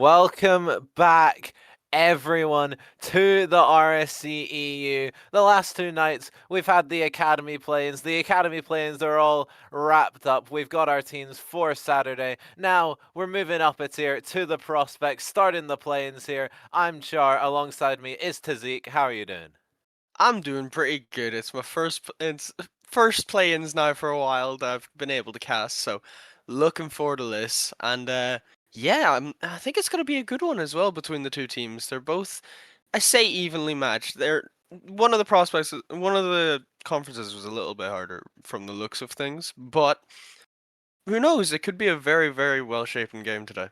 Welcome back, everyone, to the rsc-eu. The last 2 nights, we've had the Academy play-ins. The Academy play-ins are all wrapped up. We've got our teams for Saturday. Now, we're moving up a tier to the prospects, starting the play-ins here. I'm Char, alongside me is Tazik. How are you doing? I'm doing pretty good. It's my first play-ins now for a while that I've been able to cast, so looking forward to this. And yeah, I think it's gonna be a good one as well between the two teams. They're both, I say, evenly matched. They're one of the prospects, one of the conferences was a little bit harder from the looks of things, but who knows? It could be a very, very well-shapen game today.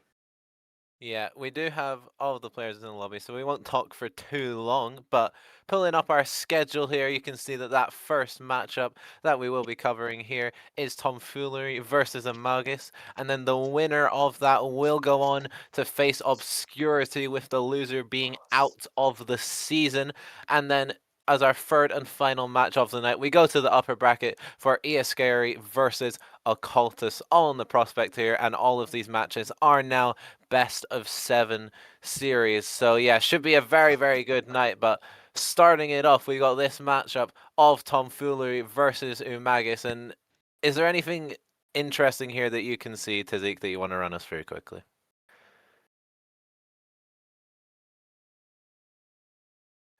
Yeah, we do have all of the players in the lobby, so we won't talk for too long, but pulling up our schedule here, you can see that that first matchup that we will be covering here is Tomfoolery versus Amalgus, and then the winner of that will go on to face Obscurity, with the loser being out of the season. And then as our third and final match of the night, we go to the upper bracket for rsc-eu versus Occultus, all in the prospect here, and all of these matches are now best of 7 series. So yeah, should be a very, very good night. But starting it off, we got this matchup of Tomfoolery versus Umagus. And is there anything interesting here that you can see, Tazik, that you want to run us through quickly?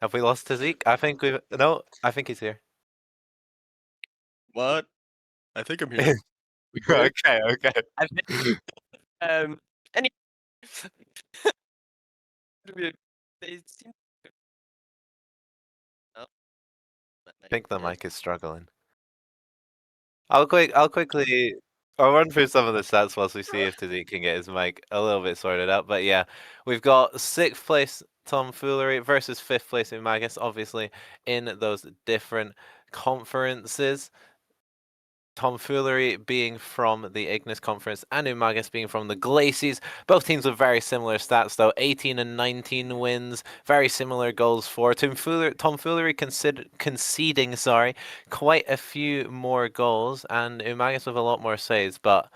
Have we lost Tazik? I think we've... No, I think he's here. What? I think I'm here. We good? Okay, okay. I think any they seem. Oh, I think the mic is struggling. I'll run through some of the stats whilst we see if Tazik can get his mic a little bit sorted out. But yeah, we've got 6th place Tomfoolery versus 5th place Umagus, obviously in those different conferences. Tomfoolery being from the Ignis Conference and Umagus being from the Glacies. Both teams with very similar stats, though. 18 and 19 wins, very similar goals for. Tomfoolery conceding, quite a few more goals, and Umagus with a lot more saves. But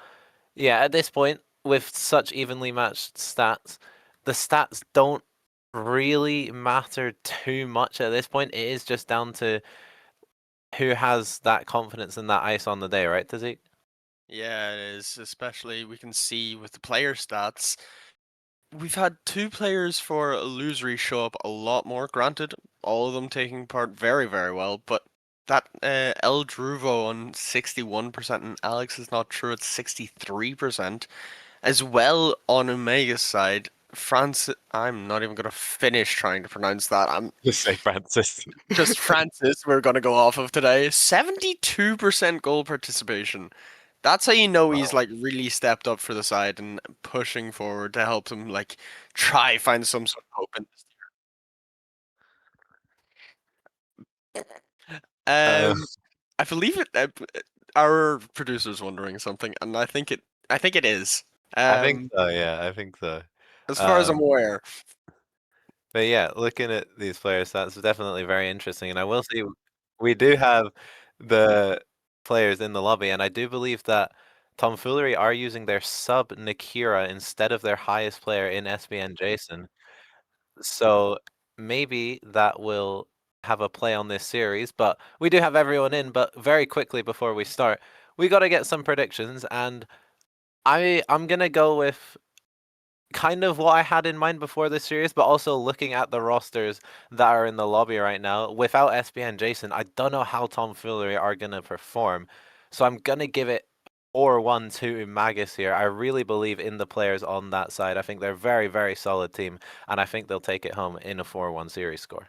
yeah, at this point, with such evenly matched stats, the stats don't really matter too much at this point. It is just down to who has that confidence and that ice on the day, right, Tazik? Yeah, it is. Especially we can see with the player stats. We've had two players for Illusory show up a lot more. Granted, all of them taking part very, very well, but that El Druvo on 61% and Alex is not true at 63%. As well on Omega's side, Francis, I'm not even going to finish trying to pronounce that. I'm Just say Francis. just Francis, we're going to go off of today. 72% goal participation. That's how you know he's like really stepped up for the side and pushing forward to help him like try find some sort of hope in this year. Uh, I believe it. Our producer's wondering something, and I think it is. I think Um, so, yeah, I think so. as far as I'm Um, aware. but yeah, looking at these player stats is definitely very interesting, and I will say we do have the players in the lobby, and I do believe that Tomfoolery are using their sub Nakira instead of their highest player in SBN Jason. So maybe that will have a play on this series, but we do have everyone in. But very quickly before we start, we got to get some predictions, and I'm gonna go with kind of what I had in mind before this series, but also looking at the rosters that are in the lobby right now. Without SBN Jason, I don't know how Tomfoolery are gonna perform, so I'm gonna give it 4-1 to Magus here. I really believe in the players on that side. I think they're a very, very solid team, and I think they'll take it home in a 4-1 series score.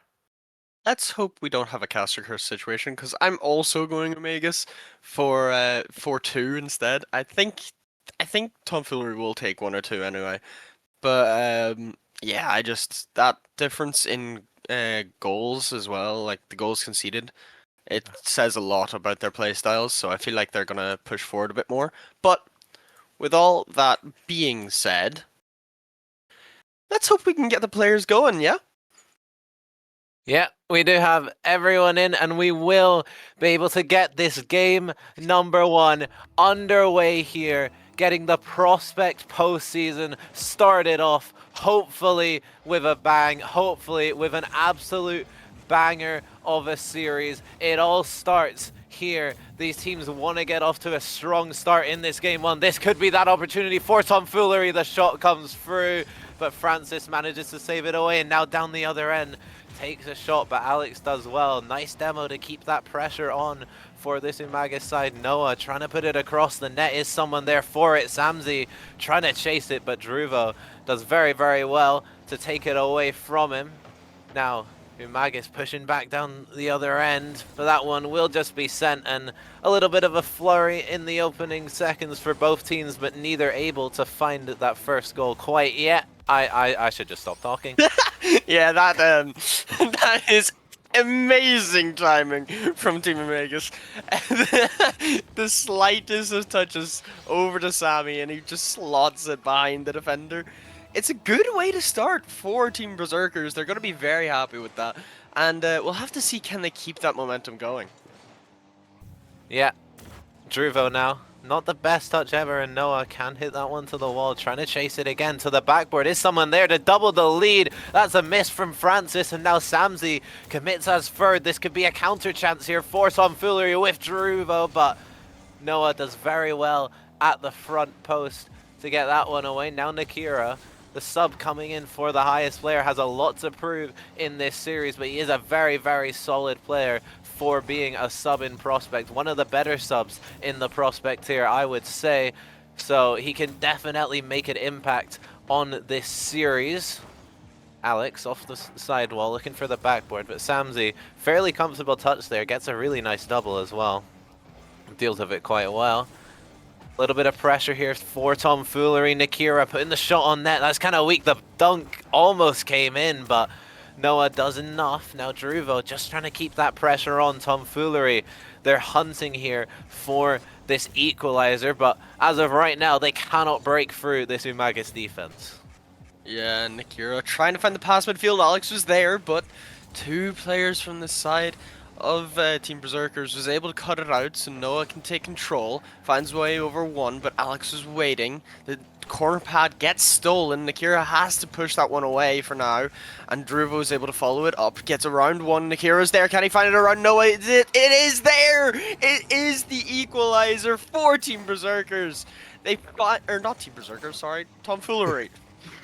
Let's hope we don't have a caster curse situation because I'm also going Omegas for 4-2 instead. I think Tomfoolery will take one or two anyway. But yeah, I just that difference in goals as well, like the goals conceded, it says a lot about their play styles. So I feel like they're gonna push forward a bit more. But with all that being said, let's hope we can get the players going. Yeah. Yeah, We do have everyone in, and we will be able to get this game number 1 underway here, getting the Prospect postseason started off, hopefully with a bang, hopefully with an absolute banger of a series. It all starts here. These teams want to get off to a strong start in this game 1. This could be that opportunity for tomfoolery. The shot comes through, but Francis manages to save it away, and now down the other end takes a shot, but Alex does well. Nice demo to keep that pressure on for this Umaga side. Noah trying to put it across the net. Is someone there for it? Samzi trying to chase it, but Druvo does very, very well to take it away from him. Now, Umaga's pushing back down the other end, but that one will just be sent, and a little bit of a flurry in the opening seconds for both teams, but neither able to find that first goal quite yet. I should just stop talking. Yeah, that that is amazing timing from Team Omegas. The slightest of touches over to Sammy, and he just slots it behind the defender. It's a good way to start for Team Berserkers. They're going to be very happy with that, and we'll have to see, can they keep that momentum going. Yeah, Druvo now. Not the best touch ever, and Noah can hit that one to the wall, trying to chase it again to the backboard. Is someone there to double the lead? That's a miss from Francis, and now Samzi commits as third. This could be a counter chance here for tomfoolery with Druvo, but Noah does very well at the front post to get that one away. Now Nakira, the sub coming in for the highest player, has a lot to prove in this series, but he is a very, very solid player for being a sub in Prospect. One of the better subs in the Prospect tier, I would say. So he can definitely make an impact on this series. Alex off the sidewall looking for the backboard, but Samzi, fairly comfortable touch there, gets a really nice double as well. Deals with it quite well. A little bit of pressure here for tomfoolery. Nakira putting the shot on net. That's kind of weak. The dunk almost came in, but Noah does enough. Now Druvo just trying to keep that pressure on tomfoolery. They're hunting here for this equalizer, but as of right now, they cannot break through this Umaga's defense. Yeah, Nakira trying to find the pass midfield. Alex was there, but two players from the side of Team Berserkers was able to cut it out, so Noah can take control, finds way over one, but Alex was waiting. The corner pad gets stolen. Nakira has to push that one away for now, and Druvo is able to follow it up, gets around one. Nakira's there. Can he find it around Noah? It is there! It is the equalizer for Team Berserkers. They got, or not Team Berserkers, sorry, tomfoolery.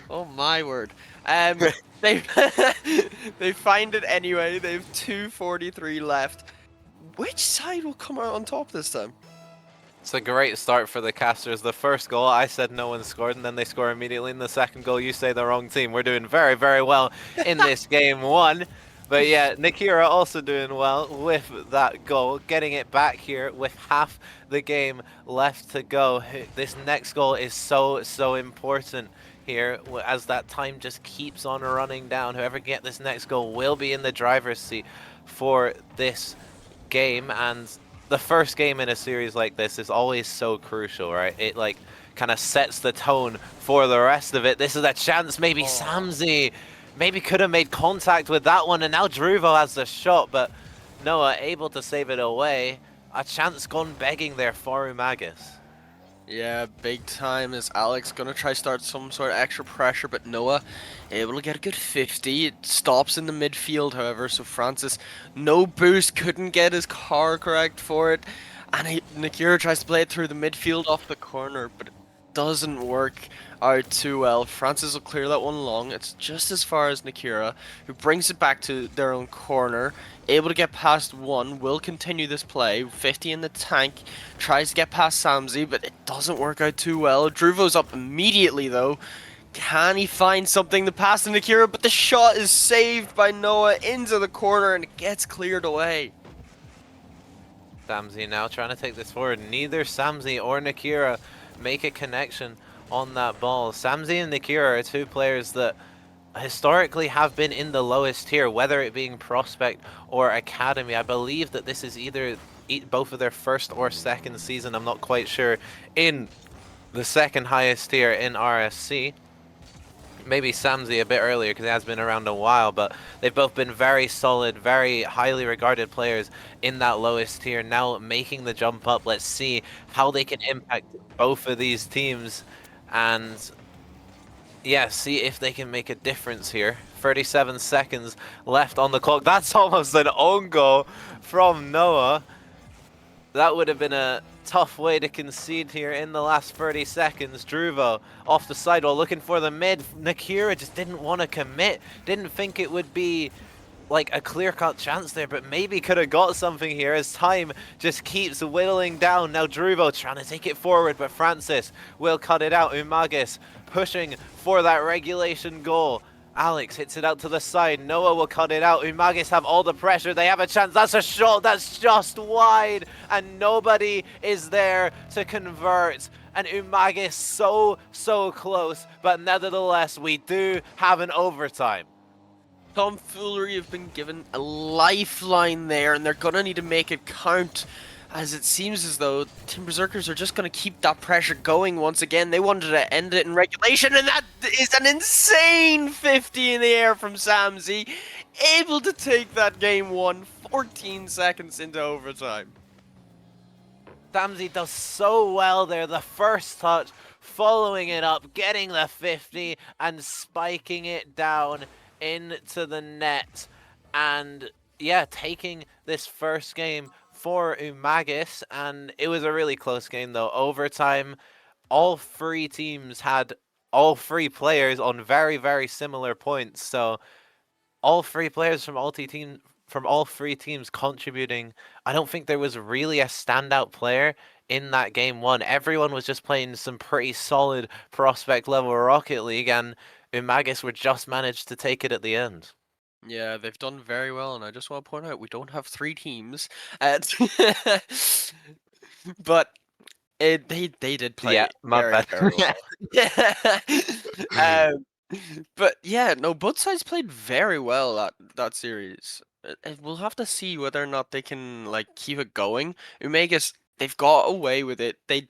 Oh my word. They they find it anyway. They have 2:43 left. Which side will come out on top this time? It's a great start for the casters. The first goal, I said no one scored, and then they score immediately. In the second goal, you say the wrong team. We're doing very, very well in this game 1. But yeah, Nakira also doing well with that goal, getting it back here with half the game left to go. This next goal is so, so important here, as that time just keeps on running down. Whoever get this next goal will be in the driver's seat for this game, and the first game in a series like this is always so crucial, right? It like kind of sets the tone for the rest of it. This is a chance. Maybe Samzi maybe could have made contact with that one, and now Druvo has the shot, but Noah able to save it away. A chance gone begging there for Umagas. Yeah, big time. Is Alex gonna try start some sort of extra pressure, but Noah able to get a good 50. It stops in the midfield, however, so Francis, no boost, couldn't get his car correct for it. And Nakira tries to play it through the midfield off the corner, but it doesn't work out too well. Francis will clear that one long. It's just as far as Nakira, who brings it back to their own corner. Able to get past one, will continue this play. 50 in the tank, tries to get past Samzi, but it doesn't work out too well. Druvo's up immediately though. Can he find something to pass to Nakira? But the shot is saved by Noah into the corner, and it gets cleared away. Samzi now trying to take this forward. Neither Samzi or Nakira make a connection on that ball. Samzi and Nakira are two players that historically have been in the lowest tier, whether it being Prospect or Academy. I believe that this is either both of their first or second season, I'm not quite sure, in the second highest tier in RSC. maybe Samsey a bit earlier because he has been around a while, but they've both been very solid, very highly regarded players in that lowest tier. Now making the jump up, let's see how they can impact both of these teams and yeah, see if they can make a difference here. 37 seconds left on the clock. That's almost an own goal from Noah. That would have been a tough way to concede here in the last 30 seconds. Druvo off the sidewall looking for the mid. Nakira just didn't want to commit. Didn't think it would be like a clear-cut chance there, but maybe could have got something here as time just keeps whittling down. Now Druvo trying to take it forward, but Francis will cut it out. Umagis pushing for that regulation goal. Alex hits it out to the side. Noah will cut it out. Umagis have all the pressure. They have a chance. That's a shot that's just wide, and nobody is there to convert. And Umagis so close, but nevertheless, we do have an overtime. Tomfoolery have been given a lifeline there, and they're gonna need to make it count, as it seems as though Team Berserkers are just gonna keep that pressure going once again. They wanted to end it in regulation, and that is an insane 50 in the air from Samsey, able to take that game 1, 14 seconds into overtime. Samsey does so well there. The first touch, following it up, getting the 50, and spiking it down into the net. And yeah, taking this first game for Umagis. And it was a really close game though. Overtime, all three teams had all three players on very similar points. So all three players from all three teams contributing. I don't think there was really a standout player in that game one. Everyone was just playing some pretty solid prospect level Rocket League, and Umagis were just managed to take it at the end. Yeah, they've done very well, and I just want to point out we don't have 3 teams, but they did play Yeah, my very bad. very well. um, but yeah, no, both sides played very well that series. We'll have to see whether or not they can like keep it going. Umagas, they've got away with it. They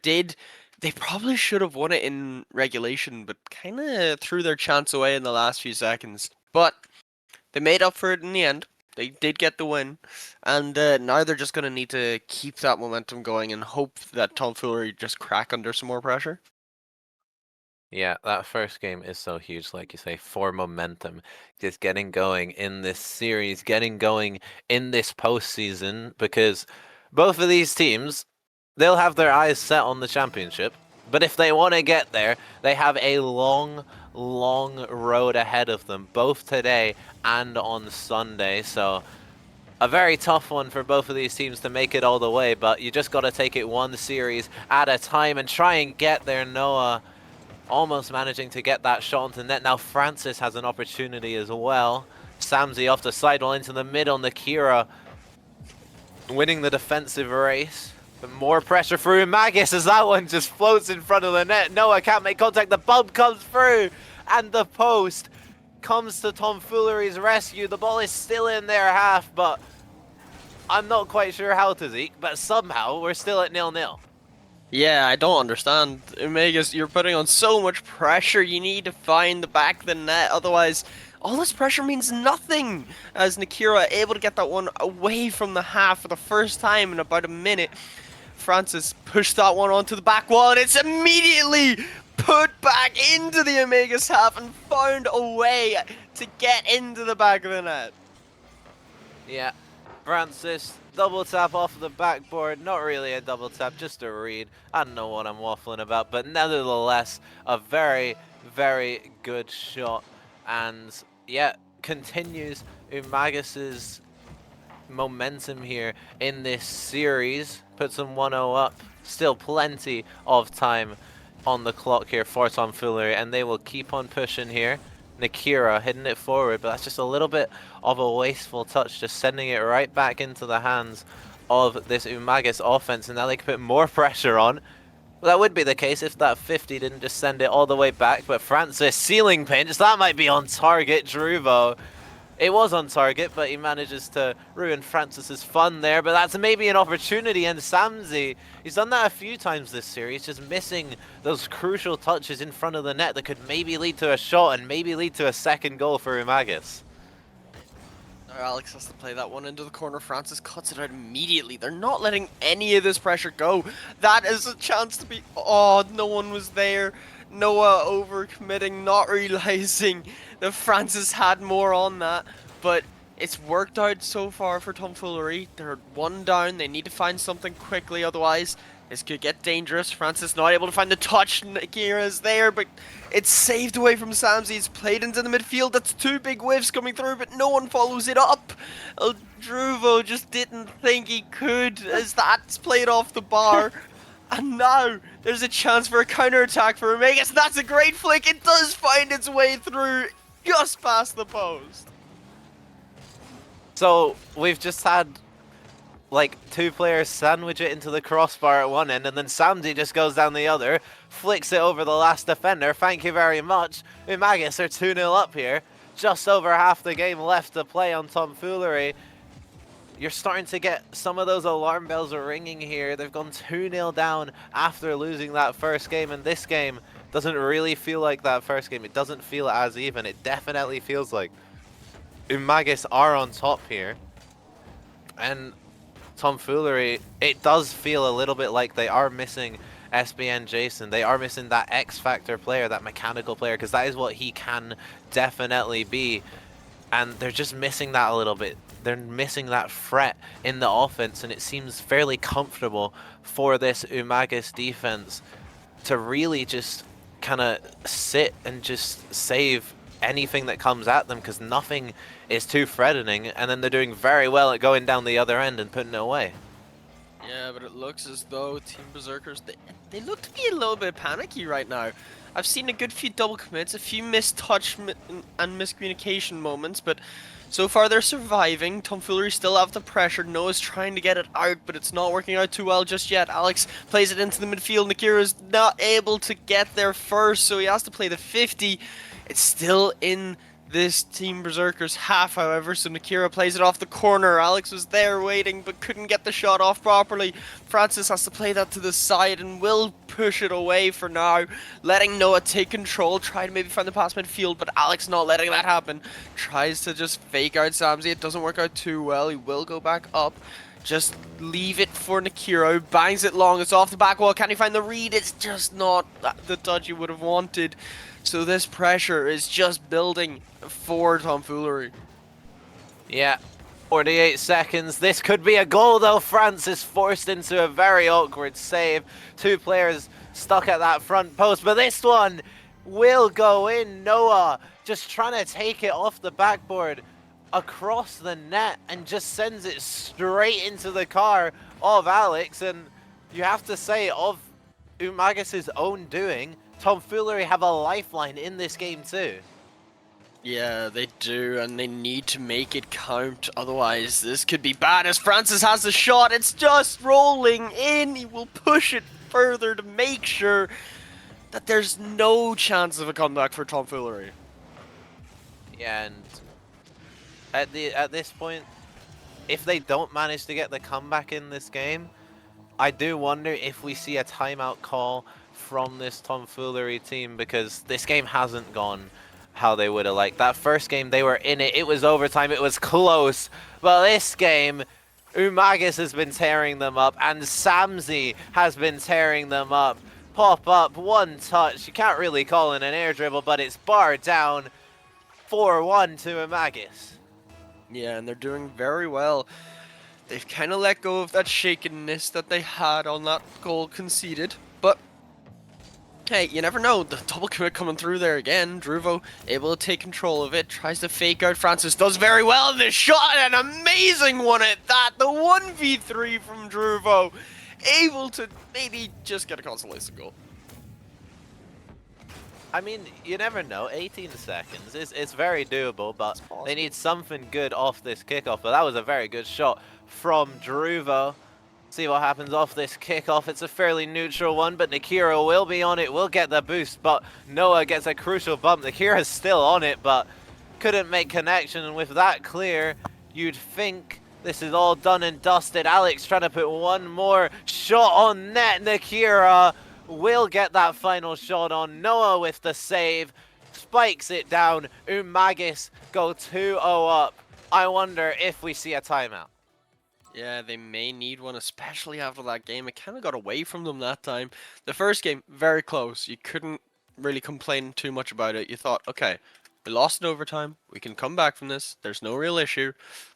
probably should have won it in regulation, but kind of threw their chance away in the last few seconds. But they made up for it in the end. They did get the win, and now they're just going to need to keep that momentum going and hope that Tomfoolery just crack under some more pressure. Yeah, that first game is so huge, like you say, for momentum. Just getting going in this series, getting going in this postseason, because both of these teams, they'll have their eyes set on the championship. But if they want to get there, they have a long road ahead of them, both today and on Sunday. So a very tough one for both of these teams to make it all the way, but you just got to take it one series at a time and try and get there. Noah almost managing to get that shot onto net. Now Francis has an opportunity as well. Samsey off the sidewall into the middle. Nakira winning the defensive race. But more pressure for Umagis as that one just floats in front of the net. Noah can't make contact. The bump comes through. And the post comes to Tomfoolery's rescue. The ball is still in their half, but I'm not quite sure how to, Zeke. But somehow we're still at 0-0. Yeah, I don't understand. Umagas, you're putting on so much pressure. You need to find the back of the net. Otherwise, all this pressure means nothing. As Nakira able to get that one away from the half for the first time in about a minute. Francis pushed that one onto the back wall, and it's immediately put back into the Umagas half and found a way to get into the back of the net. Yeah, Francis, double tap off of the backboard. Not really a double tap, just a read. I don't know what I'm waffling about, but nevertheless, a very good shot. And yeah, continues Umagis's momentum here in this series. Puts them 1-0 up. Still plenty of time on the clock here for Tomfoolery, and they will keep on pushing here. Nakira hitting it forward, but that's just a little bit of a wasteful touch, just sending it right back into the hands of this Umagis offense, and now they can put more pressure on. Well, that would be the case if that 50 didn't just send it all the way back, but Francis ceiling pinch, that might be on target. Druvo It was on target, but he manages to ruin Francis's fun there. But that's maybe an opportunity, and Samzi, he's done that a few times this series, just missing those crucial touches in front of the net that could maybe lead to a shot and maybe lead to a second goal for Umagis. Now Alex has to play that one into the corner. Francis cuts it out immediately. They're not letting any of this pressure go. That is a chance to be... Oh, no one was there. Noah overcommitting, not realizing that Francis had more on that. But it's worked out so far for Tomfoolery. They're one down. They need to find something quickly, otherwise this could get dangerous. Francis not able to find the touch. Nakira's there, but it's saved away from Samsi. It's played into the midfield. That's two big whiffs coming through, but no one follows it up. Druvo just didn't think he could, as that's played off the bar. And now there's a chance for a counter-attack for Omegas. That's a great flick. It does find its way through just past the post. So we've just had like two players sandwich it into the crossbar at one end, and then Samdi just goes down the other, flicks it over the last defender. Thank you very much. Umagis are 2-0 up here. Just over half the game left to play on Tomfoolery. You're starting to get some of those alarm bells are ringing here. They've gone 2-0 down after losing that first game, and this game doesn't really feel like that first game. It doesn't feel as even. It definitely feels like Umagis are on top here. And Tomfoolery, it does feel a little bit like they are missing SBN Jason. They are missing that X-Factor player, that mechanical player, because that is what he can definitely be. And they're just missing that a little bit. They're missing that threat in the offense, and it seems fairly comfortable for this Umagis defense to really just kind of sit and just save anything that comes at them, because nothing is too threatening, and then they're doing very well at going down the other end and putting it away. Yeah, but it looks as though Team Berserkers, they look to be a little bit panicky right now. I've seen a good few double commits, a few missed touch and miscommunication moments, but so far they're surviving. Tomfoolery still have the pressure. Noah's trying to get it out, but it's not working out too well just yet. Alex plays it into the midfield. Nakira's not able to get there first, so he has to play the 50. It's still in this Team Berserkers half, however, so Nakira plays it off the corner. Alex was there waiting, but couldn't get the shot off properly. Francis has to play that to the side and will push it away for now, letting Noah take control, try to maybe find the pass midfield, but Alex not letting that happen. Tries to just fake out Samsi. It doesn't work out too well. He will go back up. Just leave it for Nakiro. Bangs it long. It's off the back wall. Can he find the read? It's just not the touch he would have wanted. So this pressure is just building for Tomfoolery. Yeah, 48 seconds. This could be a goal, though. Francis forced into a very awkward save. Two players stuck at that front post, but this one will go in. Noah just trying to take it off the backboard across the net and just sends it straight into the car of Alex. And you have to say, of Umagis' own doing, Tomfoolery have a lifeline in this game too. Yeah, they do, and they need to make it count. Otherwise, this could be bad as Francis has the shot. It's just rolling in. He will push it further to make sure that there's no chance of a comeback for Tomfoolery. Yeah, and at this point, if they don't manage to get the comeback in this game, I do wonder if we see a timeout call from this Tomfoolery team, because this game hasn't gone how they would have liked. That first game, they were in it. It was overtime. It was close. But this game, Umagis has been tearing them up, and Samsi has been tearing them up. Pop up, one touch. You can't really call it an air dribble, but it's bar down. 4-1 to Umagis. Yeah, and they're doing very well. They've kind of let go of that shakenness that they had on that goal conceded, but hey, you never know. The double commit coming through there again. Druvo able to take control of it. Tries to fake out. Francis does very well in this shot. An amazing one at that. The 1v3 from Druvo. Able to maybe just get a consolation goal. I mean, you never know. 18 seconds. It's very doable, but they need something good off this kickoff. But that was a very good shot from Druvo. See what happens off this kickoff. It's a fairly neutral one, but Nakira will be on it, will get the boost, but Noah gets a crucial bump. Nakira's still on it, but couldn't make connection, and with that clear, you'd think this is all done and dusted. Alex trying to put one more shot on net. Nakira will get that final shot on. Noah with the save, spikes it down. Umagis go 2-0 up. I wonder if we see a timeout. Yeah, they may need one, especially after that game. It kind of got away from them that time. The first game, very close. You couldn't really complain too much about it. You thought, okay, we lost in overtime. We can come back from this. There's no real issue.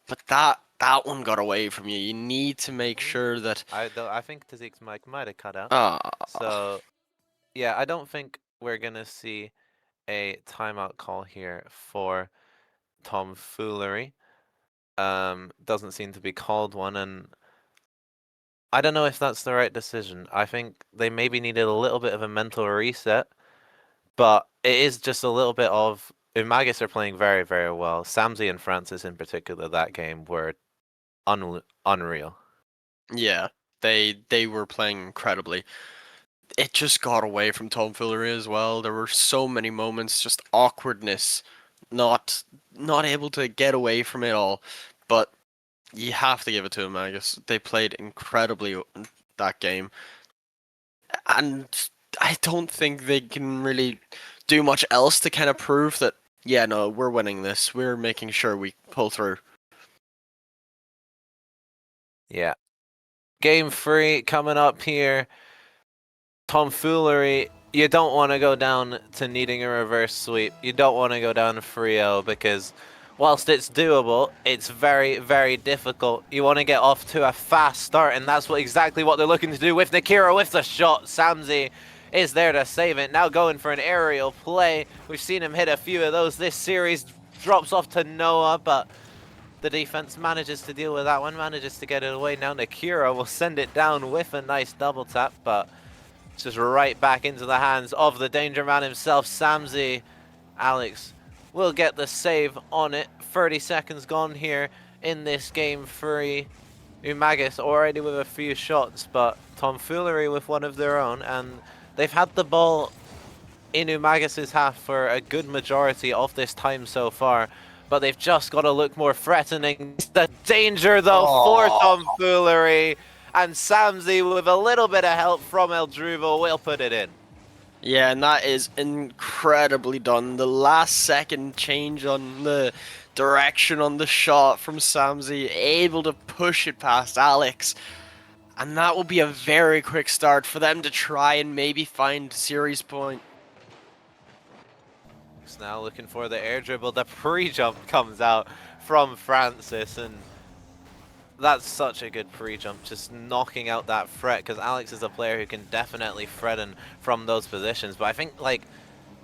But that one got away from you. You need to make sure that. I think Tazik's mic might have cut out. Ah, So, yeah, I don't think we're going to see a timeout call here for tomfoolery. Doesn't seem to be called one, and I don't know if that's the right decision. I think they maybe needed a little bit of a mental reset, but it is just a little bit of Umagis are playing very, very well. Samzi and Francis in particular, that game were unreal. yeah, they were playing incredibly. It just got away from tomfoolery as well. There were so many moments, just awkwardness, not able to get away from it all. But you have to give it to them, I guess. They played incredibly that game. And I don't think they can really do much else to kind of prove that, yeah, no, we're winning this. We're making sure we pull through. Yeah. Game 3 coming up here. Tomfoolery, you don't want to go down to needing a reverse sweep. You don't want to go down to 3-0 because whilst it's doable, it's very, very difficult. You want to get off to a fast start, and that's exactly what they're looking to do with Nakira with the shot. Samzi is there to save it. Now going for an aerial play. We've seen him hit a few of those this series. Drops off to Noah, but the defense manages to deal with that one, manages to get it away. Now Nakira will send it down with a nice double tap, but it's just right back into the hands of the danger man himself, Samzi. Alex will get the save on it. 30 seconds gone here in this game 3. Umagis already with a few shots, but tomfoolery with one of their own, and they've had the ball in Umagis' half for a good majority of this time so far, but they've just got to look more threatening. The danger though for tomfoolery, and Samzi with a little bit of help from Eldruvo will put it in. Yeah, and that is incredibly done. The last second change on the direction on the shot from Samzi, able to push it past Alex. And that will be a very quick start for them to try and maybe find series point. He's now looking for the air dribble. The pre-jump comes out from Francis, and that's such a good pre-jump, just knocking out that threat, because Alex is a player who can definitely threaten from those positions. But I think like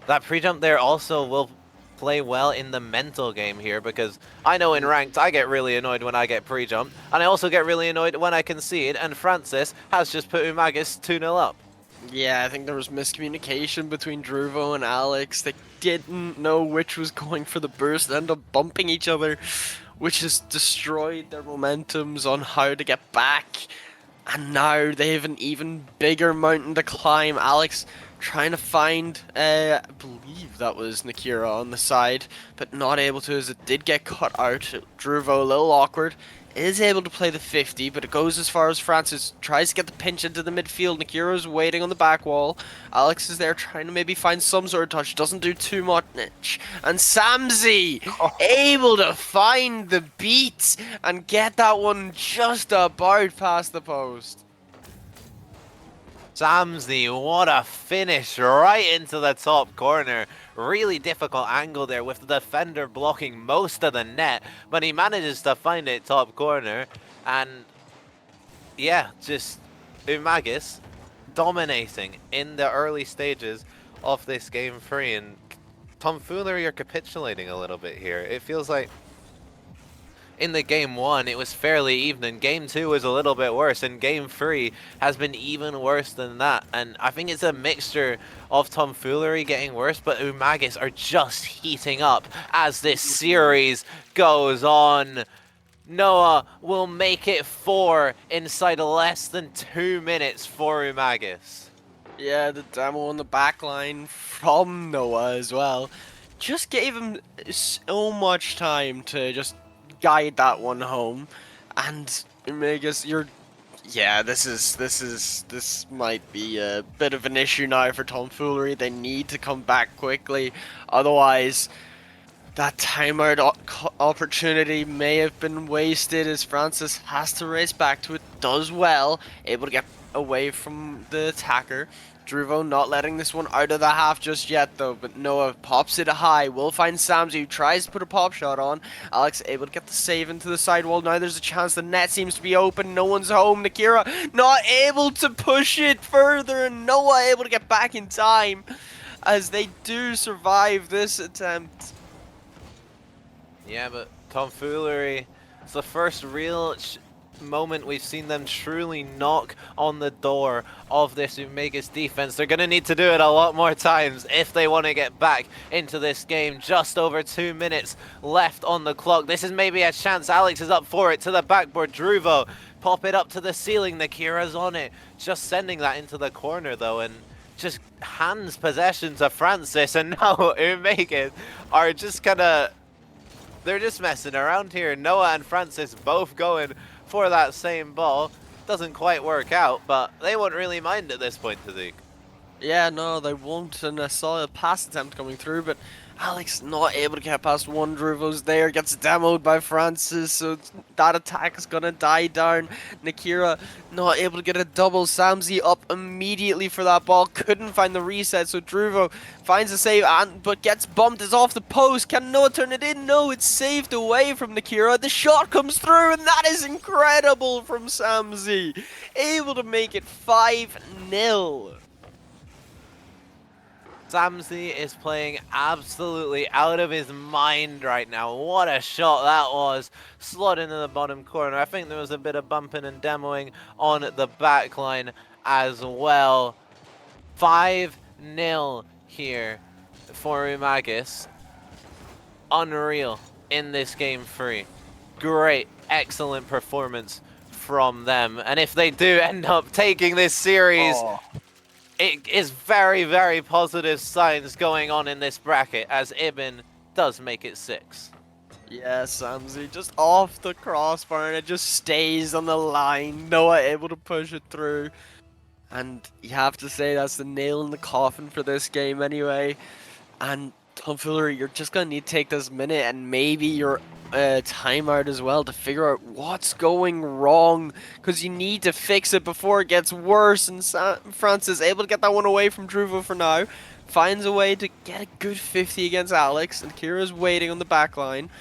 that pre-jump there also will play well in the mental game here, because I know in ranked I get really annoyed when I get pre-jumped, and I also get really annoyed when I concede, and Francis has just put Umagis 2-0 up. Yeah, I think there was miscommunication between Druvo and Alex. They didn't know which was going for the burst, they ended up bumping each other, which has destroyed their momentums on how to get back. And now they have an even bigger mountain to climb. Alex trying to find, I believe that was Nakira on the side, but not able to as it did get cut out. Druvo a little awkward. Is able to play the 50, but it goes as far as Francis tries to get the pinch into the midfield. Nakira's waiting on the back wall. Alex is there trying to maybe find some sort of touch. Doesn't do too much. And Samzi able to find the beat and get that one just about past the post. Samzi, what a finish right into the top corner. Really difficult angle there with the defender blocking most of the net, but he manages to find it top corner. And yeah, just Umagis dominating in the early stages of this game 3, and tomfoolery are capitulating a little bit here. It feels like in the game 1, it was fairly even. Game 2 was a little bit worse, and game 3 has been even worse than that. And I think it's a mixture of tomfoolery getting worse, but Umagis are just heating up as this series goes on. Noah will make it 4 inside less than 2 minutes for Umagis. Yeah, the demo on the back line from Noah as well. just gave him so much time to just guide that one home. And Omegas, yeah, this might be a bit of an issue now for Tomfoolery. They need to come back quickly, otherwise that timeout opportunity may have been wasted, as Francis has to race back to it. Does well, able to get away from the attacker. Druvo not letting this one out of the half just yet though, but Noah pops it high. Will find Samsy, who tries to put a pop shot on. Alex able to get the save into the sidewall. Now there's a chance the net seems to be open. No one's home. Nakira not able to push it further, and Noah able to get back in time as they do survive this attempt. Yeah, but tomfoolery, it's the first real moment we've seen them truly knock on the door of this Umega's defense. They're going to need to do it a lot more times if they want to get back into this game. Just over 2 minutes left on the clock. This is maybe a chance. Alex is up for it to the backboard. Druvo, pop it up to the ceiling. Nakira's on it. Just sending that into the corner though, and just hands possession to Francis. And now Umegas are just kind of, they're just messing around here. Noah and Francis both going for that same ball. Doesn't quite work out, but they won't really mind at this point, Tazik. Yeah, no, they won't, and I saw a pass attempt coming through, but Alex not able to get past one. Druvo's there, gets demoed by Francis, so that attack is gonna die down. Nakira not able to get a double. Samsy up immediately for that ball, couldn't find the reset, so Druvo finds a save, but gets bumped, is off the post. Can Noah turn it in? No, it's saved away from Nakira. The shot comes through, and that is incredible from Samsy. Able to make it 5-0. Samsy is playing absolutely out of his mind right now. What a shot that was. Slot into the bottom corner. I think there was a bit of bumping and demoing on the back line as well. 5-0 here for Umegas. Unreal in this game 3. Great, excellent performance from them. And if they do end up taking this series, it is very, very positive signs going on in this bracket, as Ibn does make it 6. Yeah, Samsy just off the crossbar, and it just stays on the line. Noah able to push it through. And you have to say that's the nail in the coffin for this game anyway. And Tomfoolery, you're just going to need to take this minute and maybe your timeout as well to figure out what's going wrong, because you need to fix it before it gets worse. And Francis able to get that one away from Druvo for now. Finds a way to get a good 50 against Alex, and Kira's waiting on the back line.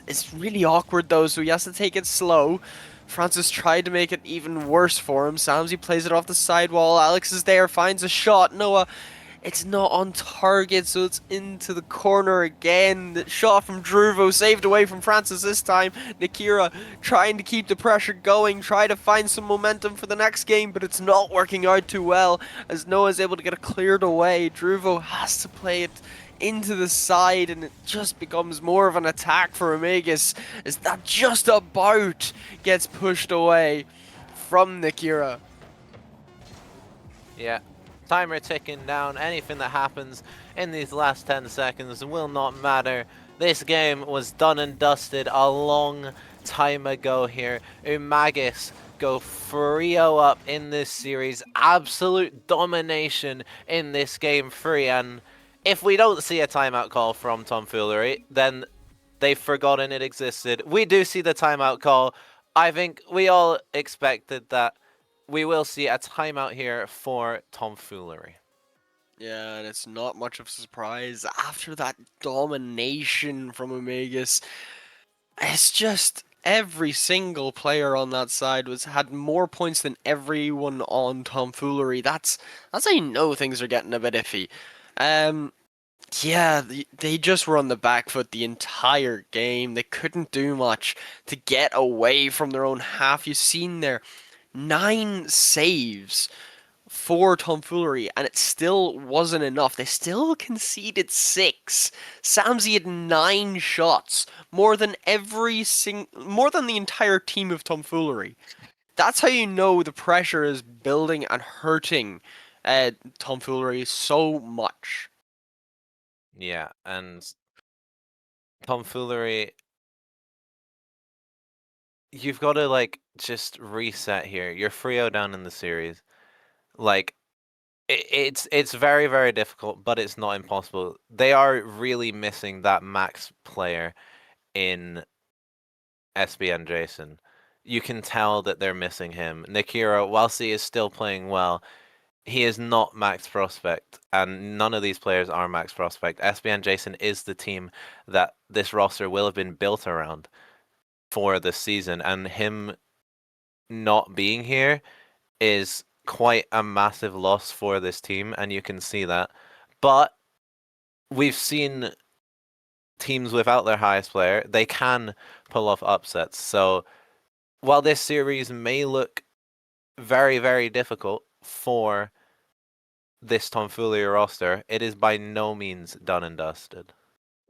It's really awkward though, so he has to take it slow. Francis tried to make it even worse for him. Samsy plays it off the sidewall. Alex is there, finds a shot. Noah, it's not on target, so it's into the corner again. The shot from Druvo, saved away from Francis this time. Nakira trying to keep the pressure going, try to find some momentum for the next game, but it's not working out too well, as Noah's able to get it cleared away. Druvo has to play it into the side, and it just becomes more of an attack for Omegas, as that just about gets pushed away from Nakira. Yeah, timer ticking down. Anything that happens in these last 10 seconds will not matter. This game was done and dusted a long time ago here. Umegas go 3-0 up in this series. Absolute domination in this game 3, and if we don't see a timeout call from Tomfoolery, then they've forgotten it existed. We do see the timeout call. I think we all expected that we will see a timeout here for Tomfoolery. Yeah, and it's not much of a surprise after that domination from Omegas. It's just every single player on that side had more points than everyone on Tomfoolery. That's how you know things are getting a bit iffy. Yeah, they just were on the back foot the entire game. They couldn't do much to get away from their own half. You've seen there 9 saves for Tomfoolery, and it still wasn't enough. They still conceded 6. Samsy had 9 shots, more than the entire team of Tomfoolery. That's how you know the pressure is building and hurting Tomfoolery so much. Yeah, and tomfoolery, you've got to like just reset here. You're 3-0 down in the series. Like it's very very difficult, but it's not impossible. They are really missing that max player in SBN Jason. You can tell that they're missing him. Nikira, whilst he is still playing well, he is not max prospect, and none of these players are max prospect. SBN Jason is the team that this roster will have been built around for this season, and him not being here is quite a massive loss for this team, and you can see that. But we've seen teams without their highest player, they can pull off upsets. So while this series may look very, very difficult for this tomfoolery roster, it is by no means done and dusted.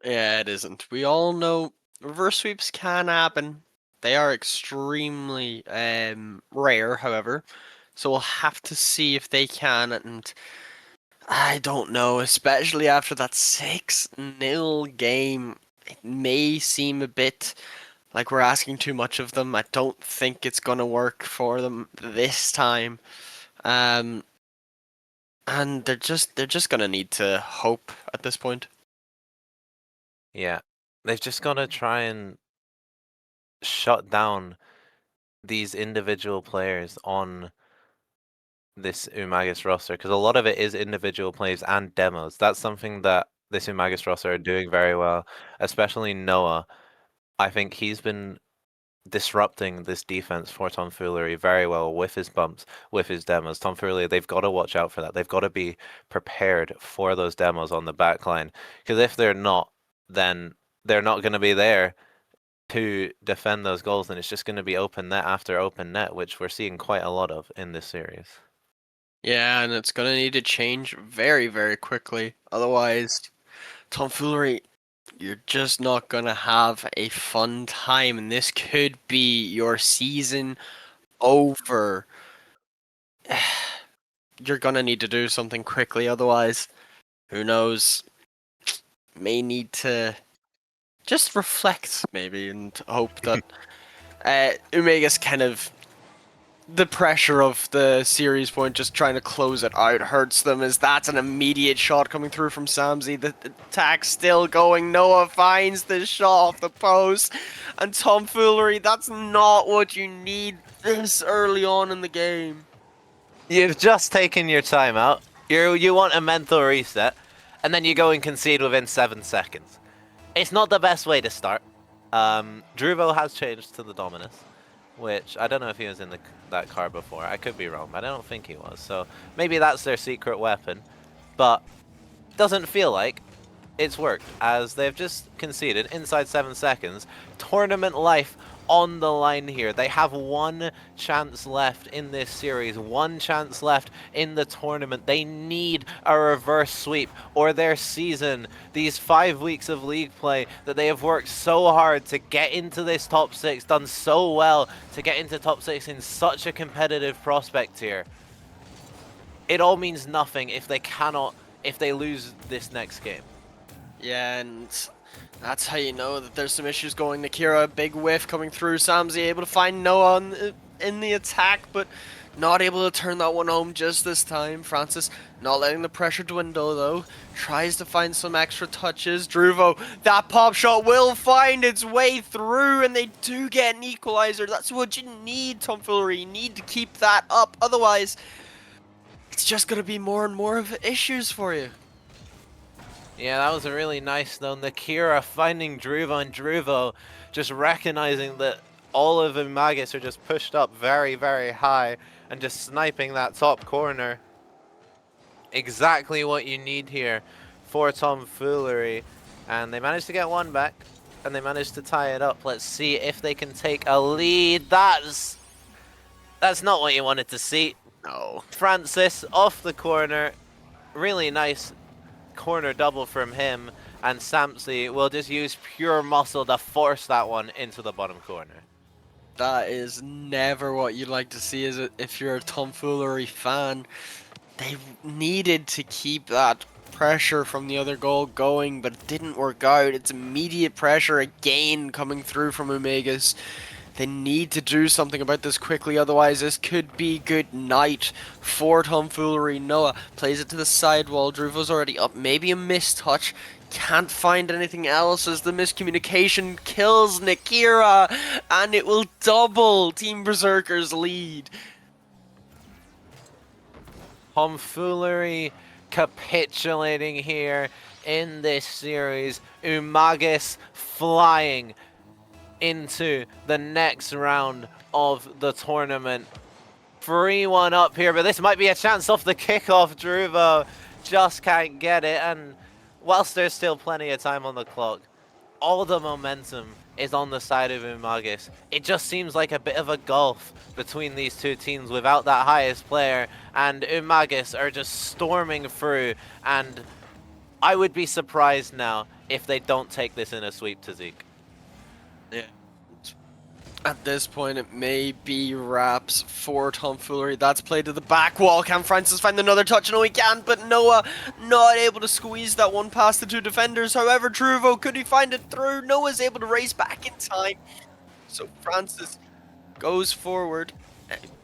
Yeah, it isn't. We all know reverse sweeps can happen. They are extremely rare, however. So we'll have to see if they can. And I don't know, especially after that 6-0 game. It may seem a bit like we're asking too much of them. I don't think it's gonna work for them this time. Um, and they're just gonna need to hope at this point. Yeah. They've just got to try and shut down these individual players on this Umagus roster, because a lot of it is individual plays and demos. That's something that this Umagus roster are doing very well, especially Noah. I think he's been disrupting this defense for tomfoolery very well with his bumps, with his demos. Tomfoolery, they've got to watch out for that. They've got to be prepared for those demos on the back line, because if they're not, then they're not going to be there to defend those goals, and it's just going to be open net after open net, which we're seeing quite a lot of in this series. Yeah, and it's gonna need to change very, very quickly. Otherwise, tomfoolery, you're just not gonna have a fun time, and this could be your season over. You're gonna need to do something quickly, otherwise, who knows? May need to just reflect, maybe, and hope that Omega's kind of the pressure of the series point, just trying to close it out, hurts them, as that's an immediate shot coming through from Samsey. The attack's still going. Noah finds the shot off the post, and tomfoolery, that's not what you need this early on in the game. You've just taken your time out. You want a mental reset, and then you go and concede within 7 seconds. It's not the best way to start. Druvo has changed to the Dominus, which I don't know if he was in that car before. I could be wrong, but I don't think he was. So maybe that's their secret weapon, but doesn't feel like it's worked, as they've just conceded inside 7 seconds. Tournament life on the line here. They have one chance left in this series, one chance left in the tournament. They need a reverse sweep or their season, these 5 weeks of league play that they have worked so hard to get into this top 6, done so well to get into top 6 in such a competitive prospect tier. It all means nothing if they lose this next game. Yeah, and that's how you know that there's some issues going. Nikira, big whiff coming through. Samsey able to find Noah in the attack, but not able to turn that one home just this time. Francis not letting the pressure dwindle, though. Tries to find some extra touches. Druvo, that pop shot will find its way through, and they do get an equalizer. That's what you need, tomfoolery. You need to keep that up. Otherwise, it's just going to be more and more of issues for you. Yeah, that was a really nice though. Nakira finding Druvo, and Druvo just recognizing that all of the maggots are just pushed up very, very high and just sniping that top corner. Exactly what you need here for tomfoolery. And they managed to get one back, and they managed to tie it up. Let's see if they can take a lead. That's not what you wanted to see. No. Francis off the corner. Really nice corner double from him, and Samsey will just use pure muscle to force that one into the bottom corner. That is never what you'd like to see if you're a tomfoolery fan. They needed to keep that pressure from the other goal going, but it didn't work out. It's immediate pressure again coming through from Omegas. They need to do something about this quickly, otherwise this could be good night for Tomfoolery. Noah plays it to the sidewall. Druvo's already up. Maybe a mistouch. Can't find anything else as the miscommunication kills Nikira, and it will double Team Berserker's lead. Tomfoolery capitulating here in this series. Umagis flying into the next round of the tournament. 3-1 up here, but this might be a chance off the kickoff. Druvo just can't get it, and whilst there's still plenty of time on the clock, all the momentum is on the side of Umagis. It just seems like a bit of a gulf between these two teams without that highest player, and Umagis are just storming through, and I would be surprised now if they don't take this in a sweep to Zeke. Yeah. At this point, it may be wraps for Tomfoolery. That's played to the back wall. Can Francis find another touch? No, he can't, but Noah not able to squeeze that one past the two defenders. However, Druvo, could he find it through? Noah's able to race back in time. So Francis goes forward,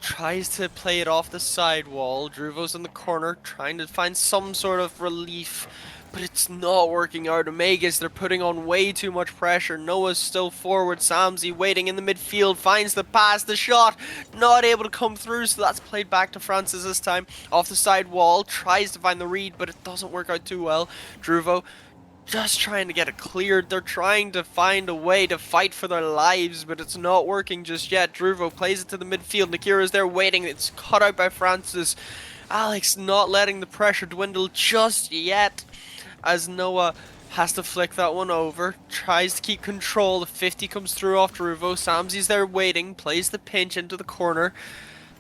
tries to play it off the side wall. Druvo's in the corner, trying to find some sort of relief, but it's not working out. Omegas, they're putting on way too much pressure. Noah's still forward. Samzy waiting in the midfield, finds the pass, the shot, not able to come through, so that's played back to Francis this time. Off the side wall, tries to find the read, but it doesn't work out too well. Druvo just trying to get it cleared. They're trying to find a way to fight for their lives, but it's not working just yet. Druvo plays it to the midfield. Nikira's there waiting. It's cut out by Francis. Alex not letting the pressure dwindle just yet, as Noah has to flick that one over. Tries to keep control. The 50 comes through off Druvo. Samzy's there waiting. Plays the pinch into the corner.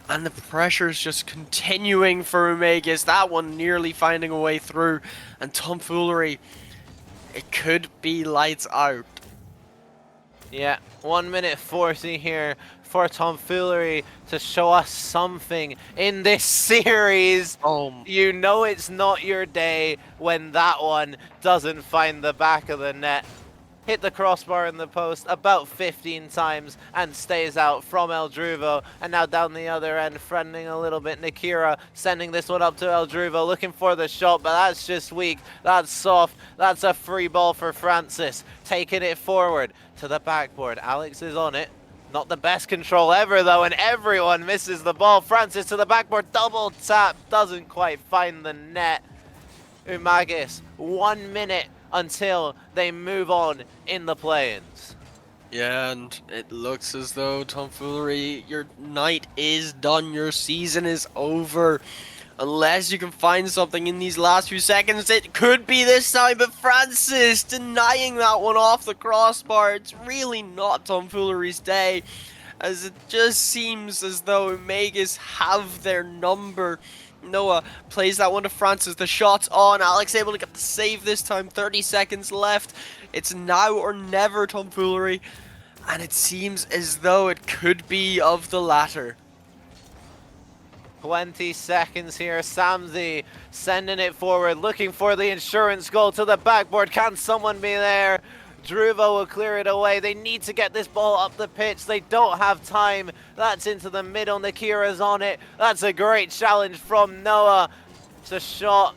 And the pressure is just continuing for Omegas. That one nearly finding a way through. And Tomfoolery, it could be lights out. Yeah, 1 minute 40 here for Tomfoolery to show us something in this series. You know it's not your day when that one doesn't find the back of the net. Hit the crossbar in the post about 15 times and stays out from El Druvo. And now down the other end, friending a little bit. Nikira sending this one up to El Druvo, looking for the shot, but that's just weak. That's soft. That's a free ball for Francis. Taking it forward to the backboard. Alex is on it. Not the best control ever, though, and everyone misses the ball. Francis to the backboard. Double tap. Doesn't quite find the net. Umagis, 1 minute until they move on in the play-ins. Yeah, and it looks as though Tomfoolery, your night is done, your season is over. Unless you can find something in these last few seconds, it could be this time, but Francis denying that one off the crossbar. It's really not Tomfoolery's day, as it just seems as though Omegas have their number. Noah plays that one to Francis. The shot's on. Alex able to get the save this time. 30 seconds left. It's now or never, Tomfoolery. And it seems as though it could be of the latter. 20 seconds here. Samzy sending it forward, looking for the insurance goal to the backboard. Can someone be there? Druvo will clear it away. They need to get this ball up the pitch. They don't have time. That's into the middle. Nikira's on it. That's a great challenge from Noah. It's a shot.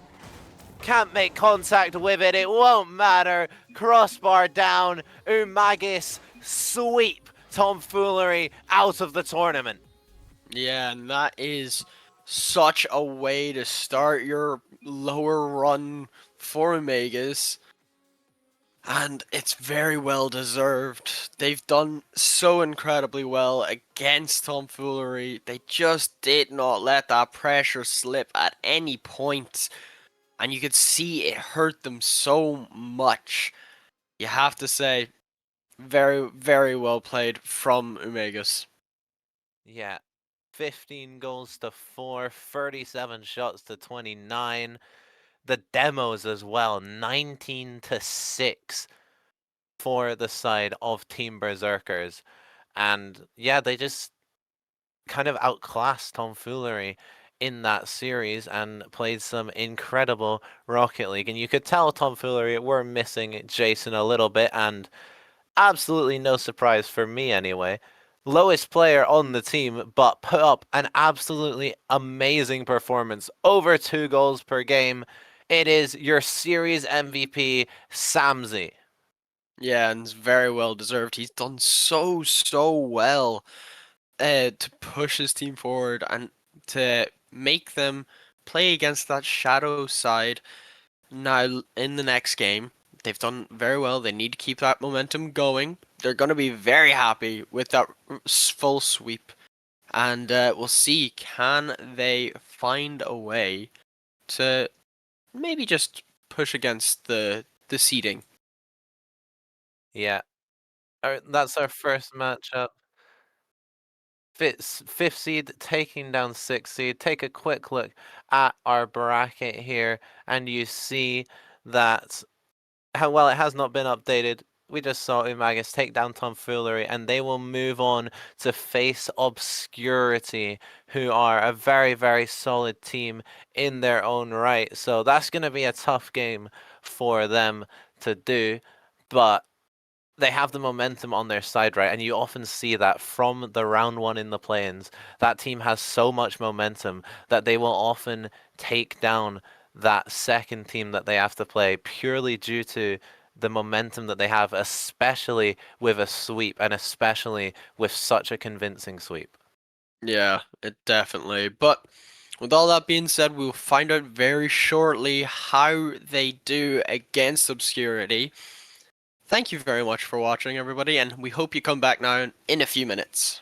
Can't make contact with it. It won't matter. Crossbar down. Umagis sweep Tomfoolery out of the tournament. Yeah, and that is such a way to start your lower run for Omegas. And it's very well deserved. They've done so incredibly well against Tomfoolery. They just did not let that pressure slip at any point. And you could see it hurt them so much. You have to say, very, very well played from Omegas. Yeah, 15 goals to 4, 37 shots to 29. The demos as well, 19 to 6 for the side of Team Berserkers. And yeah, they just kind of outclassed Tomfoolery in that series and played some incredible Rocket League. And you could tell Tomfoolery were missing Jason a little bit, and absolutely no surprise for me anyway. Lowest player on the team, but put up an absolutely amazing performance. Over 2 goals per game. It is your series MVP, Samzy. Yeah, and it's very well deserved. He's done so well to push his team forward and to make them play against that shadow side. Now, in the next game, they've done very well. They need to keep that momentum going. They're going to be very happy with that full sweep. And we'll see, can they find a way to maybe just push against the seeding? Yeah, that's our first matchup. Fifth seed taking down sixth seed. Take a quick look at our bracket here, and you see that well, it has not been updated. We just saw Umagus take down Tomfoolery, and they will move on to face Obscurity, who are a very solid team in their own right. So that's going to be a tough game for them to do, but they have the momentum on their side, right? And you often see that from the round one in the play-ins. That team has so much momentum that they will often take down that second team that they have to play purely due to the momentum that they have, especially with a sweep and especially with such a convincing sweep. Yeah, it definitely. But with all that being said, we'll find out very shortly how they do against Obscurity. Thank you very much for watching, everybody, and we hope you come back now in a few minutes.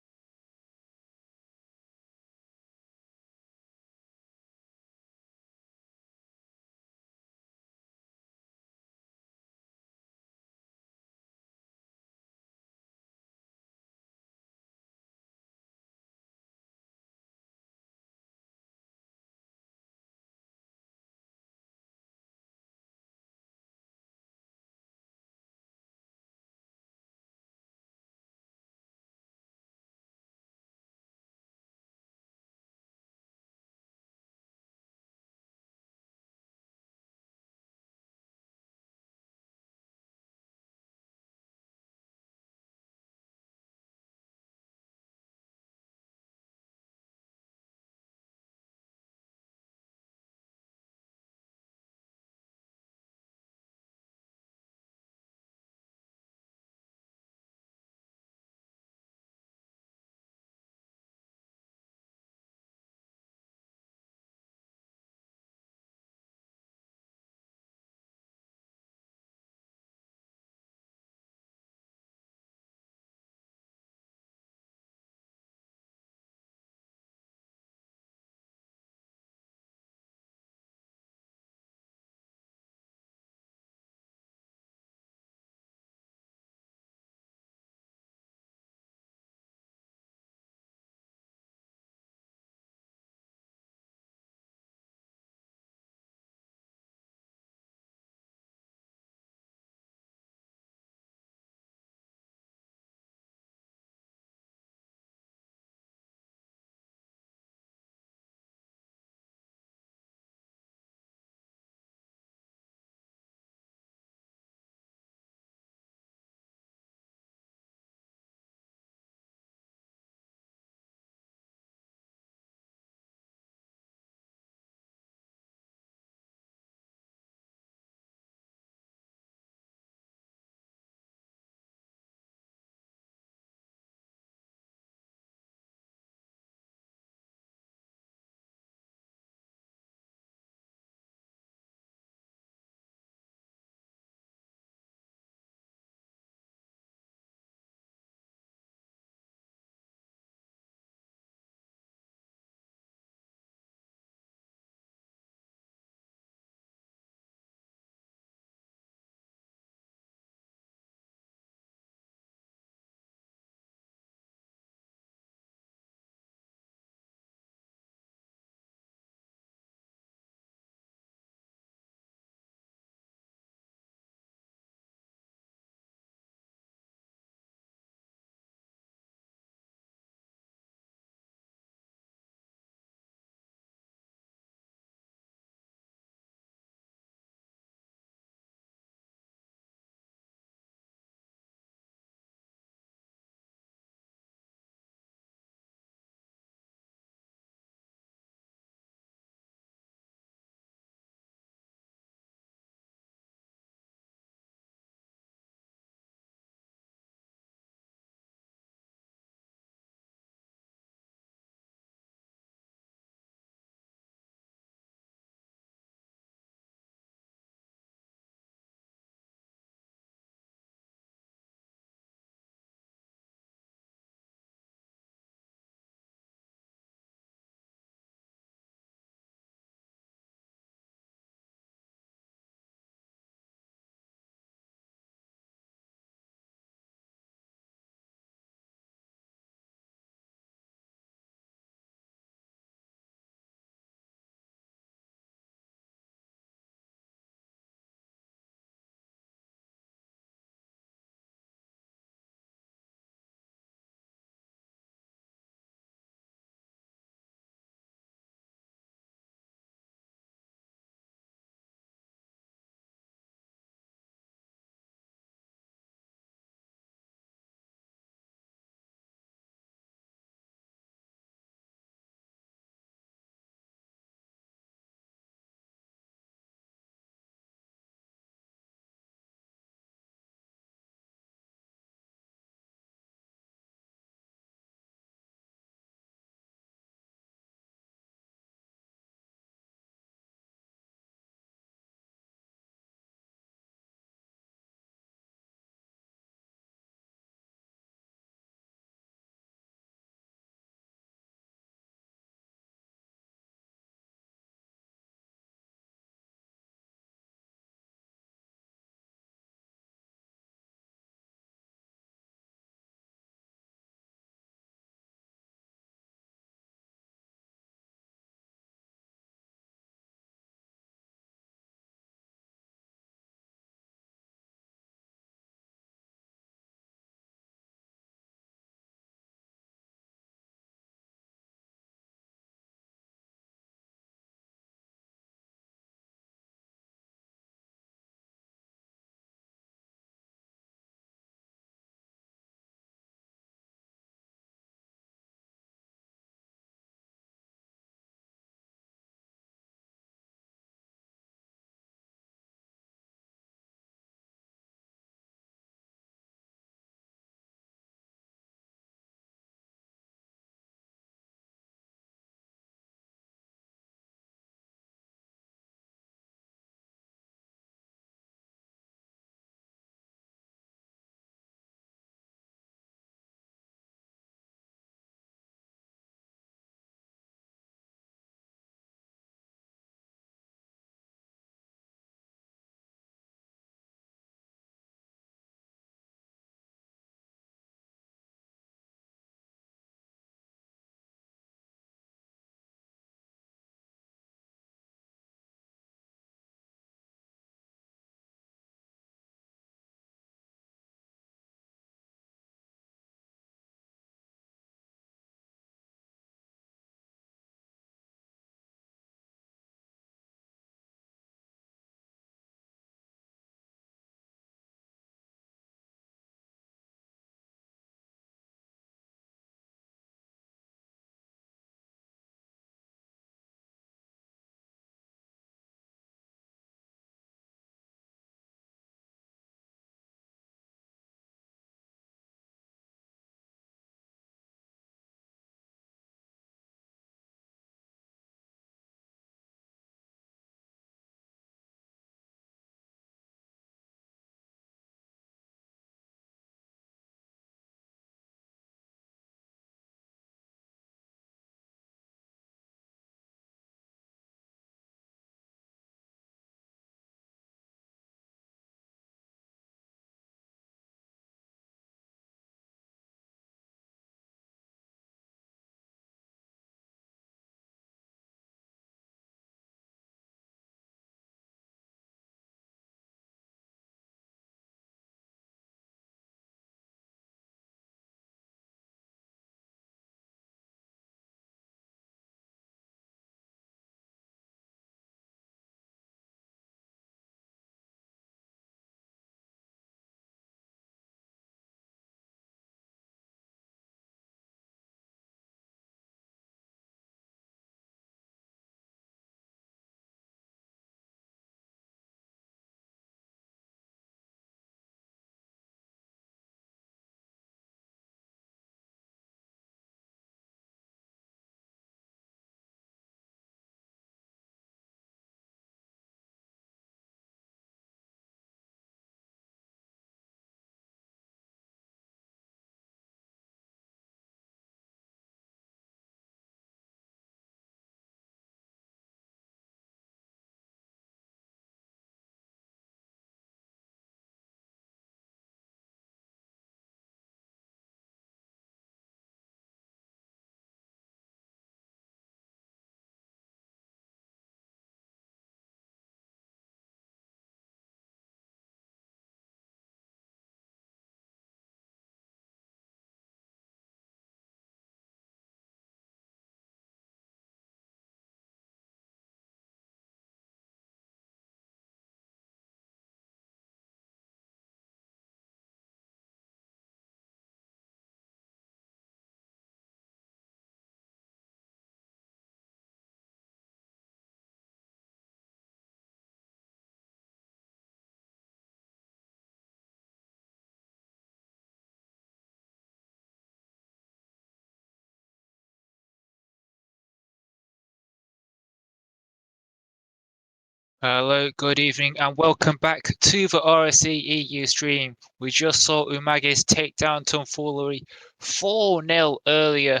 Hello, good evening, and welcome back to the rsc-eu stream. We just saw Umage's take down Tomfoolery 4-0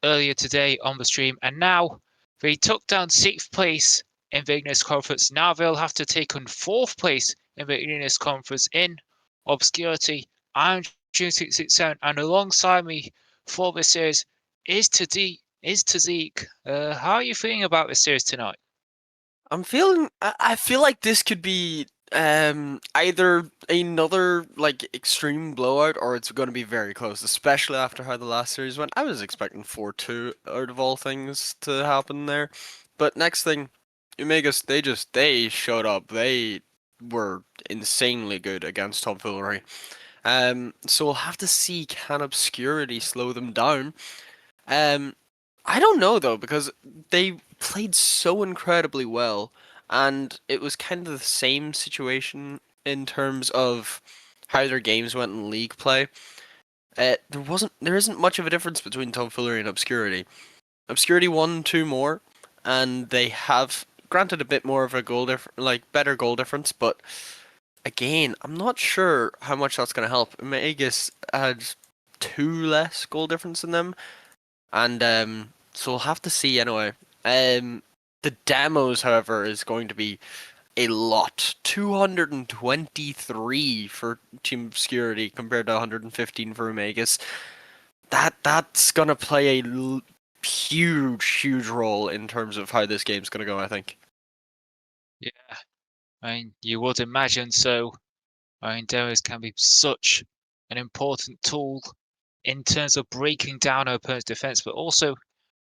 earlier today on the stream, and now they took down 6th place in the Ignis Conference. Now they'll have to take on 4th place in the Ignis Conference in Obscurity. I'm June667, and alongside me for this series is Tazik. How are you feeling about this series tonight? I feel like this could be either another like extreme blowout or it's going to be very close, especially after how the last series went. I was expecting 4-2 out of all things to happen there. But next thing, Umegas, they showed up. They were insanely good against Tomfoolery. So we'll have to see, can Obscurity slow them down? Um I don't know though, because they played so incredibly well, and it was kind of the same situation in terms of how their games went in league play. There isn't much of a difference between Tomfoolery and Obscurity. Obscurity won two more, and they have granted a bit more of a better goal difference, but again, I'm not sure how much that's going to help. Vegas had two less goal difference than them, and so we'll have to see anyway. The demos, however, is going to be a lot. 223 for Team Obscurity compared to 115 for Omegas. That's gonna play a huge role in terms of how this game's gonna go, I think. Yeah, I mean, you would imagine so. I mean, demos can be such an important tool in terms of breaking down our opponent's defense, but also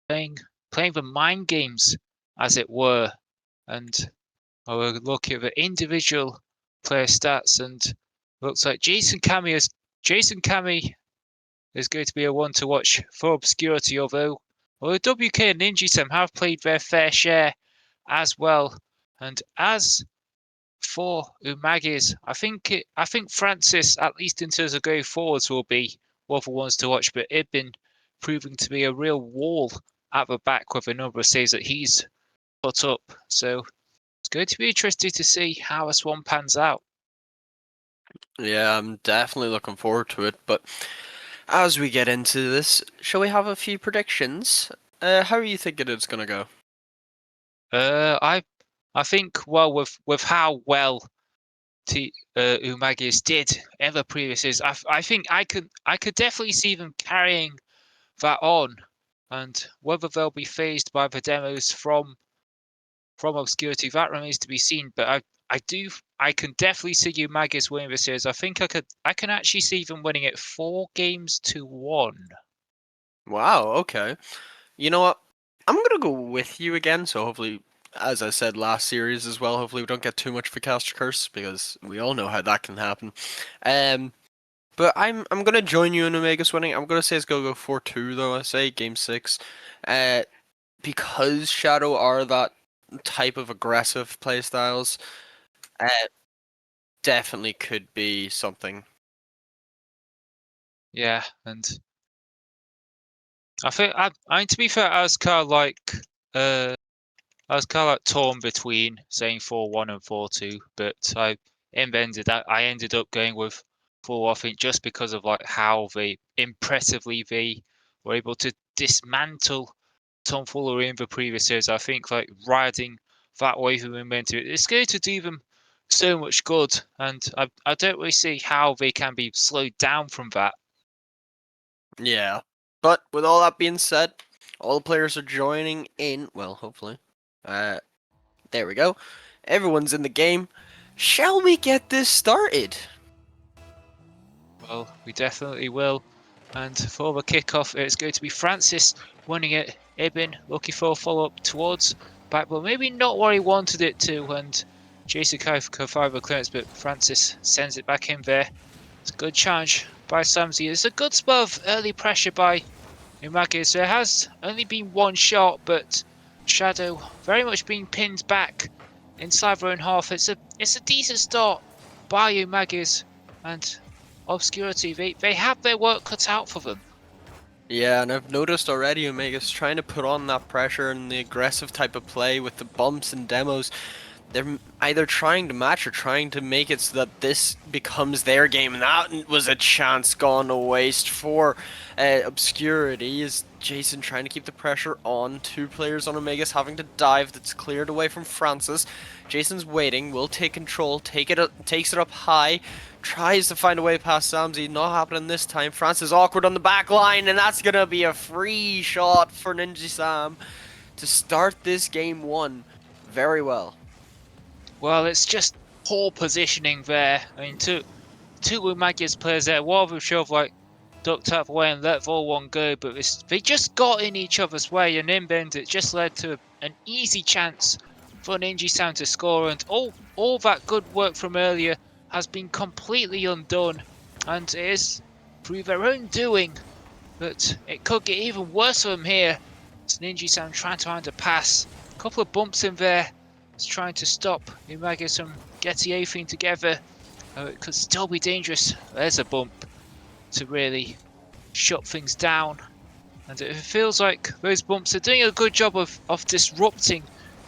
playing playing the mind games, as it were. And I will look at the individual player stats, and looks like Jason Cami is going to be a one to watch for Obscurity, although WK and Ninjisem have played their fair share as well. And as for Umagis, I think Francis, at least in terms of going forwards, will be one of the ones to watch. But Ibn proving to be a real wall at the back with a number of saves that he's put up. So it's going to be interesting to see how this one pans out. Yeah, I'm definitely looking forward to it. But as we get into this, shall we have a few predictions? How are you thinking it's gonna go? I think, well, with how well Umagis did in the previous years, I think I could definitely see them carrying that on, and whether they'll be phased by the demos from Obscurity, that remains to be seen. But I can definitely see Umagis winning this series. I can actually see them winning it 4-1. Wow, okay. You know what? I'm gonna go with you again, so hopefully, as I said last series as well, hopefully we don't get too much for Caster Curse, because we all know how that can happen. Um, but I'm gonna join you in Omega's winning. I'm gonna say it's gonna go 4-2 though, I say, game 6. Uh, because Shadow are that type of aggressive playstyles, uh, definitely could be something. Yeah, and I mean, to be fair, uh I was kind of like torn between saying 4-1 and 4-2, but I ended up going with 4. I think just because of like how impressively they were able to dismantle tomfoolery in the previous series. I think like riding that wave of momentum, it's going to do them so much good, and I don't really see how they can be slowed down from that. Yeah. But with all that being said, all the players are joining in. Well, hopefully. Uh, there we go. Everyone's in the game. Shall we get this started? Well, we definitely will. And for the kickoff, it's going to be Francis winning it. Ibn looking for a follow-up towards back, but maybe not where he wanted it to. And Jason could find the clearance, but Francis sends it back in there. It's a good challenge by Samsi. It's a good spell of early pressure by Umagi. So it has only been one shot, but Shadow very much being pinned back inside their own half. It's a decent start by you, Magis, and Obscurity. They have their work cut out for them. Yeah, and I've noticed already Omega's trying to put on that pressure and the aggressive type of play with the bumps and demos. They're either trying to match or trying to make it so that this becomes their game. And that was a chance gone to waste for Obscurity. Is Jason trying to keep the pressure on? Two players on Omega's having to dive. That's cleared away from Francis. Jason's waiting. Will take control. Takes it up high. Tries to find a way past Samzi. Not happening this time. Francis awkward on the back line, and that's gonna be a free shot for Ninja Sam to start this game one very well. Well, it's just poor positioning there. I mean, two Umagi's players there. One of them should have like ducked out of the way and let Vol one go, but they just got in each other's way, and in bend it just led to an easy chance for Ninja Sound to score, and all that good work from earlier has been completely undone, and it is through their own doing. But it could get even worse for them here. It's Ninja Sound trying to find a pass. A couple of bumps in there. It's trying to stop Umagas from getting anything together. It could still be dangerous. There's a bump to really shut things down. And it feels like those bumps are doing a good job of disrupting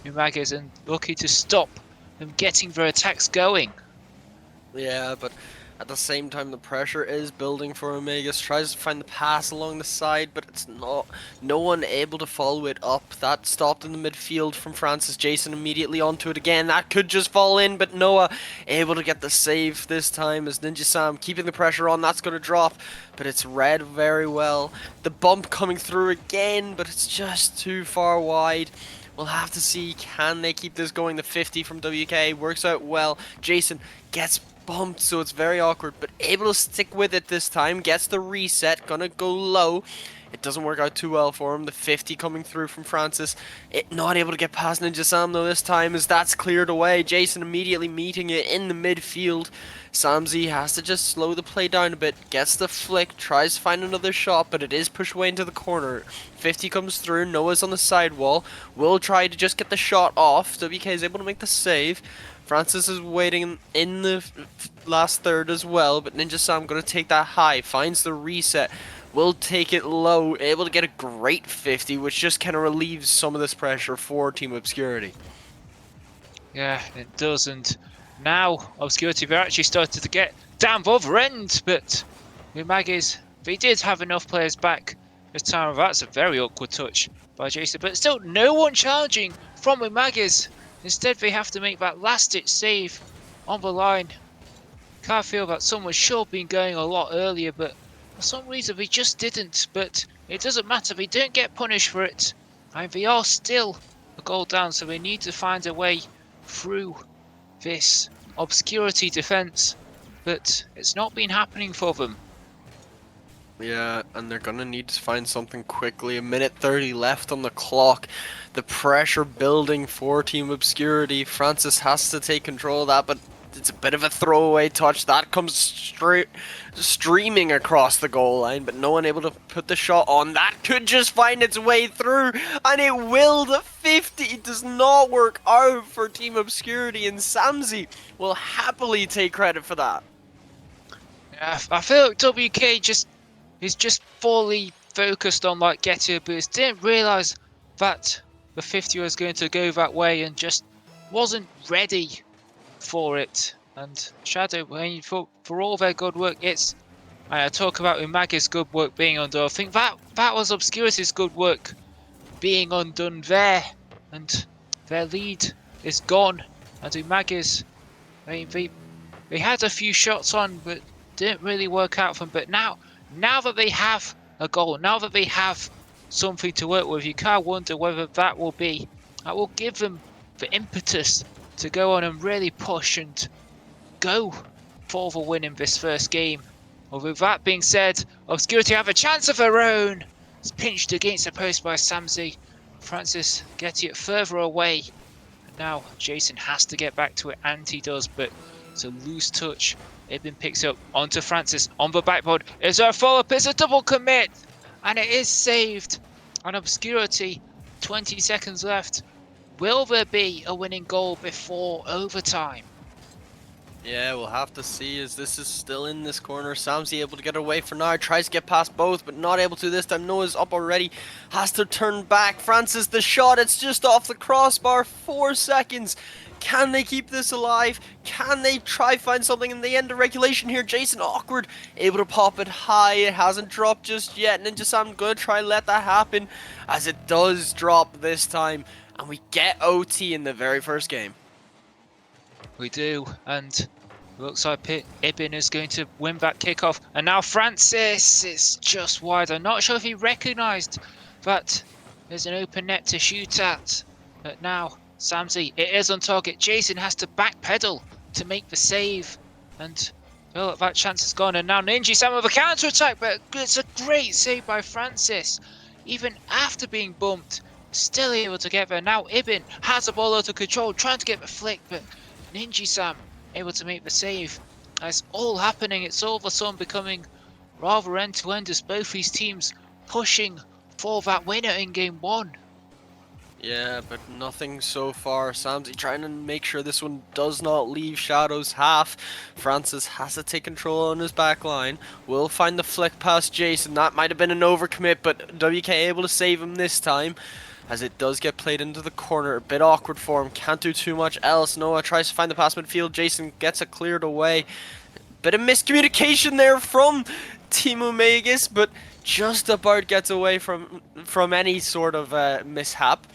Umagas and looking to stop them getting their attacks going. Yeah, but at the same time, the pressure is building for Omegas. Tries to find the pass along the side, but it's not. No one able to follow it up. That stopped in the midfield from Francis. Jason immediately onto it again. That could just fall in, but Noah able to get the save this time as Ninja Sam keeping the pressure on. That's going to drop, but it's read very well. The bump coming through again, but it's just too far wide. We'll have to see, can they keep this going? The 50 from WK works out well. Jason gets bumped, so it's very awkward, but able to stick with it this time. Gets the reset, gonna go low. It doesn't work out too well for him. The 50 coming through from Francis. It not able to get past Ninja Sam though this time as that's cleared away. Jason immediately meeting it in the midfield. Samzi has to just slow the play down a bit. Gets the flick, tries to find another shot, but it is pushed away into the corner. 50 comes through, Noah's on the sidewall. Will try to just get the shot off. WK is able to make the save. Francis is waiting in the last third as well, but Ninja Sam going to take that high. Finds the reset. Will take it low, able to get a great 50, which just kind of relieves some of this pressure for Team Obscurity. Yeah, it does, and now Obscurity, they're actually started to get down the other end, but Umagis, they did have enough players back this time. That's a very awkward touch by Jason, but still no one challenging from Umagis. Instead, they have to make that last-ditch save on the line. Can't feel that someone should have been going a lot earlier, but for some reason they just didn't. But it doesn't matter, they don't get punished for it. And they are still a goal down, so they need to find a way through this Obscurity defense. But it's not been happening for them. Yeah, and they're gonna need to find something quickly. A minute 30 left on the clock. The pressure building for Team Obscurity. Francis has to take control of that, but it's a bit of a throwaway touch. That comes straight streaming across the goal line, but no one able to put the shot on. That could just find its way through, and it will. The 50 does not work out for Team Obscurity, and Samzi will happily take credit for that. Yeah, I feel like WK is just fully focused on like getting a boost. Didn't realise that the 50 was going to go that way and just wasn't ready for it. And Shadow, I mean, for all their good work, I talk about Umagi's good work being undone. I think that was Obscurity's good work being undone there, and their lead is gone. And Umagi's, I mean, they had a few shots on, but didn't really work out for them. But now that they have a goal, now that they have something to work with, you can't wonder whether that will give them the impetus to go on and really push and go for the win in this first game. Well, with that being said, Obscurity have a chance of their own. It's pinched against the post by Samzi. Francis getting it further away. And now Jason has to get back to it, and he does, but it's a loose touch. Ibn picks up onto Francis on the backboard. Is there a follow-up? It's a double commit, and it is saved. On Obscurity, 20 seconds left. Will there be a winning goal before overtime? Yeah, we'll have to see as this is still in this corner. Samsy able to get away for now. Tries to get past both, but not able to this time. Noah's up already. Has to turn back. Francis, the shot. It's just off the crossbar. 4 seconds. Can they keep this alive? Can they try find something in the end of regulation here? Jason awkward. Able to pop it high. It hasn't dropped just yet. Ninja Sam gonna try and let that happen as it does drop this time. And we get OT in the very first game. We do, and looks like Ibin is going to win that kickoff. And now Francis is just wide. I'm not sure if he recognised that there's an open net to shoot at. But now, Samsy, it is on target. Jason has to backpedal to make the save. And well, that chance is gone. And now Ninja Sam with a counter attack, but it's a great save by Francis. Even after being bumped, still able to get there. Now Ibin has the ball out of control, trying to get the flick, but Ninja Sam able to make the save. It's all happening. It's all of a sudden becoming rather end-to-end as both these teams pushing for that winner in game 1. Yeah, but nothing so far. Samsy trying to make sure this one does not leave Shadow's half. Francis has to take control on his back line. Will find the flick past Jason. That might have been an overcommit, but WK able to save him this time. As it does get played into the corner. A bit awkward for him. Can't do too much else. Noah tries to find the pass midfield. Jason gets it cleared away. Bit of miscommunication there from Team Omegas, but just about gets away from any sort of mishap.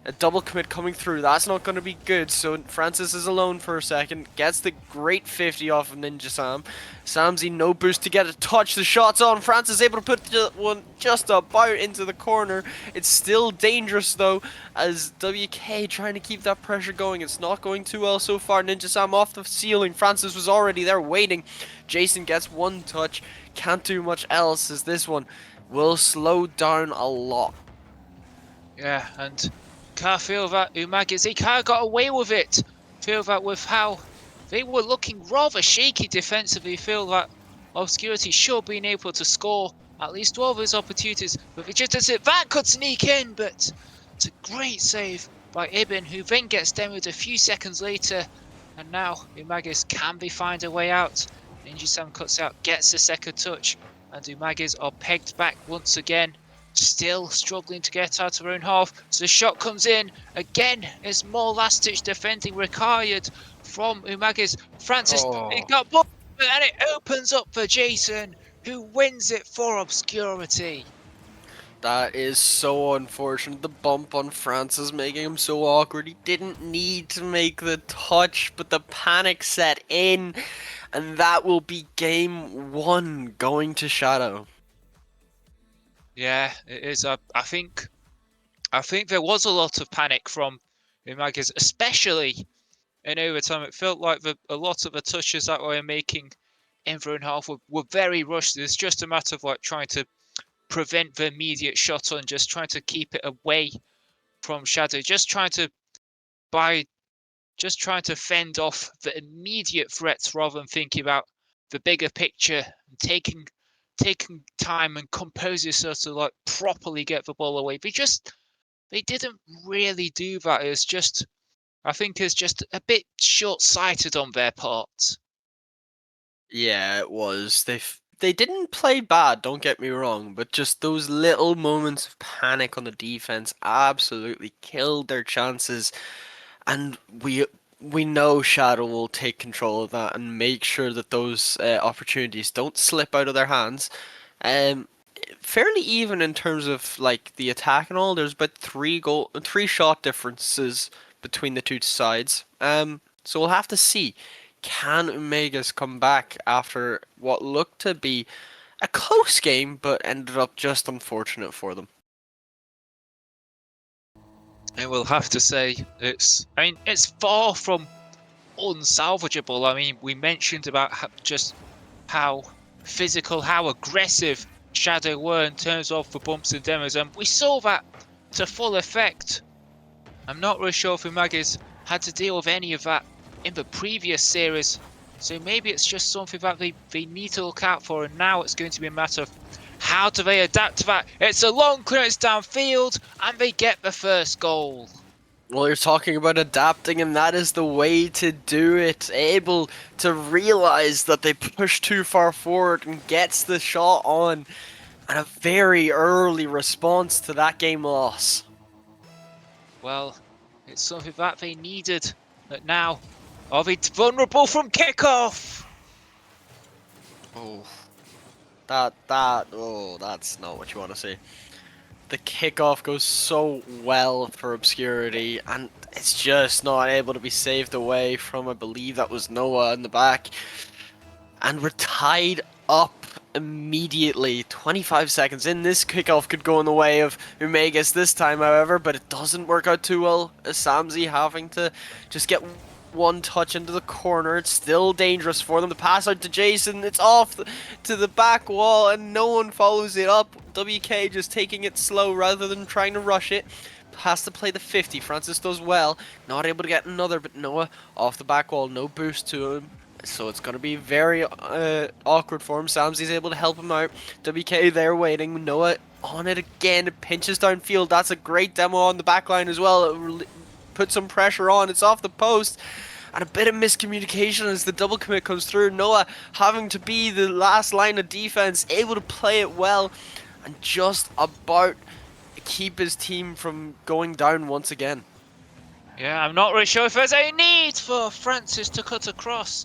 A double commit coming through. That's not going to be good. So Francis is alone for a second. Gets the great 50 off of Ninja Sam. Samsy no boost to get a touch. The shot's on. Francis able to put the one just about into the corner. It's still dangerous though, as WK trying to keep that pressure going. It's not going too well so far. Ninja Sam off the ceiling. Francis was already there waiting. Jason gets one touch. Can't do much else as this one will slow down a lot. Yeah, and can't feel that Umagis, he kind of got away with it. Feel that with how they were looking rather shaky defensively, feel that Obscurity should have been able to score at least 12 of his opportunities, but it just doesn't. That could sneak in, but it's a great save by Ibin, who then gets demoed a few seconds later, and now Umagis can find a way out. Ninja Sam cuts out, gets the second touch, and Umagis are pegged back once again. Still struggling to get out of their own half. So the shot comes in. Again, it's more last-ditch defending required from Umagis. Francis, it got blocked, and it opens up for Jason, who wins it for Obscurity. That is so unfortunate. The bump on Francis making him so awkward. He didn't need to make the touch, but the panic set in. And that will be game 1 going to Shadow. Yeah, it is. I think there was a lot of panic from Umagis, especially in overtime. It felt like a lot of the touches that we were making in their own half were very rushed. It's just a matter of like trying to prevent the immediate shot on, just trying to keep it away from Shadow, just trying to fend off the immediate threats rather than thinking about the bigger picture and taking time and compose yourself to like properly get the ball away. They didn't really do that. I think it's just a bit short-sighted on their part. Yeah, it was. They didn't play bad, don't get me wrong, but just those little moments of panic on the defense absolutely killed their chances. And we know Shadow will take control of that and make sure that those opportunities don't slip out of their hands. Fairly even in terms of like the attack and all. There's about three shot differences between the two sides. So we'll have to see. Can Omegas come back after what looked to be a close game, but ended up just unfortunate for them? And we'll have to say it's far from unsalvageable. I mean, we mentioned about how physical, how aggressive Shadow were in terms of the bumps and demos, and we saw that to full effect. I'm not really sure if Umagis had to deal with any of that in the previous series, so maybe it's just something that they need to look out for, and now it's going to be a matter of how do they adapt to that. It's a long clearance downfield, and they get the first goal. Well, you're talking about adapting, and that is the way to do it. Able to realize that they push too far forward and gets the shot on, and a very early response to that game loss. Well, it's something that they needed, but now are they vulnerable from kickoff? Oh, that's not what you want to see. The kickoff goes so well for Obscurity, and it's just not able to be saved away from, I believe that was Noah in the back. And we're tied up immediately. 25 seconds in, this kickoff could go in the way of Umegas this time, however, but it doesn't work out too well. Samzi having to just get one touch into the corner. It's still dangerous for them. The pass out to Jason, it's off to the back wall, and no one follows it up. WK just taking it slow rather than trying to rush it. Has to play the 50. Francis does well. Not able to get another, but Noah off the back wall. No boost to him. So it's going to be very awkward for him. Samsi's able to help him out. WK there waiting. Noah on it again. It pinches downfield. That's a great demo on the back line as well. It put some pressure on. It's off the post. And a bit of miscommunication as the double commit comes through. Noah having to be the last line of defense. Able to play it well. And just about keep his team from going down once again. Yeah, I'm not really sure if there's any need for Francis to cut across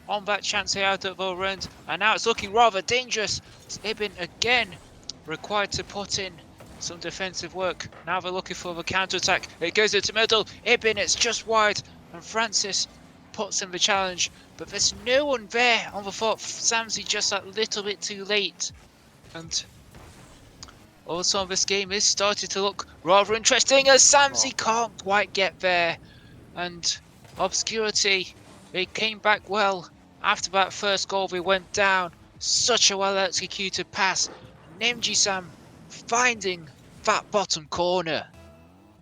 on that chance here out at the other end. And now it's looking rather dangerous. It's Ibn again required to put in some defensive work. Now they're looking for the counter-attack. It goes into middle. Ibn, it's just wide. And Francis puts in the challenge. But there's no one there on the foot. Samsi just that little bit too late. And also this game is starting to look rather interesting as Samsi can't quite get there. And Obscurity, they came back well. After that first goal, they went down. Such a well-executed pass. Nimji-sam finding that bottom corner.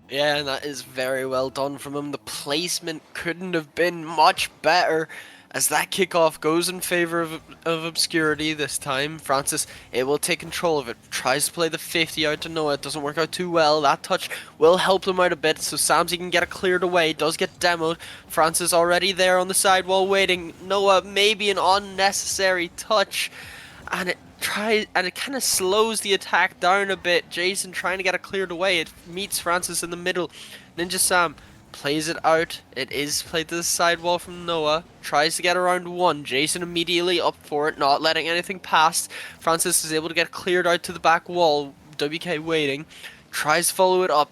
Yeah, and that is very well done from him. The placement couldn't have been much better as that kickoff goes in favor of Obscurity this time. Francis able to take control of it. Tries to play the 50 out to Noah. It doesn't work out too well. That touch will help them out a bit, so Samsi can get it cleared away. Does get demoed. Francis already there on the sidewall waiting. Noah maybe an unnecessary touch. And it kind of slows the attack down a bit. Jason trying to get it cleared away. It meets Francis in the middle. Ninja Sam plays it out. It is played to the sidewall from Noah. Tries to get around one. Jason immediately up for it, not letting anything pass. Francis is able to get cleared out to the back wall. WK waiting. Tries to follow it up.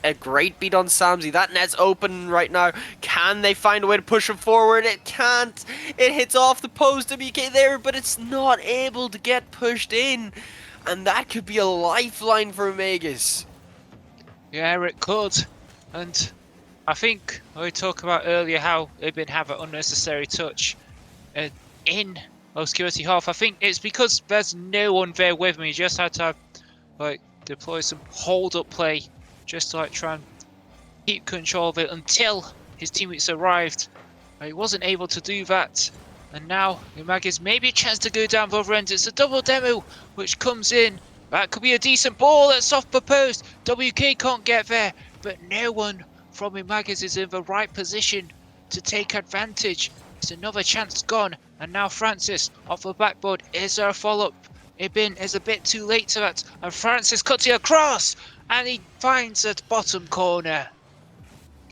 A great beat on Samsi. That net's open right now. Can they find a way to push it forward? It can't. It hits off the post. WK there, but it's not able to get pushed in. And that could be a lifeline for Omegas. Yeah, it could. And I think we talked about earlier how Ibn have an unnecessary touch in Obscurity half. I think it's because there's no one there with me. Just had to deploy some hold-up play. Just to try and keep control of it until his teammates arrived. He wasn't able to do that. And now Umagis maybe a chance to go down the other end. It's a double demo which comes in. That could be a decent ball that's off the post. WK can't get there. But no one from Umagis is in the right position to take advantage. It's another chance gone. And now Francis off the backboard. Is there a follow-up? Ibn is a bit too late to that. And Francis cuts it across. And he finds that bottom corner.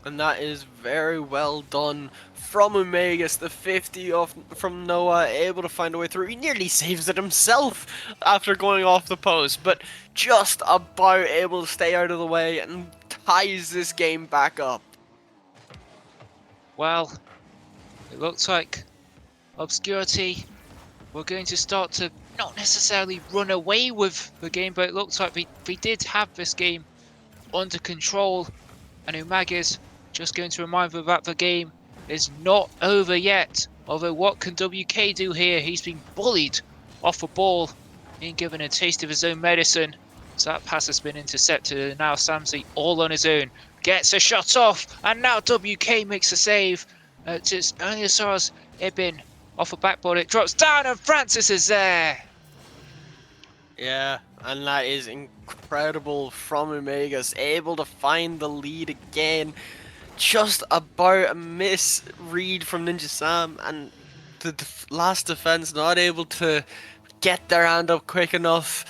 And that is very well done from Omegas. The 50 off from Noah, able to find a way through. He nearly saves it himself after going off the post, but just about able to stay out of the way and ties this game back up. Well, it looks like Obscurity were going to start to not necessarily run away with the game, but it looks like we did have this game under control. And Umagis just going to remind them that the game is not over yet. Although what can WK do here? He's been bullied off the ball, being given a taste of his own medicine. So that pass has been intercepted, and now Samsi all on his own gets a shot off, and now WK makes a save. Just only as far as Ibn off the backboard, it drops down, and Francis is there. Yeah, And that is incredible from Omegas, able to find the lead again. Just about a misread from Ninja Sam, and the last defense not able to get their hand up quick enough.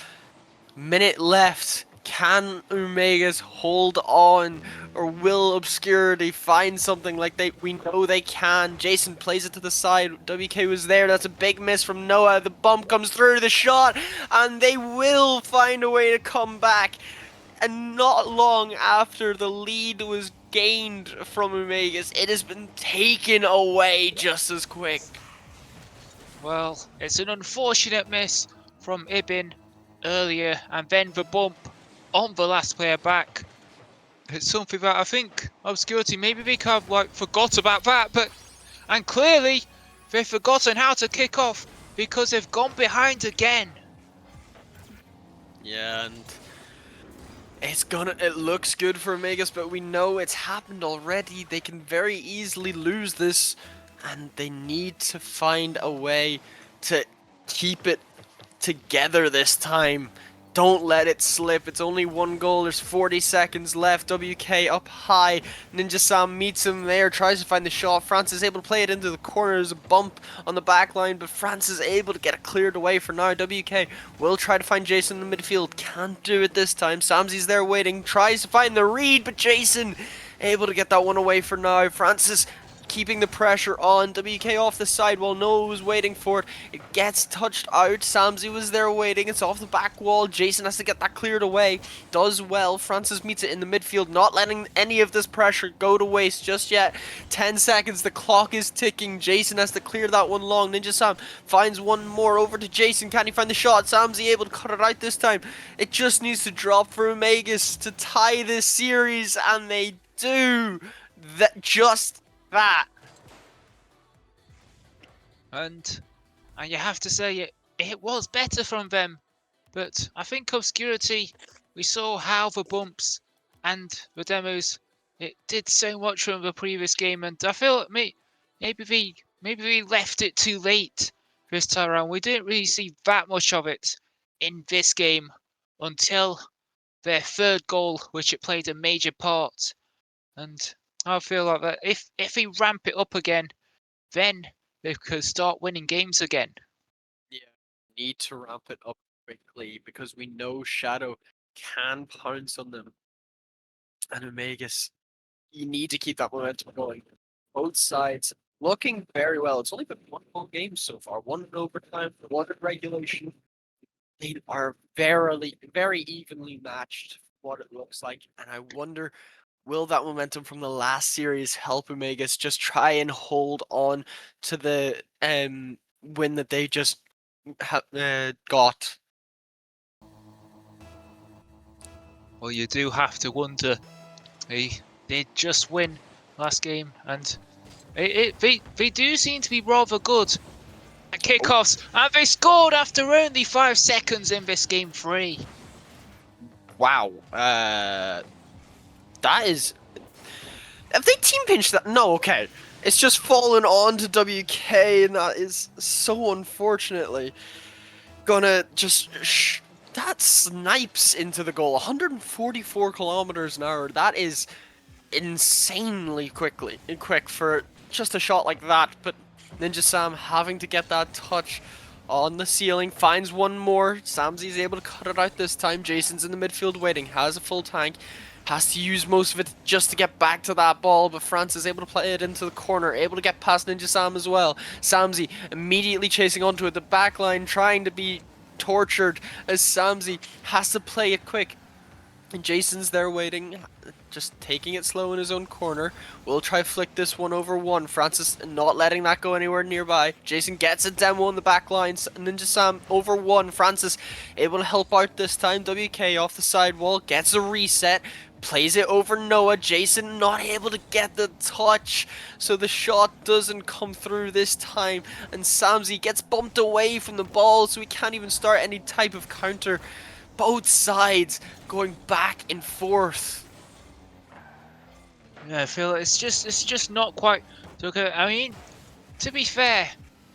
Minute left. Can Omegas hold on, or will Obscurity find something like we know they can? Jason plays it to the side. WK was there. That's a big miss from Noah. The bump comes through the shot, and they will find a way to come back. And not long after the lead was gained from Omegas, it has been taken away just as quick. Well, it's an unfortunate miss from Ibin earlier, and then the bump on the last player back. It's something that I think Obscurity maybe they kind of like forgot about that, and clearly they've forgotten how to kick off because they've gone behind again. Yeah, and it looks good for Omegas, but we know it's happened already. They can very easily lose this, and they need to find a way to keep it together this time. Don't let it slip. It's only one goal. There's 40 seconds left. WK up high. Ninja Sam meets him there. Tries to find the shot. France is able to play it into the corner. There's a bump on the back line, but France is able to get it cleared away for now. WK will try to find Jason in the midfield. Can't do it this time. Samsi's there waiting. Tries to find the read, but Jason able to get that one away for now. Francis keeping the pressure on. WK off the side while Noah was waiting for it. It gets touched out. Samsi was there waiting. It's off the back wall. Jason has to get that cleared away. Does well. Francis meets it in the midfield, not letting any of this pressure go to waste just yet. 10 seconds. The clock is ticking. Jason has to clear that one long. Ninja Sam finds one more over to Jason. Can he find the shot? Samsi able to cut it out this time. It just needs to drop for Omegas to tie this series, and they do. That. And you have to say it was better from them, but I think Obscurity, we saw how the bumps and the demos, it did so much from the previous game, and I feel maybe we left it too late this time around. We didn't really see that much of it in this game until their third goal, which it played a major part. And I feel like that if we ramp it up again, then they could start winning games again. Yeah, need to ramp it up quickly because we know Shadow can pounce on them. And Omegas, you need to keep that momentum going. Both sides looking very well. It's only been one full game so far. One in overtime, one in regulation. They are very evenly matched, what it looks like. And I wonder, will that momentum from the last series help Omegas just try and hold on to the win that they just got? Well, you do have to wonder. They did just win last game, and they do seem to be rather good at kickoffs, and they scored after only 5 seconds in this game 3. Wow. That is. Have they team pinched that? No, okay. It's just fallen on to WK, and that is so unfortunately gonna just. That snipes into the goal. 144 kilometers an hour. That is insanely quick for just a shot like that. But Ninja Sam having to get that touch on the ceiling, finds one more. Samsi's able to cut it out this time. Jason's in the midfield waiting, has a full tank. Has to use most of it just to get back to that ball, but France is able to play it into the corner, able to get past Ninja Sam as well. Samsi immediately chasing onto it, the back line trying to be tortured as Samsi has to play it quick. And Jason's there waiting, just taking it slow in his own corner. We'll try flick this one over one. Francis not letting that go anywhere nearby. Jason gets a demo on the back line. Ninja Sam over one. Francis able to help out this time. WK off the sidewall, gets a reset. Plays it over Noah. Jason not able to get the touch, so the shot doesn't come through this time. And Samsi gets bumped away from the ball, so he can't even start any type of counter. Both sides going back and forth. Yeah, I feel it's just not quite okay. I mean, to be fair,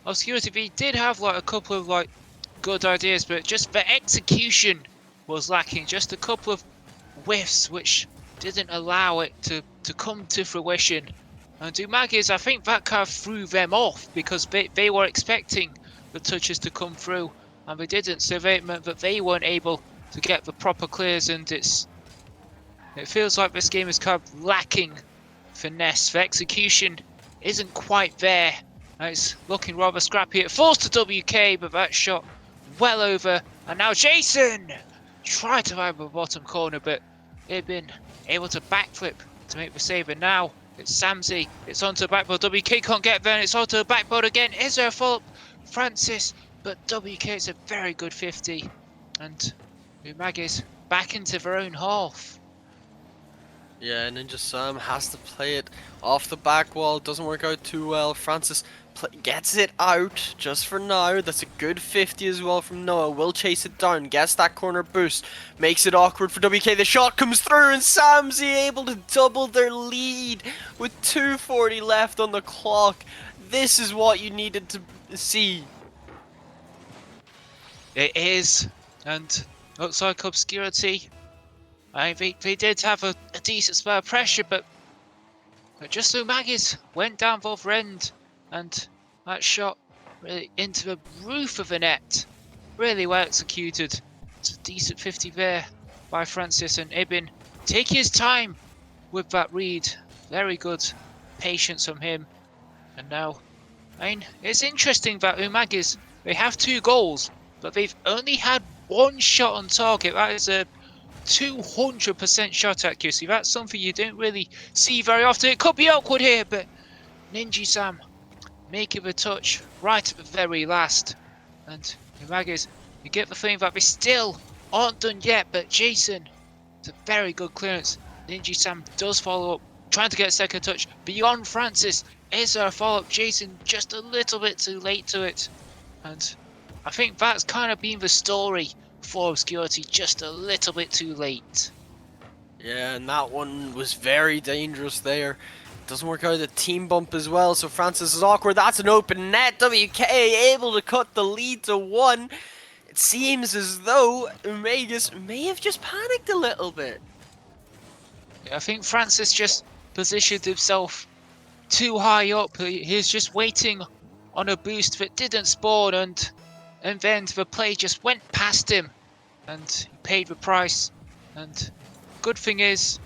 Obscurity V did have like a couple of like good ideas, but just the execution was lacking. Just a couple of whiffs which didn't allow it to come to fruition. And Umagis, I think that kind of threw them off because they were expecting the touches to come through and they didn't, so it meant that they weren't able to get the proper clears, and it feels like this game is kind of lacking finesse. The execution isn't quite there. It's looking rather scrappy. It falls to WK, but that shot well over. And now Jason tried to find the bottom corner, but they've been able to backflip to make the save. And now it's Samsey. It's onto the backboard. WK can't get there, and it's onto the backboard again. Is there a follow-up? Francis, but WK, it's a very good 50. And Umagis back into their own half. Yeah, Ninja Sam has to play it off the back wall. Doesn't work out too well. Francis gets it out just for now. That's a good 50 as well from Noah. Will chase it down. Gets that corner boost. Makes it awkward for WK. The shot comes through and Samsey able to double their lead with 2:40 left on the clock. This is what you needed to see. It is. And looks like Obscurity. They did have a decent spell of pressure, but just Umagis went down both end, and that shot really into the roof of the net. Really well executed. It's a decent 50 there by Francis, and Ibin taking his time with that read. Very good patience from him. And now, it's interesting that Umagis, they have 2 goals, but they've only had 1 shot on target. That is a 200% shot accuracy. That's something you don't really see very often. It could be awkward here, but Ninja Sam making the touch right at the very last. And Umagis, you get the feeling that they still aren't done yet, but Jason, it's a very good clearance. Ninja Sam does follow up, trying to get a second touch beyond Francis. Is there a follow-up? Jason just a little bit too late to it. And I think that's kind of been the story for Obscurity, just a little bit too late. Yeah, and that one was very dangerous there. Doesn't work out a team bump as well, so Francis is awkward. That's an open net. WK able to cut the lead to 1. It seems as though Umagis may have just panicked a little bit. I think Francis just positioned himself too high up. He's just waiting on a boost that didn't spawn, and then the play just went past him, and he paid the price. And good thing is,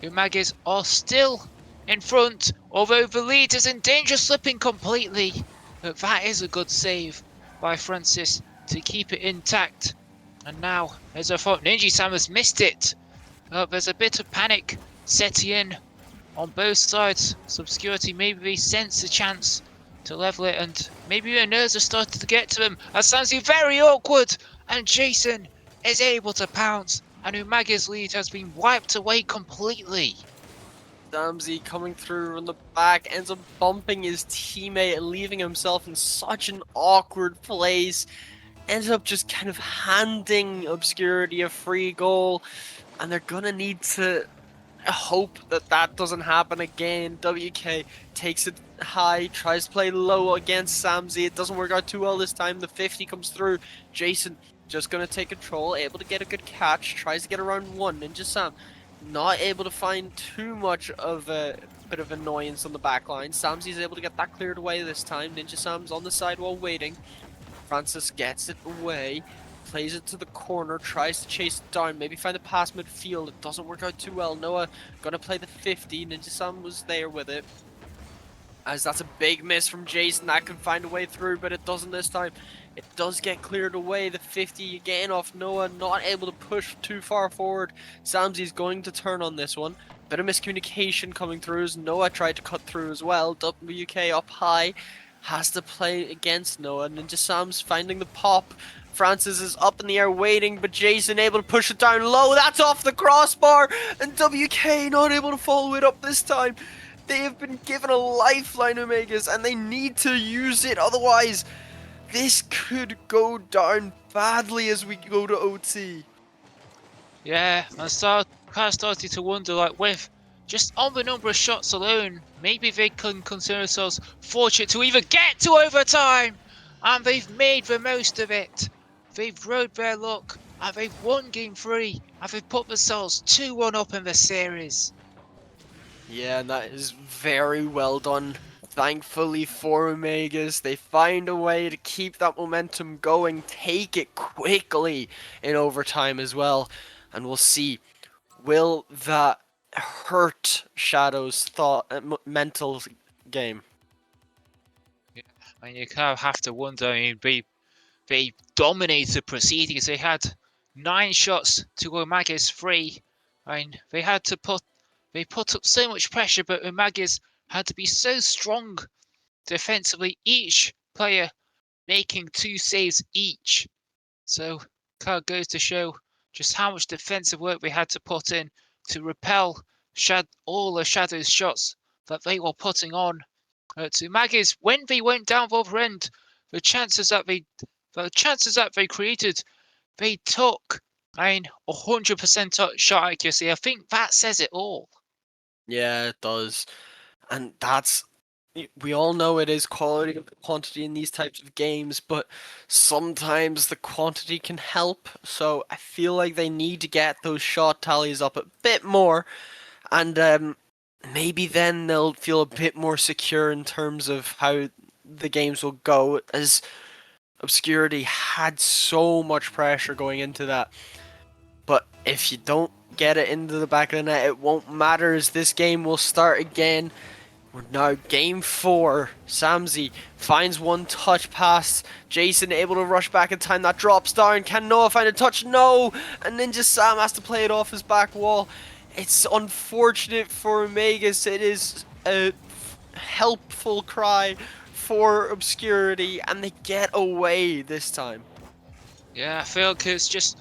Umagis are still in front, although the lead is in danger slipping completely. But that is a good save by Francis to keep it intact. And now, as I thought, Ninja Sam has missed it. There's a bit of panic setting in on both sides. Obscurity, maybe they sense a chance to level it, and maybe the nerves are starting to get to him. That sounds very awkward, and Jason is able to pounce, and Umagis' lead has been wiped away completely. Samsey coming through on the back, ends up bumping his teammate and leaving himself in such an awkward place. Ends up just kind of handing Obscurity a free goal, and they're gonna need to hope that that doesn't happen again. WK takes it high, tries to play low against Samsey. It doesn't work out too well this time. The 50 comes through. Jason just gonna take control, able to get a good catch, tries to get around 1. Ninja Sam not able to find too much of a bit of annoyance on the back line. Samsey's able to get that cleared away this time. Ninja Sam's on the sidewall waiting. Francis gets it away, plays it to the corner, tries to chase it down, maybe find a pass midfield. It doesn't work out too well. Noah gonna play the 50. Ninja Sam was there with it, as that's a big miss from Jason. That can find a way through, but it doesn't this time. It does get cleared away. The 50 again off Noah, not able to push too far forward. Samsey's going to turn on this one. Bit of miscommunication coming through as Noah tried to cut through as well. WK up high, has to play against Noah. Ninja Sam's finding the pop. Francis is up in the air waiting, but Jason able to push it down low. That's off the crossbar, and WK not able to follow it up this time. They have been given a lifeline, Umagis, and they need to use it. Otherwise, this could go down badly as we go to OT. Yeah, I started to wonder, like, with just on the number of shots alone, maybe they can consider themselves fortunate to even get to overtime, and they've made the most of it. They've rode their luck, and they've won game 3, and they've put themselves 2-1 up in the series. Yeah, and that is very well done. Thankfully for Omegas, they find a way to keep that momentum going, take it quickly in overtime as well. And we'll see, will that hurt Shadow's mental game? Yeah, and you kind of have to wonder. I mean, they dominated proceedings. They had 9 shots to Umaga's 3. I mean, they put up so much pressure, but Umaga's had to be so strong defensively. Each player making 2 saves each. So kind of goes to show just how much defensive work they had to put in to repel all the Shadow's shots that they were putting on. To Maggies, when they went down the other end, the chances that they created, they took, I mean, 100% shot accuracy. I think that says it all. Yeah, it does. And we all know it is quality over quantity in these types of games, but sometimes the quantity can help. So I feel like they need to get those shot tallies up a bit more, and maybe then they'll feel a bit more secure in terms of how the games will go, as Obscurity had so much pressure going into that. But if you don't get it into the back of the net, it won't matter, as this game will start again. We're now game 4. Samzi finds one touch pass. Jason able to rush back in time. That drops down. Can Noah find a touch? No! And Ninja Sam has to play it off his back wall. It's unfortunate for Omegas. It is a helpful cry for Obscurity, and they get away this time. Yeah, I feel like it's just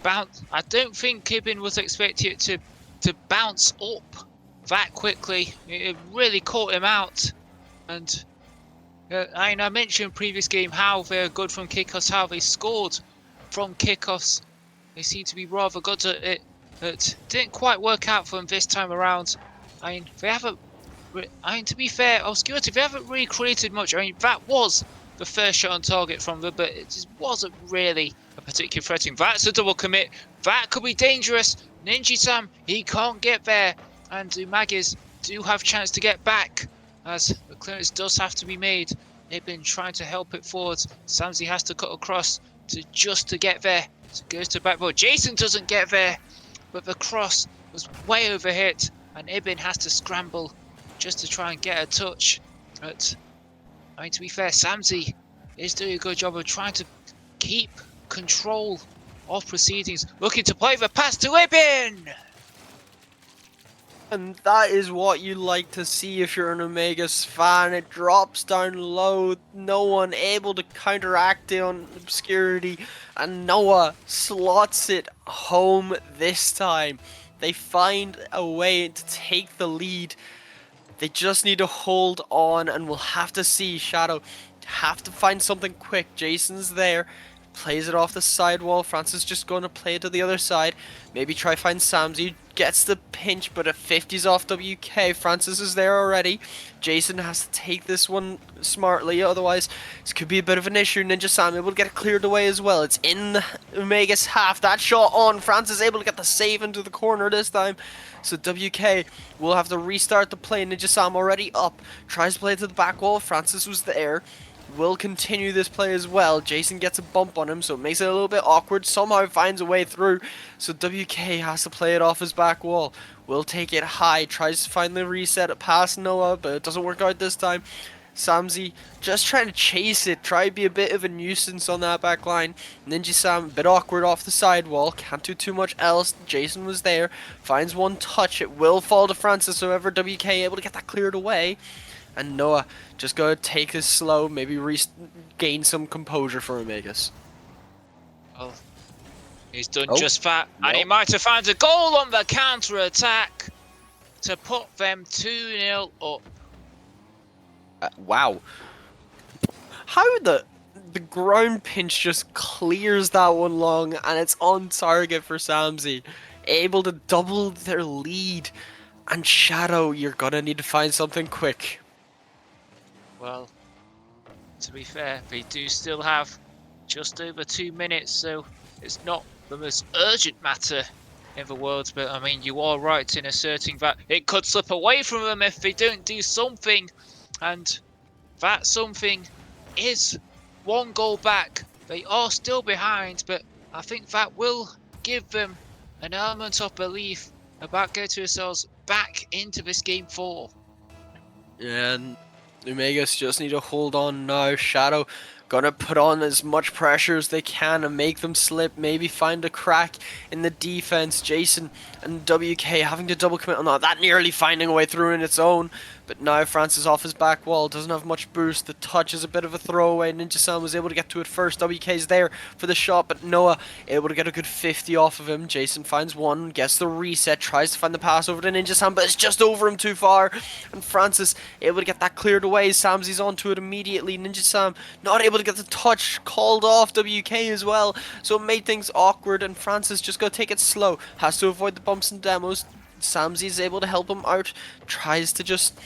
bounce. I don't think Kibin was expecting it to bounce up that quickly. It really caught him out. And I mentioned previous game how they're good from kickoffs, how they scored from kickoffs. They seem to be rather good at it. It didn't quite work out for them this time around. I mean, they haven't. I mean, to be fair, Obscurity, they haven't really created much. I mean, that was the first shot on target from them, but it just wasn't really a particular threatening. That's a double commit. That could be dangerous. Ninja Sam, he can't get there. And Umagis do have chance to get back, as the clearance does have to be made. They've been trying to help it forwards. Samzi has to cut across to get there. So it goes to backboard. Jason doesn't get there, but the cross was way overhit, and Ibn has to scramble just to try and get a touch. But I mean, to be fair, Samzi is doing a good job of trying to keep control of proceedings, looking to play the pass to Ibn. And that is what you like to see if you're an Omegas fan. It drops down low, no one able to counteract it on Obscurity, and Noah slots it home this time. They find a way to take the lead. They just need to hold on, and we'll have to see Shadow have to find something quick. Jason's there, plays it off the sidewall. Francis just going to play it to the other side. Maybe try find Samzi. Gets the pinch, but a 50's off WK. Francis is there already. Jason has to take this one smartly, otherwise this could be a bit of an issue. Ninja Sam able to get it cleared away as well. It's in the Omega's half. That shot on. Francis able to get the save into the corner this time. So WK will have to restart the play. Ninja Sam already up. Tries to play to the back wall. Francis was there. Will continue this play as well. Jason gets a bump on him, so it makes it a little bit awkward. Somehow finds a way through, so WK has to play it off his back wall. Will take it high, tries to finally reset it past Noah, but it doesn't work out this time. Samzi just trying to chase it, try to be a bit of a nuisance on that back line. Ninja Sam a bit awkward off the sidewall, can't do too much else. Jason was there, finds one touch, it will fall to Francis, however WK able to get that cleared away. And Noah just gotta take this slow, maybe gain some composure for Omegas. Well, he's done just that, and he Nope. might have found a goal on the counter-attack to put them 2-0 up. Wow. How the ground pinch just clears that one long, and it's on target for Samzi. Able to double their lead. And Shadow, you're gonna need to find something quick. Well, to be fair, they do still have just over 2 minutes, so it's not the most urgent matter in the world. But I mean, you are right in asserting that it could slip away from them if they don't do something, and that something is one goal back. They are still behind, but I think that will give them an element of belief about getting themselves back into this game 4. And Omegas just need to hold on now. Shadow gonna put on as much pressure as they can and make them slip, maybe find a crack in the defense. Jason and WK having to double commit on that nearly finding a way through in its own. But now Francis off his back wall, doesn't have much boost. The touch is a bit of a throwaway. Ninja-san was able to get to it first. WK's there for the shot, but Noah able to get a good 50 off of him. Jason finds one, gets the reset, tries to find the pass over to Ninja-san, but it's just over him too far. And Francis able to get that cleared away. Samsy's onto it immediately. Ninja-san not able to get the touch, called off WK as well. So it made things awkward, and Francis just gotta take it slow. Has to avoid the bumps and demos. Samsy's able to help him out. Tries to just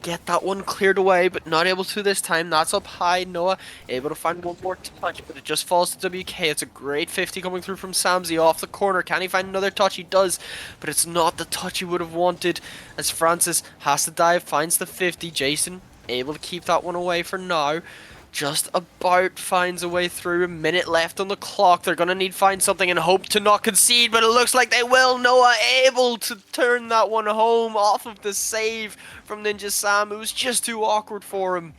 get that one cleared away, but not able to this time. That's up high. Noah able to find one more touch, but it just falls to WK. It's a great 50 coming through from Samsy off the corner. Can he find another touch? He does, but it's not the touch he would have wanted, as Francis has to dive, finds the 50. Jason able to keep that one away for now. Just about finds a way through. A minute left on the clock. They're going to need to find something and hope to not concede, but it looks like they will. Noah able to turn that one home off of the save from Ninja Sam. It was just too awkward for him.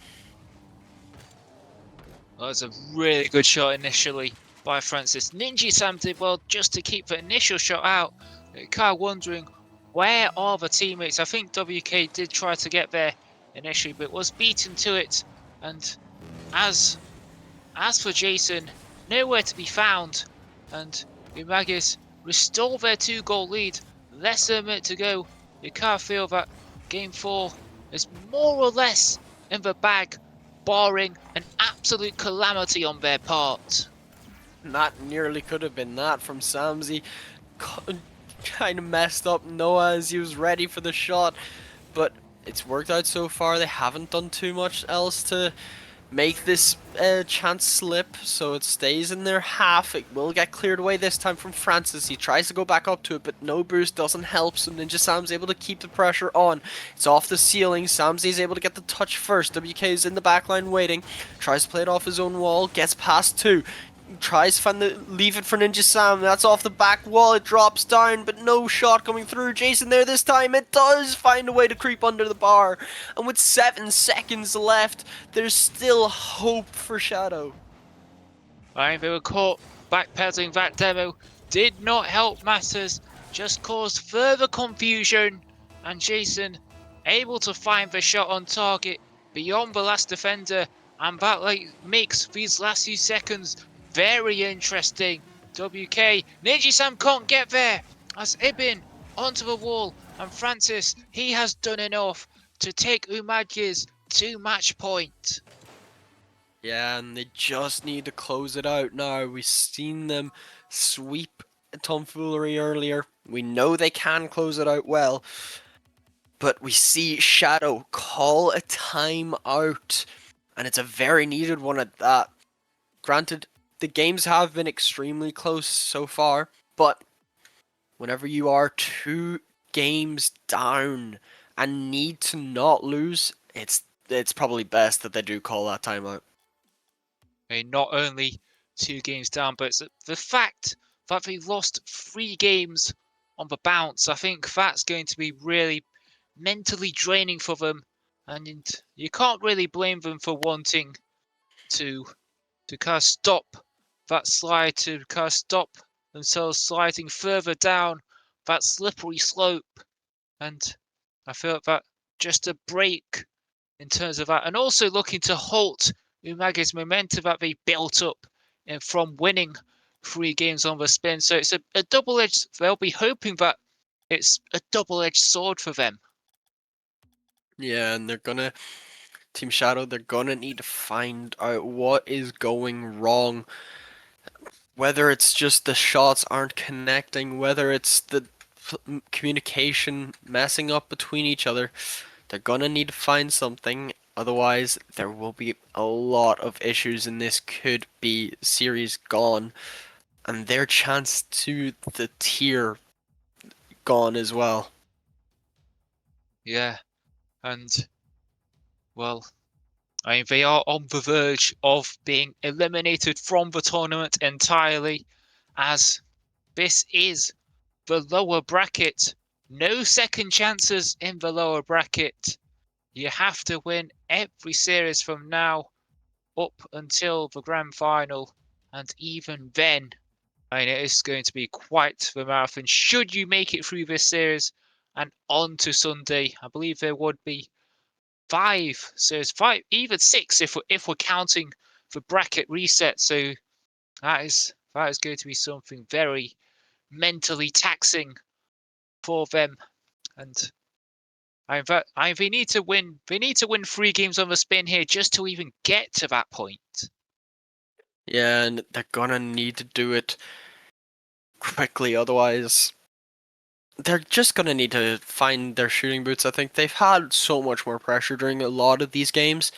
That was a really good shot initially by Francis. Ninja Sam did well just to keep the initial shot out. Kind of wondering, where are the teammates? I think WK did try to get there initially, but was beaten to it. And as for Jason, nowhere to be found, and Umagis restore their 2-goal lead. Less than a minute to go. You can't feel that game 4 is more or less in the bag, barring an absolute calamity on their part. That nearly could have been that from Samsy. Kind of messed up Noah as he was ready for the shot, but it's worked out so far. They haven't done too much else to make this chance slip, so it stays in their half. It will get cleared away this time from Francis. He tries to go back up to it, but no boost doesn't help, so Ninja Sam's able to keep the pressure on. It's off the ceiling. Samsy is able to get the touch first. WK is in the back line waiting. Tries to play it off his own wall. Gets past 2. Tries to find leave it for Ninja Sam. That's off the back wall. It drops down, but no shot coming through. Jason there this time. It does find a way to creep under the bar. And with 7 seconds left, there's still hope for Shadow. Right, they were caught backpedaling. That demo did not help matters, just caused further confusion. And Jason able to find the shot on target beyond the last defender, and that makes these last few seconds very interesting. WK, Ninja Sam can't get there as Ibin onto the wall, and Francis, he has done enough to take Umadge's to match point. Yeah, and they just need to close it out now. We've seen them sweep Tomfoolery earlier. We know they can close it out well. But we see Shadow call a timeout, and it's a very needed one at that. Granted, the games have been extremely close so far, but whenever you are 2 games down and need to not lose, it's probably best that they do call that timeout. I mean, not only 2 games down, but it's the fact that they lost 3 games on the bounce. I think that's going to be really mentally draining for them, and you can't really blame them for wanting to kind of stop that slide, to kind of stop themselves sliding further down that slippery slope. And I feel that just a break in terms of that, and also looking to halt Umage's momentum that they built up from winning 3 games on the spin. So it's a double-edged, they'll be hoping that it's a double-edged sword for them. Yeah, and they're gonna, Team Shadow, they're gonna need to find out what is going wrong. Whether it's just the shots aren't connecting, whether it's the communication messing up between each other, they're gonna need to find something. Otherwise, there will be a lot of issues, and this could be series gone. and their chance to the tier gone as well. Yeah, and well, I mean, they are on the verge of being eliminated from the tournament entirely, as this is the lower bracket. No second chances in the lower bracket. You have to win every series from now up until the grand final, and even then, I mean, it is going to be quite the marathon. Should you make it through this series and on to Sunday, I believe there would be five, even six if we're counting the bracket reset. So that is going to be something very mentally taxing for them. And they need to win. They need to win 3 games on the spin here just to even get to that point. Yeah, and they're gonna need to do it quickly, otherwise they're just gonna need to find their shooting boots. I think they've had so much more pressure during a lot of these games,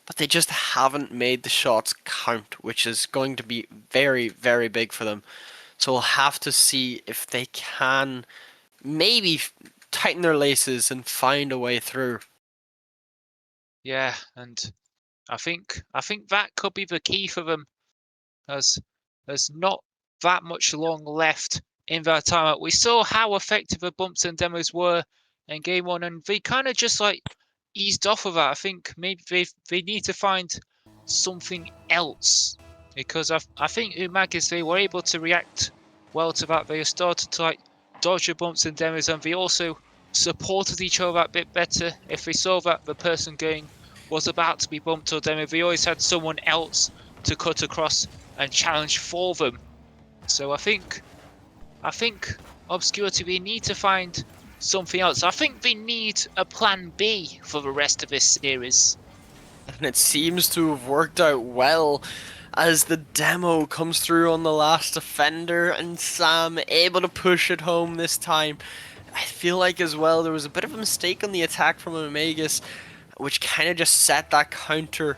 but they just haven't made the shots count, which is going to be very, very big for them. So we'll have to see if they can maybe tighten their laces and find a way through. Yeah, and I think that could be the key for them, as there's not that much long left in that timeout. We saw how effective the bumps and demos were in game one, and they kind of just like eased off of that. I think maybe they need to find something else, because I think Umagis, they were able to react well to that. They started to like dodge the bumps and demos, and they also supported each other a bit better. If they saw that the person going was about to be bumped or demo, they always had someone else to cut across and challenge for them. So I think Obscurity, we need to find something else. I think they need a plan B for the rest of this series. And it seems to have worked out well, as the demo comes through on the last defender, and Sam able to push it home this time. I feel like as well there was a bit of a mistake on the attack from Omegas, which kind of just set that counter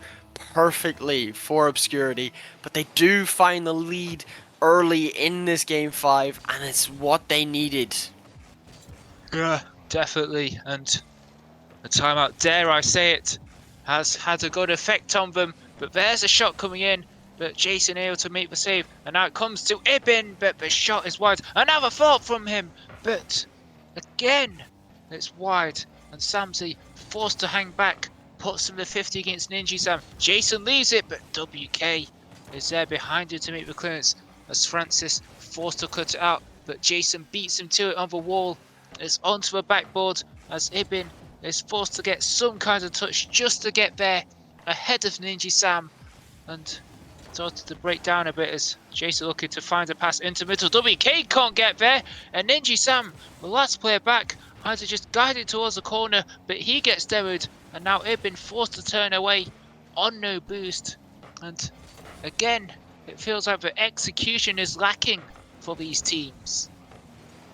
perfectly for Obscurity. But they do find the lead early in this game 5, and it's what they needed. Yeah, definitely. And the timeout, dare I say it, has had a good effect on them. But there's a shot coming in, but Jason able to make the save. And now it comes to Ibin, but the shot is wide. Another thought from him, but again, it's wide. And Samsey forced to hang back, puts him to 50 against Ninja Sam. Jason leaves it, but WK is there behind him to make the clearance, as Francis forced to cut it out. But Jason beats him to it on the wall. It's onto the backboard as Ibin is forced to get some kind of touch just to get there ahead of Ninja Sam, and started to break down a bit as Jason looking to find a pass into middle. WK can't get there, and Ninja Sam, the last player back, had to just guide it towards the corner, but he gets demoed, and now Ibin forced to turn away on no boost. And again, it feels like the execution is lacking for these teams.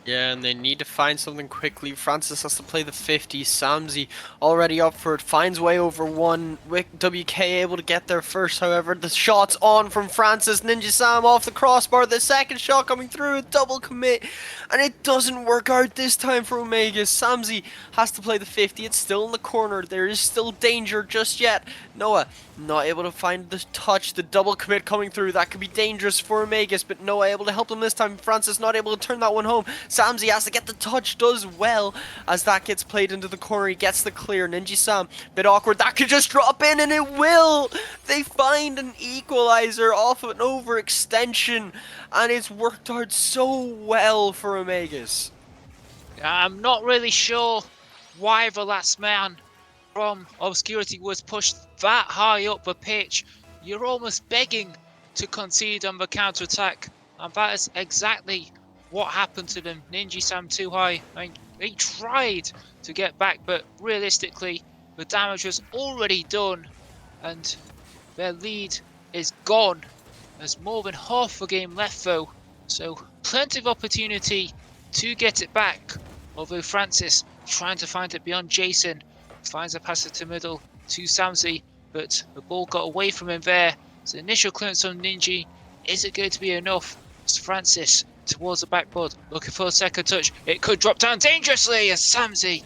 Yeah, and they need to find something quickly. Francis has to play the 50. Samsey already up for it. Finds way over one. WK able to get there first, however. The shot's on from Francis. Ninja Sam off the crossbar. The second shot coming through. A double commit. And it doesn't work out this time for Omega. Samsey has to play the 50. It's still in the corner. There is still danger just yet. Noah not able to find the touch. The double commit coming through. That could be dangerous for Omegas, but Noah able to help them this time. Francis not able to turn that one home. Samsey has to get the touch, does well as that gets played into the corner. He gets the clear. Ninja Sam, bit awkward. That could just drop in, and it will. They find an equalizer off of an overextension, and it's worked out so well for Omegas. I'm not really sure why the last man from Obscurity was pushed that high up the pitch. You're almost begging to concede on the counter-attack, and that is exactly what happened to them. Ninja Sam too high. I mean, they tried to get back, but realistically, the damage was already done, and their lead is gone. There's more than half the game left though, so plenty of opportunity to get it back. Although Francis trying to find it beyond Jason, finds a pass to middle to Samsey, but the ball got away from him there. So initial clearance on Ninja, is it going to be enough? It's Francis towards the backboard, looking for a second touch. It could drop down dangerously as Samsey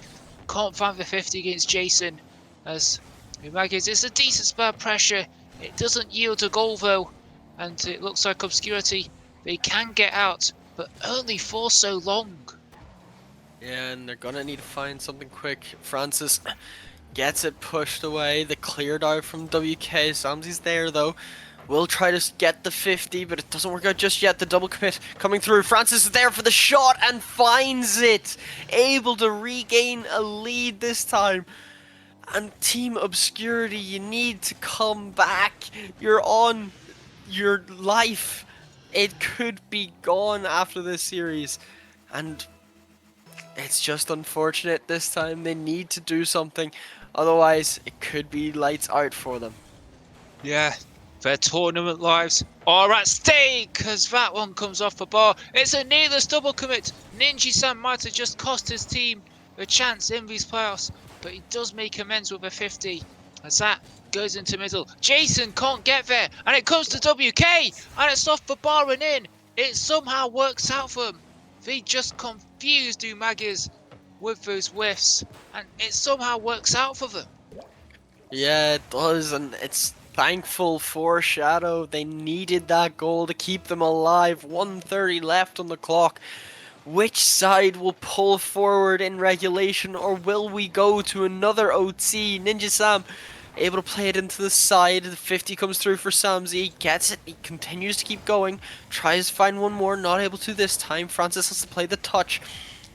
can't find the 50 against Jason. As Umagis, it's a decent spell pressure. It doesn't yield a goal though, and it looks like Obscurity, they can get out, but only for so long. Yeah, and they're gonna need to find something quick. Francis gets it pushed away. The cleared out from WK. Samsey's there though. Will try to get the 50, but it doesn't work out just yet. The double commit coming through. Francis is there for the shot and finds it. Able to regain a lead this time. And Team Obscurity, you need to come back. You're on your life. It could be gone after this series. And it's just unfortunate this time. They need to do something. Otherwise, it could be lights out for them. Yeah, their tournament lives are at stake as that one comes off the bar. It's a needless double commit. Ninja-san might have just cost his team a chance in these playoffs, but he does make amends with a 50 as that goes into middle. Jason can't get there, and it comes to WK, and it's off the bar and in. It somehow works out for them. They just confused Umagis with those whiffs, and it somehow works out for them. Yeah, it does, and it's thankful for Shadow. They needed that goal to keep them alive. 1:30 left on the clock. Which side will pull forward in regulation, or will we go to another OT? Ninja Sam able to play it into the side. The 50 comes through for Samsey. He gets it. He continues to keep going. Tries to find one more. Not able to this time. Francis has to play the touch.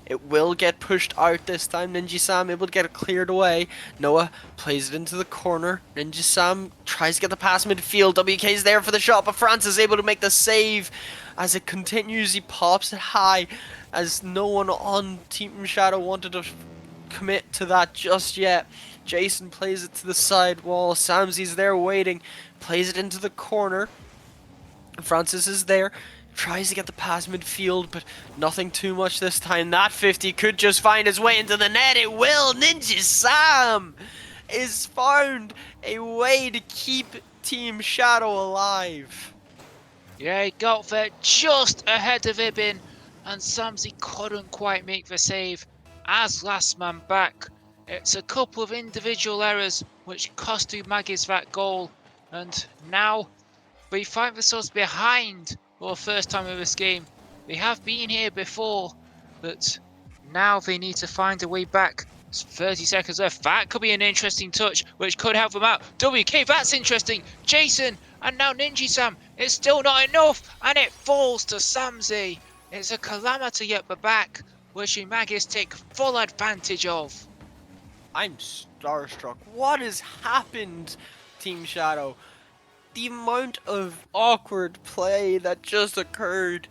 It will get pushed out this time. Ninja Sam able to get it cleared away. Noah plays it into the corner. Ninja Sam tries to get the pass midfield. WK's there for the shot, but Francis able to make the save. As it continues, he pops it high, as no one on Team Shadow wanted to commit to that just yet. Jason plays it to the side wall. Samsey's there waiting. Plays it into the corner. Francis is there. Tries to get the pass midfield, but nothing too much this time. That 50 could just find his way into the net. It will. Ninja Sam is found a way to keep Team Shadow alive. Yeah, he got there just ahead of Ibin, and Samsey couldn't quite make the save. As last man back, it's a couple of individual errors which cost Umagis that goal, and now we find themselves behind for the first time in this game. They have been here before, but now they need to find a way back. It's 30 seconds left. That could be an interesting touch, which could help them out. WK, that's interesting. Jason, and now Ninja Sam. It's still not enough, and it falls to Samsey. It's a calamity at the back, which Umagis take full advantage of. I'm starstruck. What has happened, Team Shadow? The amount of awkward play that just occurred,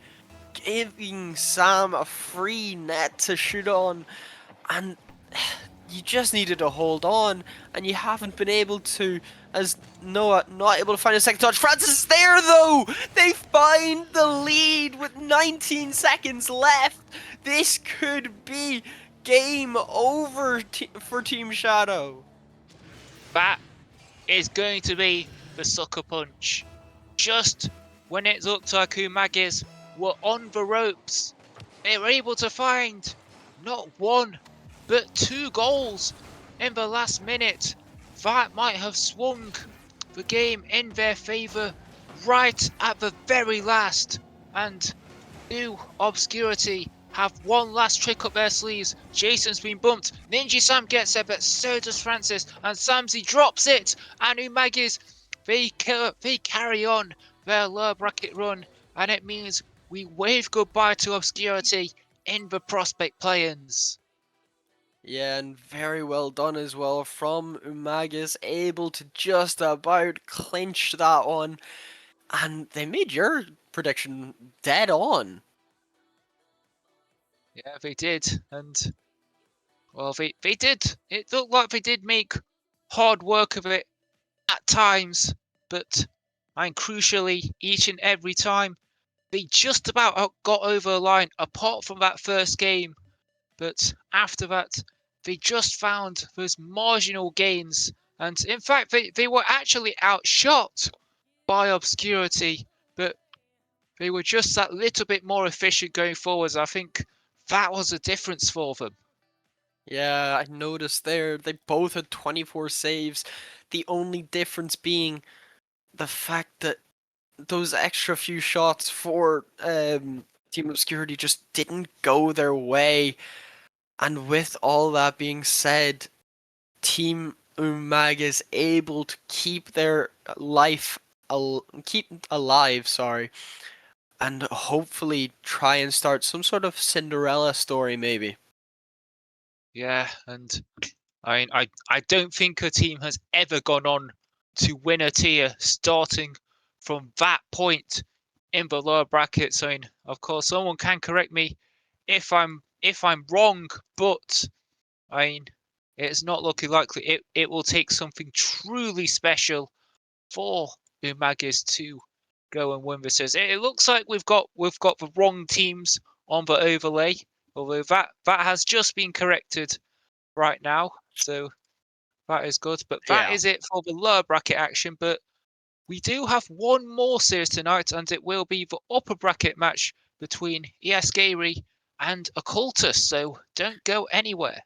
giving Sam a free net to shoot on, and you just needed to hold on, and you haven't been able to, as Noah not able to find a second touch. Francis is there though! They find the lead with 19 seconds left. This could be game over for Team Shadow. That is going to be the sucker punch. Just when it looked like Umagis were on the ropes, they were able to find not one, but 2 goals in the last minute. That might have swung the game in their favour right at the very last. And new Obscurity have one last trick up their sleeves. Jason's been bumped. Ninja Sam gets it, but so does Francis. And Samsey drops it. And Umagis, they carry on their lower bracket run. And it means we wave goodbye to Obscurity in the prospect play-ins. Yeah, and very well done as well from Umagis, able to just about clinch that one. And they made your prediction dead on. Yeah, they did. And, well, they did. It looked like they did make hard work of it at times. But, and crucially, each and every time, they just about got over the line, apart from that first game. But after that, they just found those marginal gains. And in fact, they were actually outshot by Obscurity. But they were just that little bit more efficient going forwards. I think that was a difference for them. Yeah, I noticed there they both had 24 saves. The only difference being the fact that those extra few shots for Team Obscurity just didn't go their way. And with all that being said, Team Umag is able to keep their life keep alive, sorry, and hopefully try and start some sort of Cinderella story maybe. Yeah, and I don't think a team has ever gone on to win a tier starting from that point in the lower brackets. I mean, of course, someone can correct me if I'm wrong, but I mean, it's not looking likely. It will take something truly special for Umagis to go and win this. It looks like we've got the wrong teams on the overlay, although that has just been corrected right now. So that is good. But that Yeah. is it for the lower bracket action. But we do have one more series tonight, and it will be the upper bracket match between ES and Occultus. So don't go anywhere.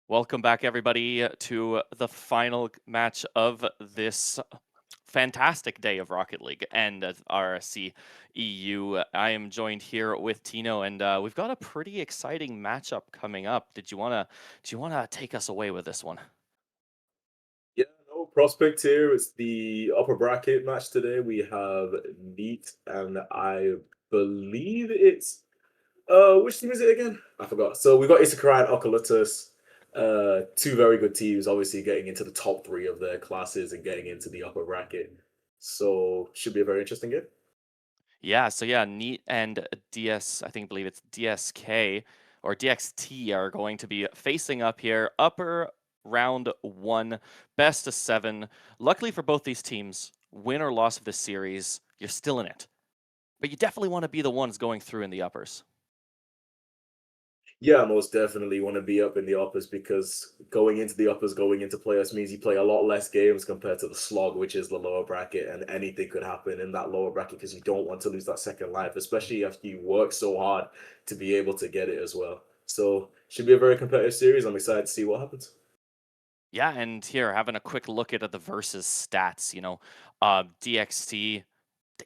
Welcome back, everybody, to the final match of this fantastic day of Rocket League and rsc-eu. I am joined here with Tino, and we've got a pretty exciting matchup coming up. Do you wanna take us away with this one? Yeah, no prospect here. It's the upper bracket match today. We have Neat and I believe it's which team is it again? I forgot. So we got Issachar and Oculus, two very good teams, obviously getting into the top three of their classes and getting into the upper bracket. So should be a very interesting game. Yeah, so yeah, Neat and believe it's DSK or DXT are going to be facing up here. Upper round one, best of seven. Luckily for both these teams, win or loss of this series, you're still in it. But you definitely want to be the ones going through in the uppers. Yeah, most definitely want to be up in the uppers because going into the uppers, going into playoffs means you play a lot less games compared to the slog, which is the lower bracket, and anything could happen in that lower bracket because you don't want to lose that second life, especially after you work so hard to be able to get it as well. So should be a very competitive series. I'm excited to see what happens. Yeah, and here, having a quick look at the versus stats, DXT, they,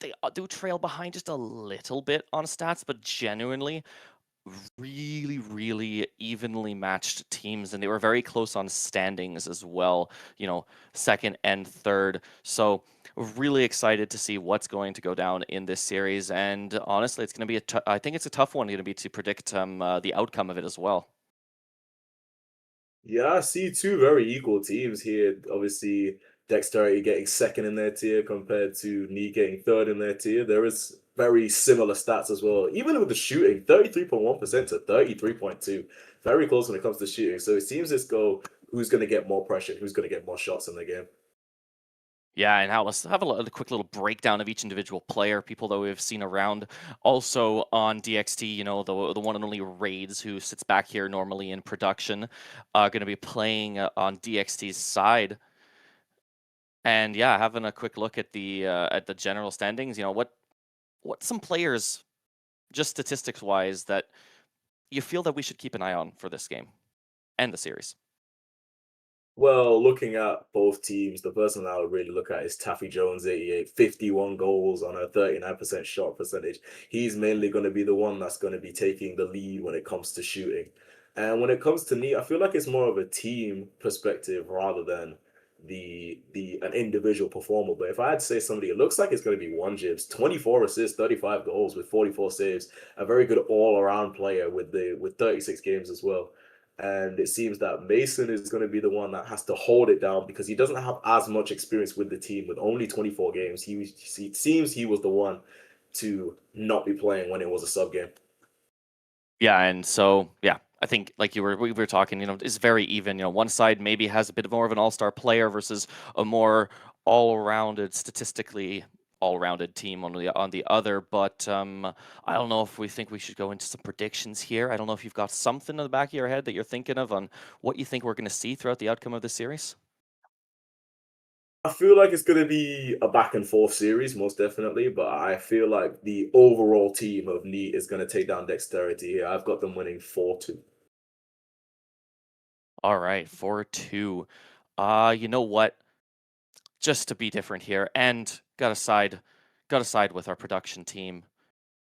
they do trail behind just a little bit on stats, but genuinely really, really evenly matched teams, and they were very close on standings as well, second and third. So really excited to see what's going to go down in this series. And honestly, it's going to be I think it's a tough one going to be to predict the outcome of it as well. Yeah, I see two very equal teams here. Obviously, Dexterity getting second in their tier compared to Nee getting third in their tier. There is very similar stats as well. Even with the shooting, 33.1% to 33.2. Very close when it comes to shooting. So it seems this go who's going to get more pressure, who's going to get more shots in the game. Yeah, and now let's have a quick little breakdown of each individual player, people that we've seen around. Also on DXT, the one and only Raids, who sits back here normally in production, going to be playing on DXT's side. And yeah, having a quick look at the general standings, what some players, just statistics wise, that you feel that we should keep an eye on for this game and the series. Well, looking at both teams, the person I would really look at is Taffy Jones, 88, 51 goals on a 39% shot percentage. He's mainly going to be the one that's going to be taking the lead when it comes to shooting. And when it comes to Neat, I feel like it's more of a team perspective rather than the an individual performer. But if I had to say somebody, it looks like it's going to be one Jibs, 24 assists, 35 goals with 44 saves, a very good all-around player with 36 games as well. And it seems that Mason is going to be the one that has to hold it down because he doesn't have as much experience with the team with only 24 games. It seems he was the one to not be playing when it was a sub game. Yeah, and so yeah, I think like we were talking, it's very even. One side maybe has a bit more of an all-star player versus a more all-rounded, statistically all-rounded team on the other. But I don't know if we think we should go into some predictions here. I don't know if you've got something in the back of your head that you're thinking of on what you think we're going to see throughout the outcome of this series. I feel like it's going to be a back and forth series, most definitely. But I feel like the overall team of Neat is going to take down Dexterity here. I've got them winning 4-2. All right, 4-2. You know what? Just to be different here, and got to side with our production team.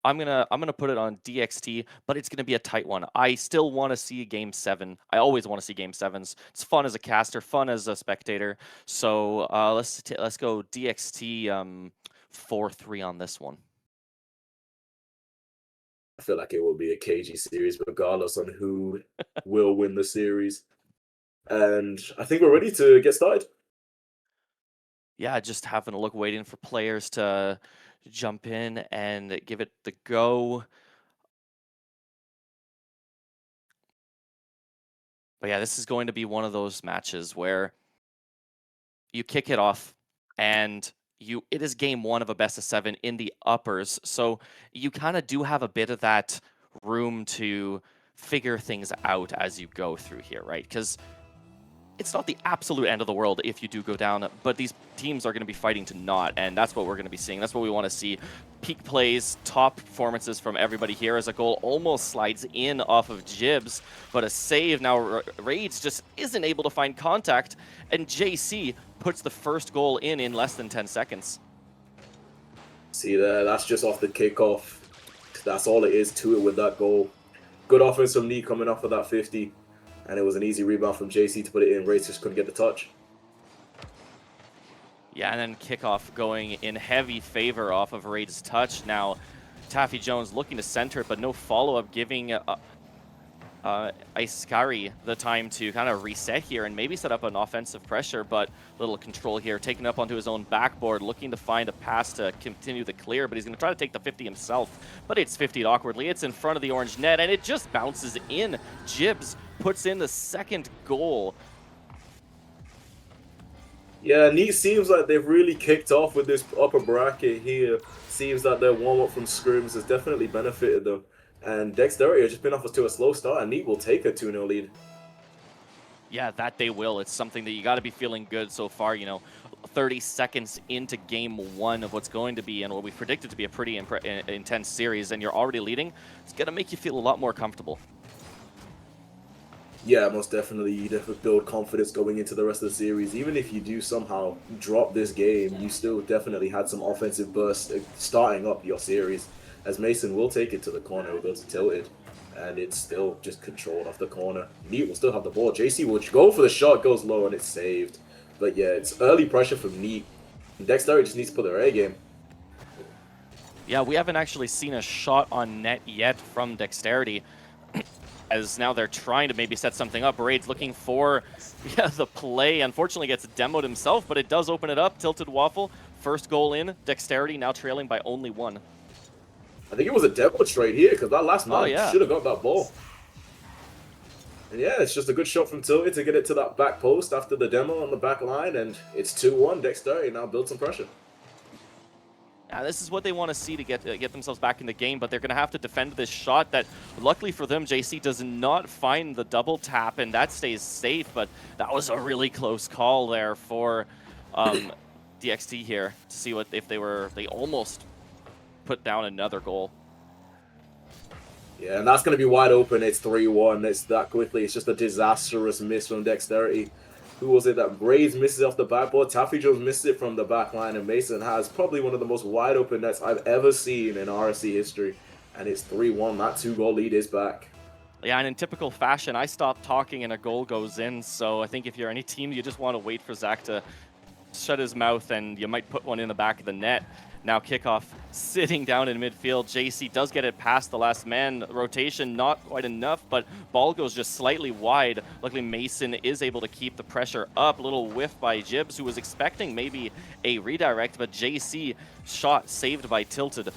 I'm gonna put it on DXT, but it's gonna be a tight one. I still want to see Game 7. I always want to see Game 7s. It's fun as a caster, fun as a spectator. So let's go DXT 4-3 on this one. I feel like it will be a cagey series, regardless on who will win the series. And I think we're ready to get started. Yeah, just having a look, waiting for players to jump in and give it the go. But yeah, this is going to be one of those matches where you kick it off and it is game one of a best of seven in the uppers. So you kind of do have a bit of that room to figure things out as you go through here, right? Because it's not the absolute end of the world if you do go down, but these teams are going to be fighting to not, and that's what we're going to be seeing. That's what we want to see. Peak plays, top performances from everybody here as a goal almost slides in off of Jibs, but a save. Now Raids just isn't able to find contact, and JC puts the first goal in less than 10 seconds. See there, that's just off the kickoff. That's all it is to it with that goal. Good offense from Neat coming off of that 50. And it was an easy rebound from JC to put it in. Raids just couldn't get the touch. Yeah, and then kickoff going in heavy favor off of Raid's touch. Now, Taffy Jones looking to center it, but no follow-up, giving Iskari the time to kind of reset here and maybe set up an offensive pressure, but little control here, taking up onto his own backboard, looking to find a pass to continue the clear, but he's going to try to take the 50 himself, but it's 50'd awkwardly. It's in front of the orange net, and it just bounces in. Jibs puts in the second goal. Yeah, Neat seems like they've really kicked off with this upper bracket here. Seems that their warm-up from scrims has definitely benefited them. And Dexterity has just been off to a slow start, and Neat will take a 2-0 lead. Yeah, that they will. It's something that you got to be feeling good so far, you know, 30 seconds into game one of what's going to be and what we predicted to be a pretty intense series, and you're already leading. It's going to make you feel a lot more comfortable. Yeah, most definitely. You definitely build confidence going into the rest of the series. Even if you do somehow drop this game, you still definitely had some offensive bursts starting up your series. As Mason will take it to the corner, will go to Tilted, and it's still just controlled off the corner. Neat will still have the ball. JC will go for the shot, goes low, and it's saved. But yeah, it's early pressure from Neat. Dexterity just needs to put their A game. Yeah, we haven't actually seen a shot on net yet from Dexterity. As now they're trying to maybe set something up. Raid's looking for the play. Unfortunately gets demoed himself, but it does open it up. Tilted Waffle, first goal in. Dexterity now trailing by only one. I think it was a demo straight here because that last man should have got that ball. And yeah, it's just a good shot from Tilted to get it to that back post after the demo on the back line, and it's 2-1. Dexterity now build some pressure. Now, this is what they want to see to get themselves back in the game, but they're going to have to defend this shot that, luckily for them, JC does not find the double tap, and that stays safe, but that was a really close call there for DXT here to see what if they almost put down another goal. Yeah, and that's going to be wide open. It's 3-1. It's that quickly. It's just a disastrous miss from Dexterity. Who was it that Braves misses off the backboard? Taffy Jones misses it from the back line, and Mason has probably one of the most wide open nets I've ever seen in RSC history. And it's 3-1. That 2-goal lead is back. Yeah, and in typical fashion, I stop talking and a goal goes in. So I think if you're any team, you just want to wait for Zach to shut his mouth, and you might put one in the back of the net. Now kickoff sitting down in midfield. JC does get it past the last man rotation, not quite enough, but ball goes just slightly wide. Luckily Mason is able to keep the pressure up. A little whiff by Jibs, who was expecting maybe a redirect, but JC shot saved by Tilted.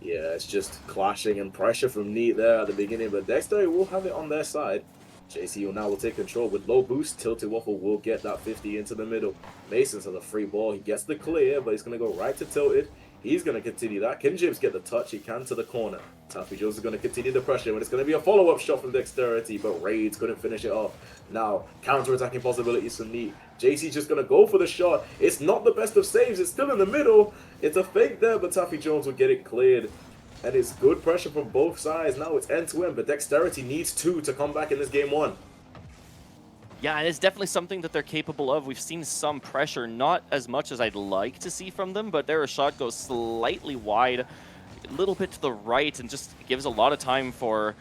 Yeah, it's just clashing and pressure from Neat there at the beginning, but Dexterity will have it on their side. JC now will take control with low boost. Tilted Waffle will get that 50 into the middle. Mason's has a free ball. He gets the clear, but he's going to go right to Tilted. He's going to continue that. Can Jibs get the touch? He can to the corner. Taffy Jones is going to continue the pressure, and it's going to be a follow-up shot from Dexterity, but Raids couldn't finish it off. Now, counter-attacking possibilities from Neat. JC's just going to go for the shot. It's not the best of saves. It's still in the middle. It's a fake there, but Taffy Jones will get it cleared. And it's good pressure from both sides. Now it's end-to-end, but Dexterity needs 2 to come back in this game 1. Yeah, and it's definitely something that they're capable of. We've seen some pressure, not as much as I'd like to see from them, but their shot goes slightly wide, a little bit to the right, and just gives a lot of time for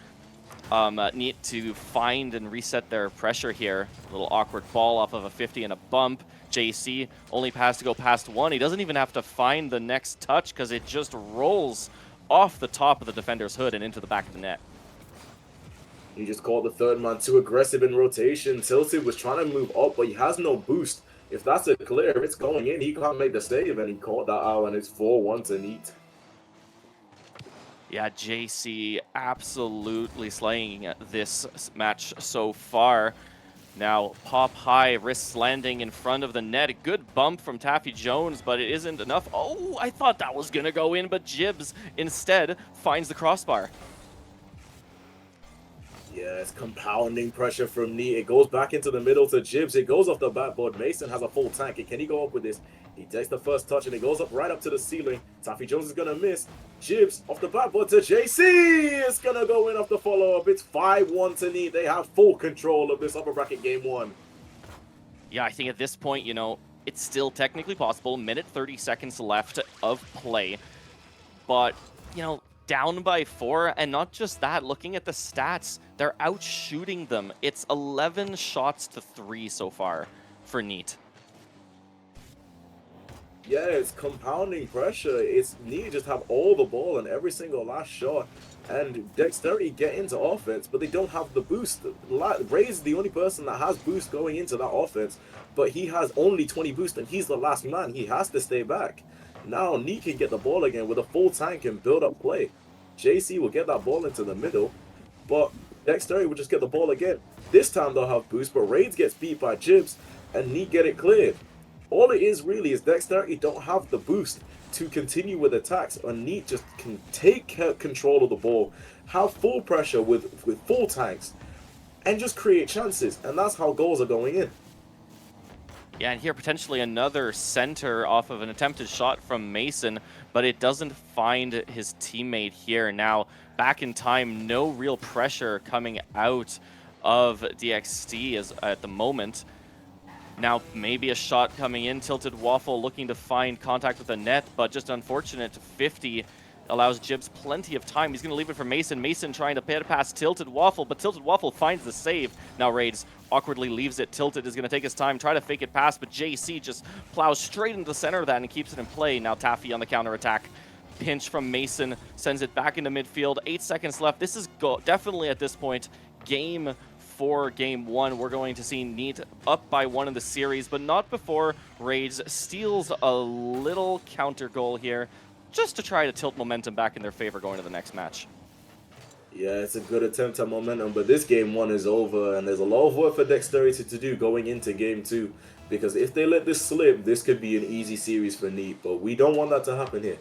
Neat to find and reset their pressure here. A little awkward ball off of a 50 and a bump. JC only pass to go past one. He doesn't even have to find the next touch because it just rolls off the top of the defender's hood and into the back of the net. He just caught the third man too aggressive in rotation. Tilted was trying to move up, but he has no boost. If that's a clear, if it's going in, he can't make the save, and he caught that out, and it's 4-1 to Neat. Yeah, JC absolutely slaying this match so far. Now, pop high, wrists landing in front of the net. A good bump from Taffy Jones, but it isn't enough. Oh, I thought that was going to go in, but Jibs instead finds the crossbar. Yeah, it's compounding pressure from Neat. It goes back into the middle to Jibs. It goes off the backboard. Mason has a full tank. Can he go up with this? He takes the first touch and it goes up right up to the ceiling. Taffy Jones is going to miss. Jibs off the backboard to JC. It's going to go in off the follow-up. It's 5-1 to Neat. They have full control of this upper bracket game 1. Yeah, I think at this point, you know, it's still technically possible. Minute 30 seconds left of play. But, you know, down by 4, and not just that, looking at the stats, they're out shooting them. It's 11 shots to 3 so far for Neat. Yeah, it's compounding pressure. It's Neat just have all the ball and every single last shot. And Dexterity get into offense, but they don't have the boost. Ray's is the only person that has boost going into that offense, but he has only 20 boost, and he's the last man. He has to stay back. Now Neat can get the ball again with a full tank and build up play. JC will get that ball into the middle, but Dexterity will just get the ball again. This time they'll have boost, but Raids gets beat by Jibs, and Neat get it cleared. All it is really is Dexterity don't have the boost to continue with attacks, and Neat just can take control of the ball, have full pressure with full tanks, and just create chances, and that's how goals are going in. Yeah, and here potentially another center off of an attempted shot from Mason, but it doesn't find his teammate here. Now, back in time, no real pressure coming out of DXT at the moment. Now, maybe a shot coming in. Tilted Waffle looking to find contact with the net, but just unfortunate. 50 allows Jibs plenty of time. He's going to leave it for Mason. Mason trying to pit past Tilted Waffle, but Tilted Waffle finds the save. Now Raids awkwardly leaves it. Tilted is going to take his time, try to fake it past, but JC just plows straight into the center of that and keeps it in play. Now Taffy on the counterattack. Pinch from Mason, sends it back into midfield. 8 seconds left. This is definitely at this point game for game 1. We're going to see Neat up by 1 in the series, but not before Raids steals a little counter goal here, just to try to tilt momentum back in their favor going to the next match. Yeah, it's a good attempt at momentum, but this game 1 is over, and there's a lot of work for Dexterity to do going into game 2, because if they let this slip, this could be an easy series for Neat, but we don't want that to happen here.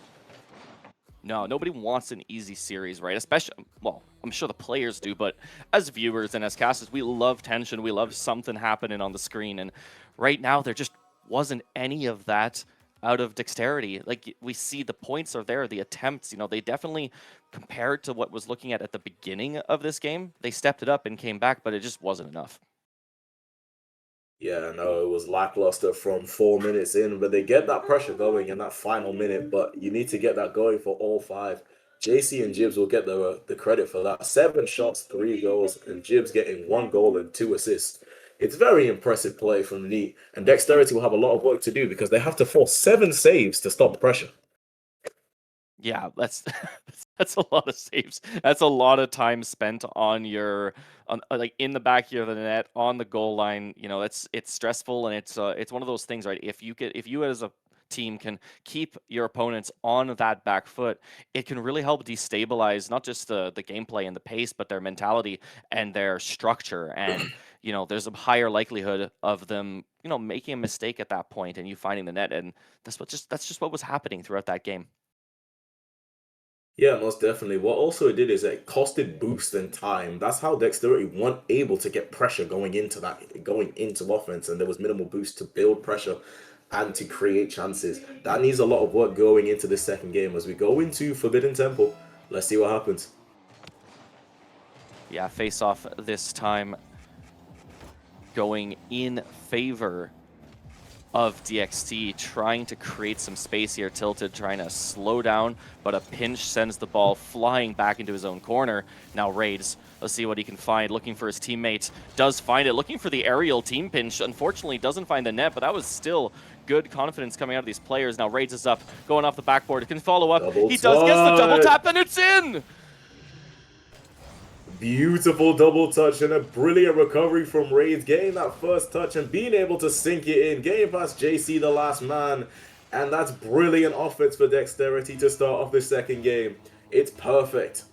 No, nobody wants an easy series, right? Especially, well, I'm sure the players do, but as viewers and as casters, we love tension. We love something happening on the screen. And right now, there just wasn't any of that out of Dexterity. Like, we see the points are there, the attempts, you know, they definitely, compared to what was looking at the beginning of this game, they stepped it up and came back, but it just wasn't enough. Yeah, no, it was lackluster from 4 minutes in, but they get that pressure going in that final minute, but you need to get that going for all 5. JC and Jibs will get the credit for that. 7 shots, 3 goals, and Jibs getting 1 goal and 2 assists. It's very impressive play from Neat, and Dexterity will have a lot of work to do because they have to force 7 saves to stop the pressure. Yeah, that's a lot of saves. That's a lot of time spent on your like in the back of the net on the goal line. You know, it's stressful, and it's one of those things, right? If you as a team can keep your opponents on that back foot, it can really help destabilize not just the gameplay and the pace, but their mentality and their structure. And you know, there's a higher likelihood of them, you know, making a mistake at that point and you finding the net. And that's just what was happening throughout that game. Yeah, most definitely. What also it did is it costed boost and time. That's how Dexterity weren't able to get pressure going into offense, and there was minimal boost to build pressure and to create chances. That needs a lot of work going into this second game. As we go into Forbidden Temple, let's see what happens. Yeah, face off this time going in favor of DXT, trying to create some space here. Tilted trying to slow down, but a pinch sends the ball flying back into his own corner. Now Raids, let's see what he can find. Looking for his teammate, does find it. Looking for the aerial team pinch, unfortunately doesn't find the net, but that was still good confidence coming out of these players. Now Raids is up, going off the backboard. He can follow up. He does, gets the double tap, and it's in! Beautiful double touch and a brilliant recovery from Raids, getting that first touch and being able to sink it in, getting past JC, the last man, and that's brilliant offense for Dexterity to start off this second game. It's perfect.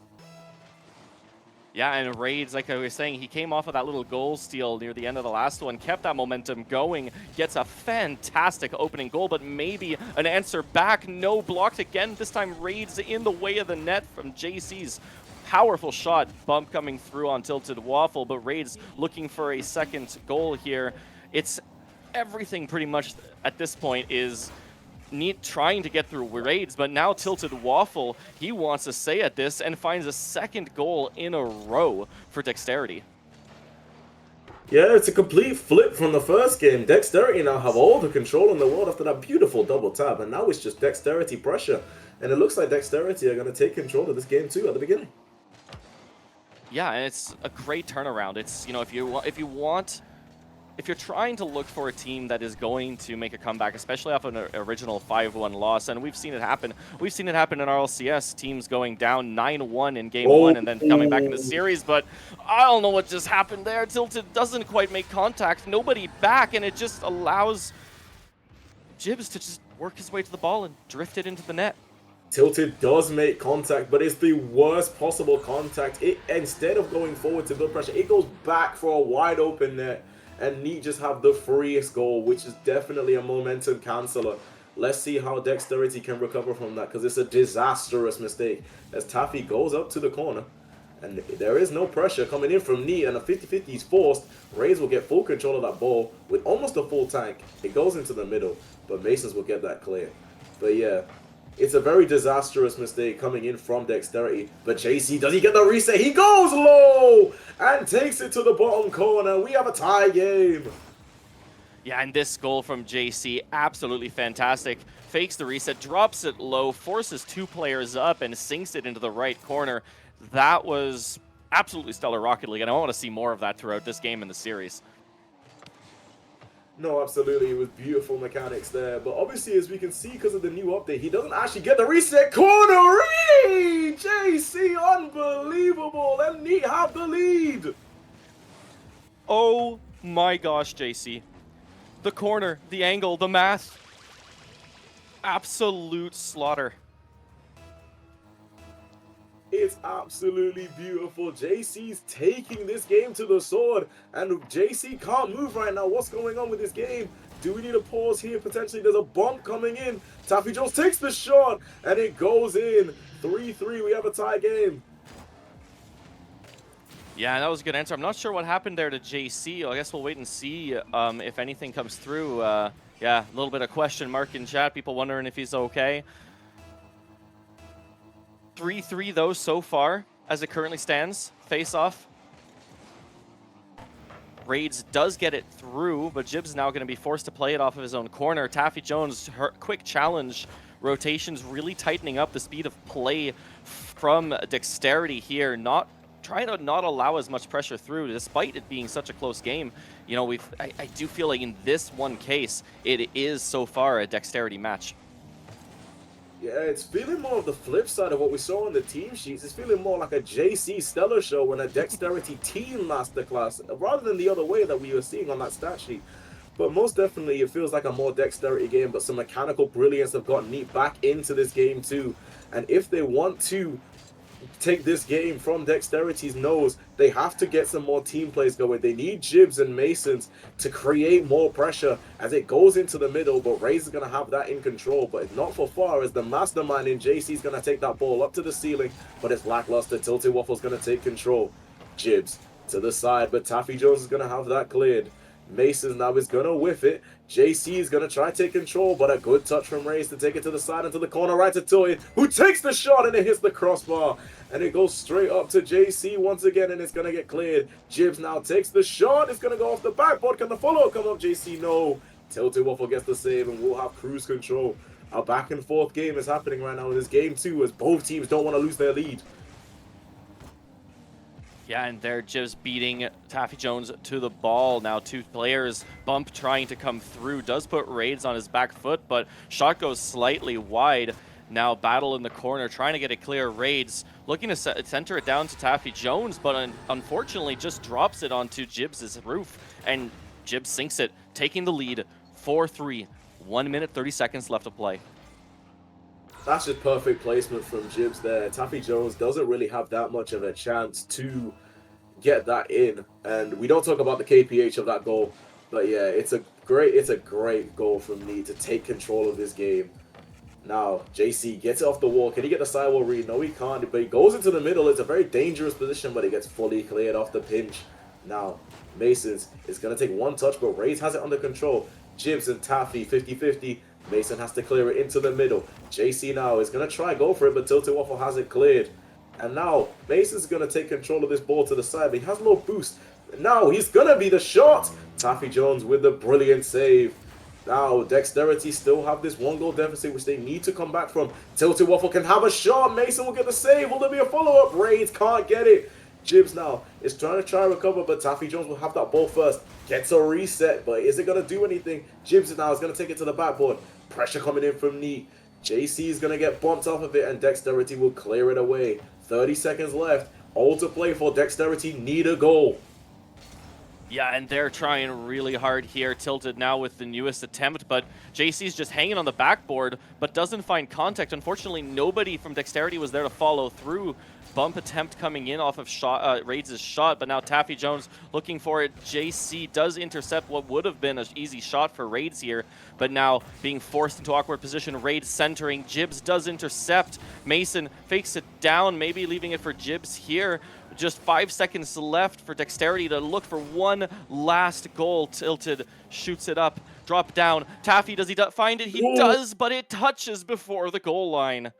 Yeah, and Raids, like I was saying, he came off of that little goal steal near the end of the last one, kept that momentum going, gets a fantastic opening goal, but maybe an answer back. No, blocked again. This time Raids in the way of the net from JC's powerful shot, bump coming through on Tilted Waffle, but Raids looking for a second goal here. It's everything pretty much at this point is Neat trying to get through Raids, but now Tilted Waffle, he wants to say at this and finds a second goal in a row for Dexterity. Yeah, it's a complete flip from the first game. Dexterity now have all the control in the world after that beautiful double tap, and now it's just Dexterity pressure. And it looks like Dexterity are going to take control of this game too at the beginning. Yeah, and it's a great turnaround. It's, you know, if you're trying to look for a team that is going to make a comeback, especially off an original 5-1 loss, and we've seen it happen. We've seen it happen in RLCS, teams going down 9-1 in game one and then coming back in the series, but I don't know what just happened there. Tilted doesn't quite make contact, nobody back, and it just allows Jibs to just work his way to the ball and drift it into the net. Tilted does make contact, but it's the worst possible contact. It, instead of going forward to build pressure, it goes back for a wide open net. And Neat just have the freest goal, which is definitely a momentum canceller. Let's see how Dexterity can recover from that, because it's a disastrous mistake. As Taffy goes up to the corner, and there is no pressure coming in from Neat, and a 50-50 is forced. Rays will get full control of that ball with almost a full tank. It goes into the middle, but Masons will get that clear. But yeah, it's a very disastrous mistake coming in from Dexterity. But JC, does he get the reset? He goes low and takes it to the bottom corner. We have a tie game. Yeah, and this goal from JC, absolutely fantastic. Fakes the reset, drops it low, forces two players up, and sinks it into the right corner. That was absolutely stellar Rocket League, and I want to see more of that throughout this game in the series. No, absolutely. It was beautiful mechanics there. But obviously, as we can see, because of the new update, he doesn't actually get the reset corner. JC, unbelievable. And Neat have the lead. Oh my gosh, JC. The corner, the angle, the math. Absolute slaughter. It's absolutely beautiful. JC's taking this game to the sword, and JC can't move right now. What's going on with this game? Do we need a pause here? Potentially, there's a bump coming in. Taffy Jones takes the shot, and it goes in. 3-3, we have a tie game. Yeah, that was a good answer. I'm not sure what happened there to JC. I guess we'll wait and see if anything comes through. Yeah, a little bit of question mark in chat. People wondering if he's okay. 3-3 though so far, as it currently stands. Face off. Raids does get it through, but Jibs is now going to be forced to play it off of his own corner. Taffy Jones, her quick challenge rotations really tightening up the speed of play from Dexterity here. Trying to not allow as much pressure through, despite it being such a close game. You know, I do feel like in this one case, it is so far a Dexterity match. Yeah, it's feeling more of the flip side of what we saw on the team sheets. It's feeling more like a JC Stellar show and a Dexterity team masterclass, rather than the other way that we were seeing on that stat sheet. But most definitely, it feels like a more Dexterity game, but some mechanical brilliance have got Neat back into this game too. And if they want to take this game from Dexterity's nose, they have to get some more team plays going. They need Jibs and Masons to create more pressure as it goes into the middle, but Raze is going to have that in control, but not for far, as the mastermind in JC is going to take that ball up to the ceiling, but it's lackluster. Tilted Waffle's going to take control. Jibs to the side, but Taffy Jones is going to have that cleared. Masons now is going to whiff it. JC is going to try to take control, but a good touch from Raze to take it to the side into the corner right to Toy, who takes the shot and it hits the crossbar. And it goes straight up to JC once again, and it's going to get cleared. Jibs now takes the shot. It's going to go off the backboard. Can the follow come up, JC? No. Tilted Waffle gets the save, and we'll have cruise control. A back and forth game is happening right now in this game too, as both teams don't want to lose their lead. Yeah, and they're just beating Taffy Jones to the ball. Now two players, Bump trying to come through, does put Raids on his back foot, but shot goes slightly wide. Now battle in the corner, trying to get it clear. Raids looking to center it down to Taffy Jones, but unfortunately just drops it onto Jibs' roof, and Jibs sinks it, taking the lead 4-3. 1 minute, 30 seconds left to play. That's just perfect placement from Jibs there. Taffy Jones doesn't really have that much of a chance to get that in. And we don't talk about the KPH of that goal. But yeah, it's a great goal from Neat to take control of this game. Now, JC gets it off the wall. Can he get the sidewall read? No, he can't. But he goes into the middle. It's a very dangerous position, but it gets fully cleared off the pinch. Now, Masons is going to take one touch, but Rays has it under control. Jibs and Taffy, 50-50. Mason has to clear it into the middle. JC now is going to try go for it, but Tilted Waffle has it cleared. And now, Mason's going to take control of this ball to the side, but he has no boost. Now, he's going to be the shot. Taffy Jones with the brilliant save. Now, Dexterity still have this 1 goal deficit, which they need to come back from. Tilted Waffle can have a shot. Mason will get the save. Will there be a follow-up? Raids can't get it. Jibs now is trying to recover, but Taffy Jones will have that ball first. Gets a reset, but is it going to do anything? Jibs now is going to take it to the backboard. Pressure coming in from Neat. JC is going to get bumped off of it, and Dexterity will clear it away. 30 seconds left. All to play for. Dexterity need a goal. Yeah, and they're trying really hard here. Tilted now with the newest attempt, but JC's just hanging on the backboard, but doesn't find contact. Unfortunately, nobody from Dexterity was there to follow through. Bump attempt coming in off of Raids' shot, but now Taffy Jones looking for it. JC does intercept what would have been an easy shot for Raids here, but now being forced into awkward position. Raids centering. Jibs does intercept. Mason fakes it down, maybe leaving it for Jibs here. Just 5 seconds left for Dexterity to look for one last goal. Tilted shoots it up, drop down. Taffy, does he find it? He does, but it touches before the goal line.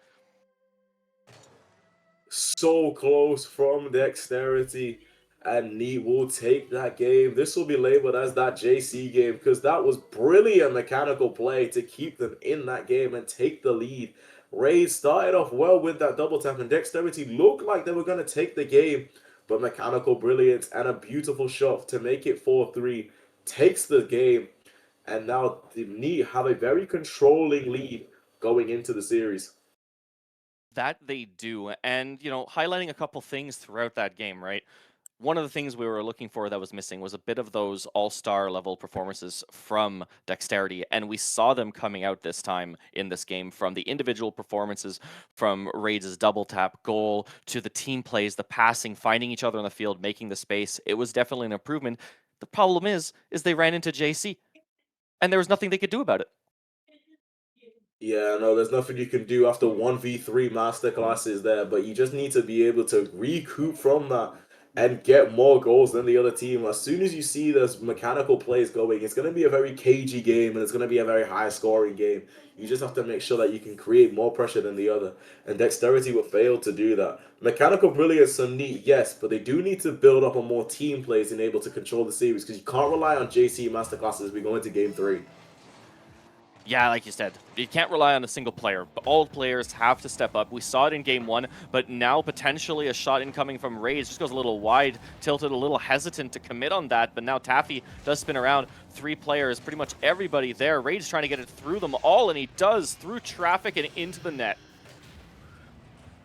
So close from Dexterity, and Neat will take that game. This will be labeled as that JC game because that was brilliant mechanical play to keep them in that game and take the lead. Rays started off well with that double tap, and Dexterity looked like they were going to take the game, but mechanical brilliance and a beautiful shot to make it 4-3 takes the game, and now the Neat have a very controlling lead going into the series. That they do, and highlighting a couple things throughout that game, right? One of the things we were looking for that was missing was a bit of those all-star level performances from Dexterity, and we saw them coming out this time in this game, from the individual performances, from Raids' double tap goal, to the team plays, the passing, finding each other on the field, making the space. It was definitely an improvement. The problem is they ran into JC, and there was nothing they could do about it. Yeah, no, there's nothing you can do after 1v3 masterclasses there, but you just need to be able to recoup from that and get more goals than the other team. As soon as you see those mechanical plays going, it's going to be a very cagey game, and it's going to be a very high-scoring game. You just have to make sure that you can create more pressure than the other, and Dexterity will fail to do that. Mechanical brilliance are neat, yes, but they do need to build up on more team plays and able to control the series, because you can't rely on JC masterclasses as we go into Game 3. Yeah, like you said, you can't rely on a single player. But all players have to step up. We saw it in Game 1, but now potentially a shot incoming from Raids just goes a little wide. Tilted a little hesitant to commit on that, but now Taffy does spin around. 3 players, pretty much everybody there. Raids trying to get it through them all, and he does, through traffic and into the net.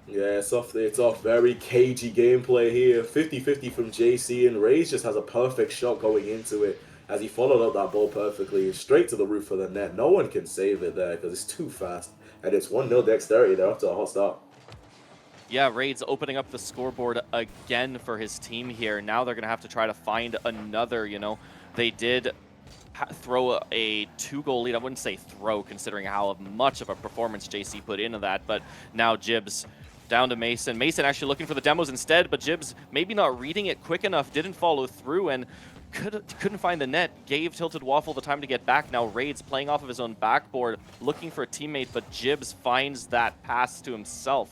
Yeah, it's off very cagey gameplay here. 50-50 from JC, and Raids just has a perfect shot going into it, as he followed up that ball perfectly, straight to the roof of the net. No one can save it there because it's too fast. And it's 1-0 Dexterity. They're off to a hot start. Yeah, Raids opening up the scoreboard again for his team here. Now they're going to have to try to find another, They did throw a 2-goal lead. I wouldn't say throw, considering how much of a performance JC put into that. But now Jibs down to Mason. Mason actually looking for the demos instead, but Jibs maybe not reading it quick enough, didn't follow through, and couldn't find the net. Gave Tilted Waffle the time to get back. Now Raids playing off of his own backboard, looking for a teammate, but Jibs finds that pass to himself.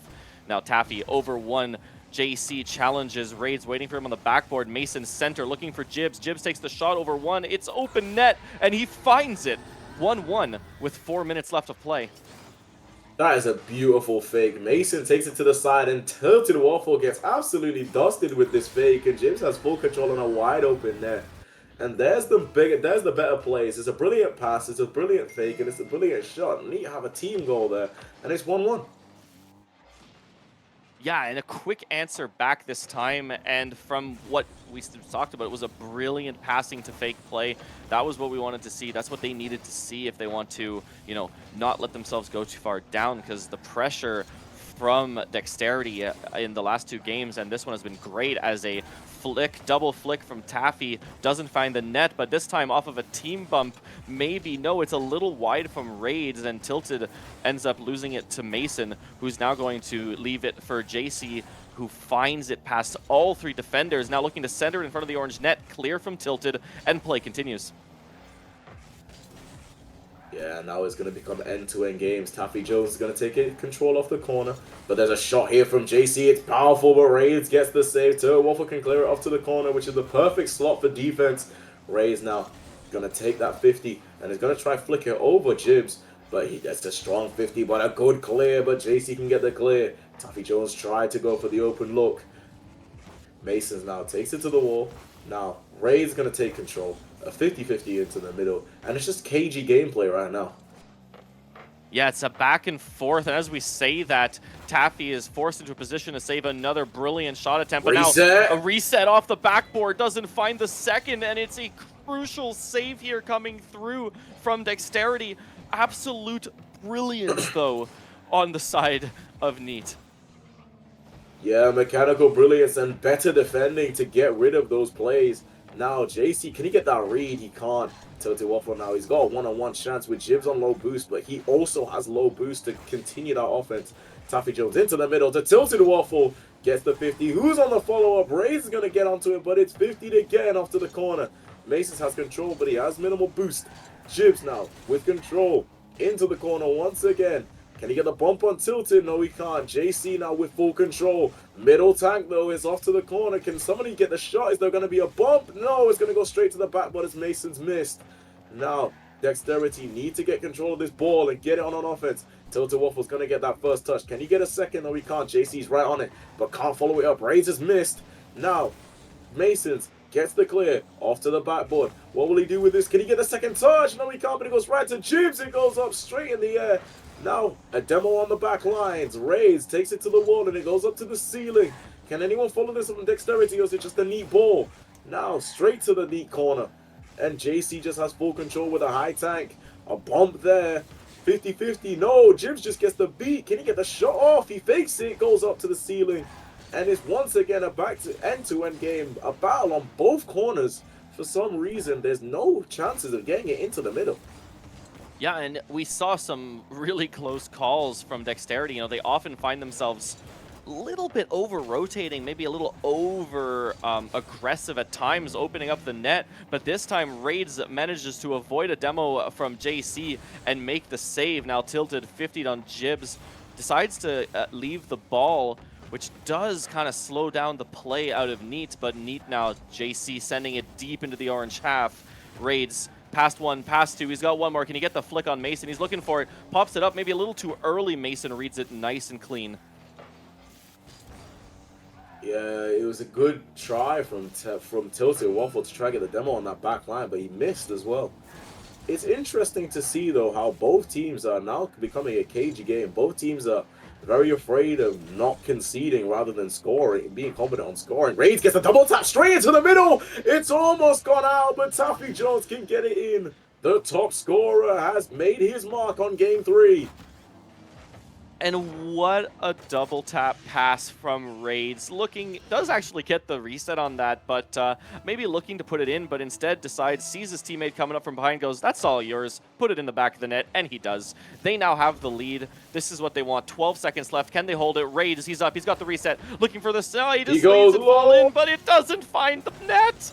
Now Taffy over one. JC challenges. Raids waiting for him on the backboard. Mason center looking for Jibs. Jibs takes the shot over one. It's open net, and he finds it. 1-1 with 4 minutes left of play. That is a beautiful fake. Mason takes it to the side, and Tilted Waffle gets absolutely dusted with this fake, and Jibs has full control on a wide open net. And there's the better plays. It's a brilliant pass, it's a brilliant fake, and it's a brilliant shot. And you have a team goal there, and it's 1-1. Yeah, and a quick answer back this time, and from what we talked about, it was a brilliant passing to fake play. That was what we wanted to see. That's what they needed to see if they want to, not let themselves go too far down, because the pressure from Dexterity in the last 2 games, and this one has been great as a double flick from Taffy. Doesn't find the net, but this time off of a team bump. Maybe, no, it's a little wide from Raids, and Tilted ends up losing it to Mason, who's now going to leave it for JC, who finds it past all 3 defenders, now looking to center in front of the orange net, clear from Tilted, and play continues. Yeah, now it's going to become end-to-end games. Taffy Jones is going to take it, control off the corner. But there's a shot here from JC. It's powerful, but Raids gets the save. Waffle can clear it off to the corner, which is the perfect slot for defense. Raids now going to take that 50 and is going to try flick it over Jibs. But he gets a strong 50, but a good clear. But JC can get the clear. Taffy Jones tried to go for the open look. Masons now takes it to the wall. Now, Ray's going to take control. A 50-50 into the middle. And it's just cagey gameplay right now. Yeah, it's a back and forth. And as we say that, Taffy is forced into a position to save another brilliant shot attempt. But Reset. Now, a reset off the backboard doesn't find the second. And it's a crucial save here coming through from Dexterity. Absolute brilliance, though, on the side of Neat. Yeah, mechanical brilliance and better defending to get rid of those plays. Now, JC, can he get that read? He can't. Tilted Waffle now, he's got a one-on-one chance with Jibs on low boost, but he also has low boost to continue that offense. Taffy Jones into the middle to Tilted Waffle. Gets the 50. Who's on the follow-up? Ray's is going to get onto it, but it's 50 again off to the corner. Masons has control, but he has minimal boost. Jibs now with control. Into the corner once again. Can he get the bump on Tilted? No, he can't. JC now with full control. Middle tank, though, is off to the corner. Can somebody get the shot? Is there going to be a bump? No, it's going to go straight to the back, but it's Mason's missed. Now, Dexterity need to get control of this ball and get it on offense. Tilted Waffle's going to get that first touch. Can he get a second? No, he can't. JC's right on it, but can't follow it up. Razor's missed. Now, Masons gets the clear off to the backboard. What will he do with this? Can he get the second touch? No, he can't, but it goes right to Jibs. It goes up straight in the air. Now, a demo on the back lines. Rays takes it to the wall and it goes up to the ceiling. Can anyone follow this from Dexterity or is it just a neat ball? Now, straight to the neat corner. And JC just has full control with a high tank. A bump there. 50-50. No, Jibs just gets the beat. Can he get the shot off? He fakes it. Goes up to the ceiling. And it's once again a back to end-to-end game. A battle on both corners. For some reason, there's no chances of getting it into the middle. Yeah, and we saw some really close calls from Dexterity. You know, they often find themselves a little bit over-rotating, maybe a little over-aggressive at times, opening up the net. But this time, Raids manages to avoid a demo from JC and make the save. Now tilted 50 on Jibs. Decides to leave the ball, which does kind of slow down the play out of Neat. But Neat now, JC sending it deep into the orange half. Raids past one, past two. He's got one more. Can he get the flick on Mason? He's looking for it. Pops it up. Maybe a little too early. Mason reads it nice and clean. Yeah, it was a good try from Tilted Waffle to try to get the demo on that back line, but he missed as well. It's interesting to see, though, how both teams are now becoming a cagey game. Both teams are very afraid of not conceding rather than scoring, being confident on scoring. Raids gets a double tap straight into the middle. It's almost gone out, but Taffy Jones can get it in. The top scorer has made his mark on game 3. And what a double tap pass from Raids. Does actually get the reset on that, but maybe looking to put it in, but instead sees his teammate coming up from behind, goes, that's all yours, put it in the back of the net, and he does. They now have the lead. This is what they want. 12 seconds left. Can they hold it? Raids, he's up, he's got the reset, looking for the side. He just leaves it fall in, but it doesn't find the net.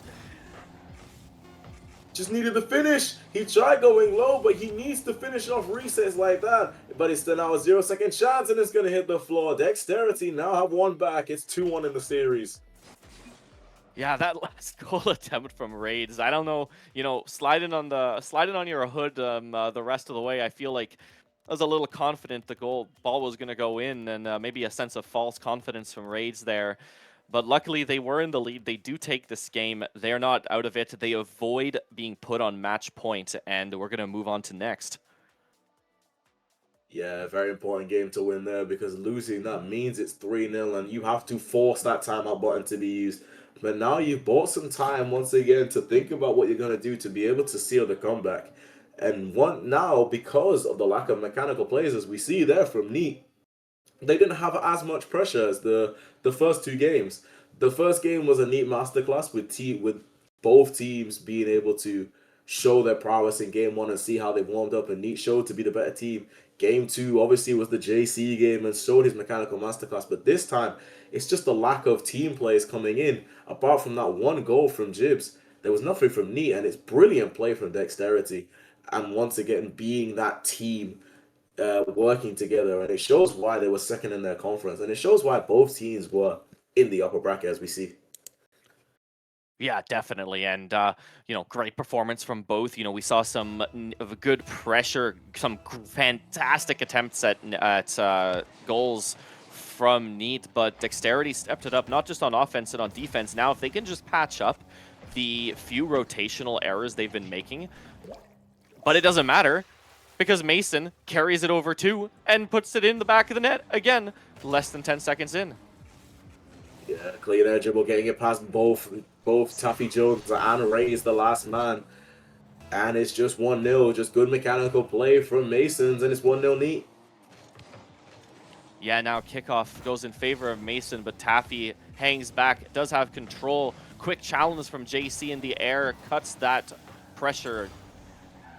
Just needed the finish. He tried going low, but he needs to finish off resets like that. But it's still now a 0-second chance, and it's going to hit the floor. Dexterity now have one back. It's 2-1 in the series. Yeah, that last goal attempt from Raids. I don't know, sliding on your hood the rest of the way. I feel like I was a little confident the ball was going to go in, and maybe a sense of false confidence from Raids there. But luckily, they were in the lead. They do take this game. They're not out of it. They avoid being put on match point, and we're going to move on to next. Yeah, very important game to win there, because losing, that means it's 3-0, and you have to force that timeout button to be used. But now you've bought some time once again to think about what you're going to do to be able to seal the comeback. And now, because of the lack of mechanical plays, as we see there from Neat, they didn't have as much pressure as the first two games. The first game was a neat masterclass with both teams being able to show their prowess in game one and see how they warmed up, and Neat showed to be the better team. Game two obviously was the JC game and showed his mechanical masterclass, but this time it's just the lack of team players coming in. Apart from that one goal from Jibs, there was nothing from Neat, and it's brilliant play from Dexterity. And once again, being that team working together, and it shows why they were second in their conference, and it shows why both teams were in the upper bracket, as we see. Yeah, definitely, and great performance from both. We saw some of good pressure, some fantastic attempts at goals from Neat, but Dexterity stepped it up, not just on offense and on defense. Now, if they can just patch up the few rotational errors they've been making, but it doesn't matter, because Mason carries it over too and puts it in the back of the net again, less than 10 seconds in. Yeah, clean air dribble, getting it past both Taffy Jones and Ray is the last man. And it's just 1-0, just good mechanical play from Masons, and it's 1-0 Neat. Yeah, now kickoff goes in favor of Mason, but Taffy hangs back, does have control. Quick challenge from JC in the air, cuts that pressure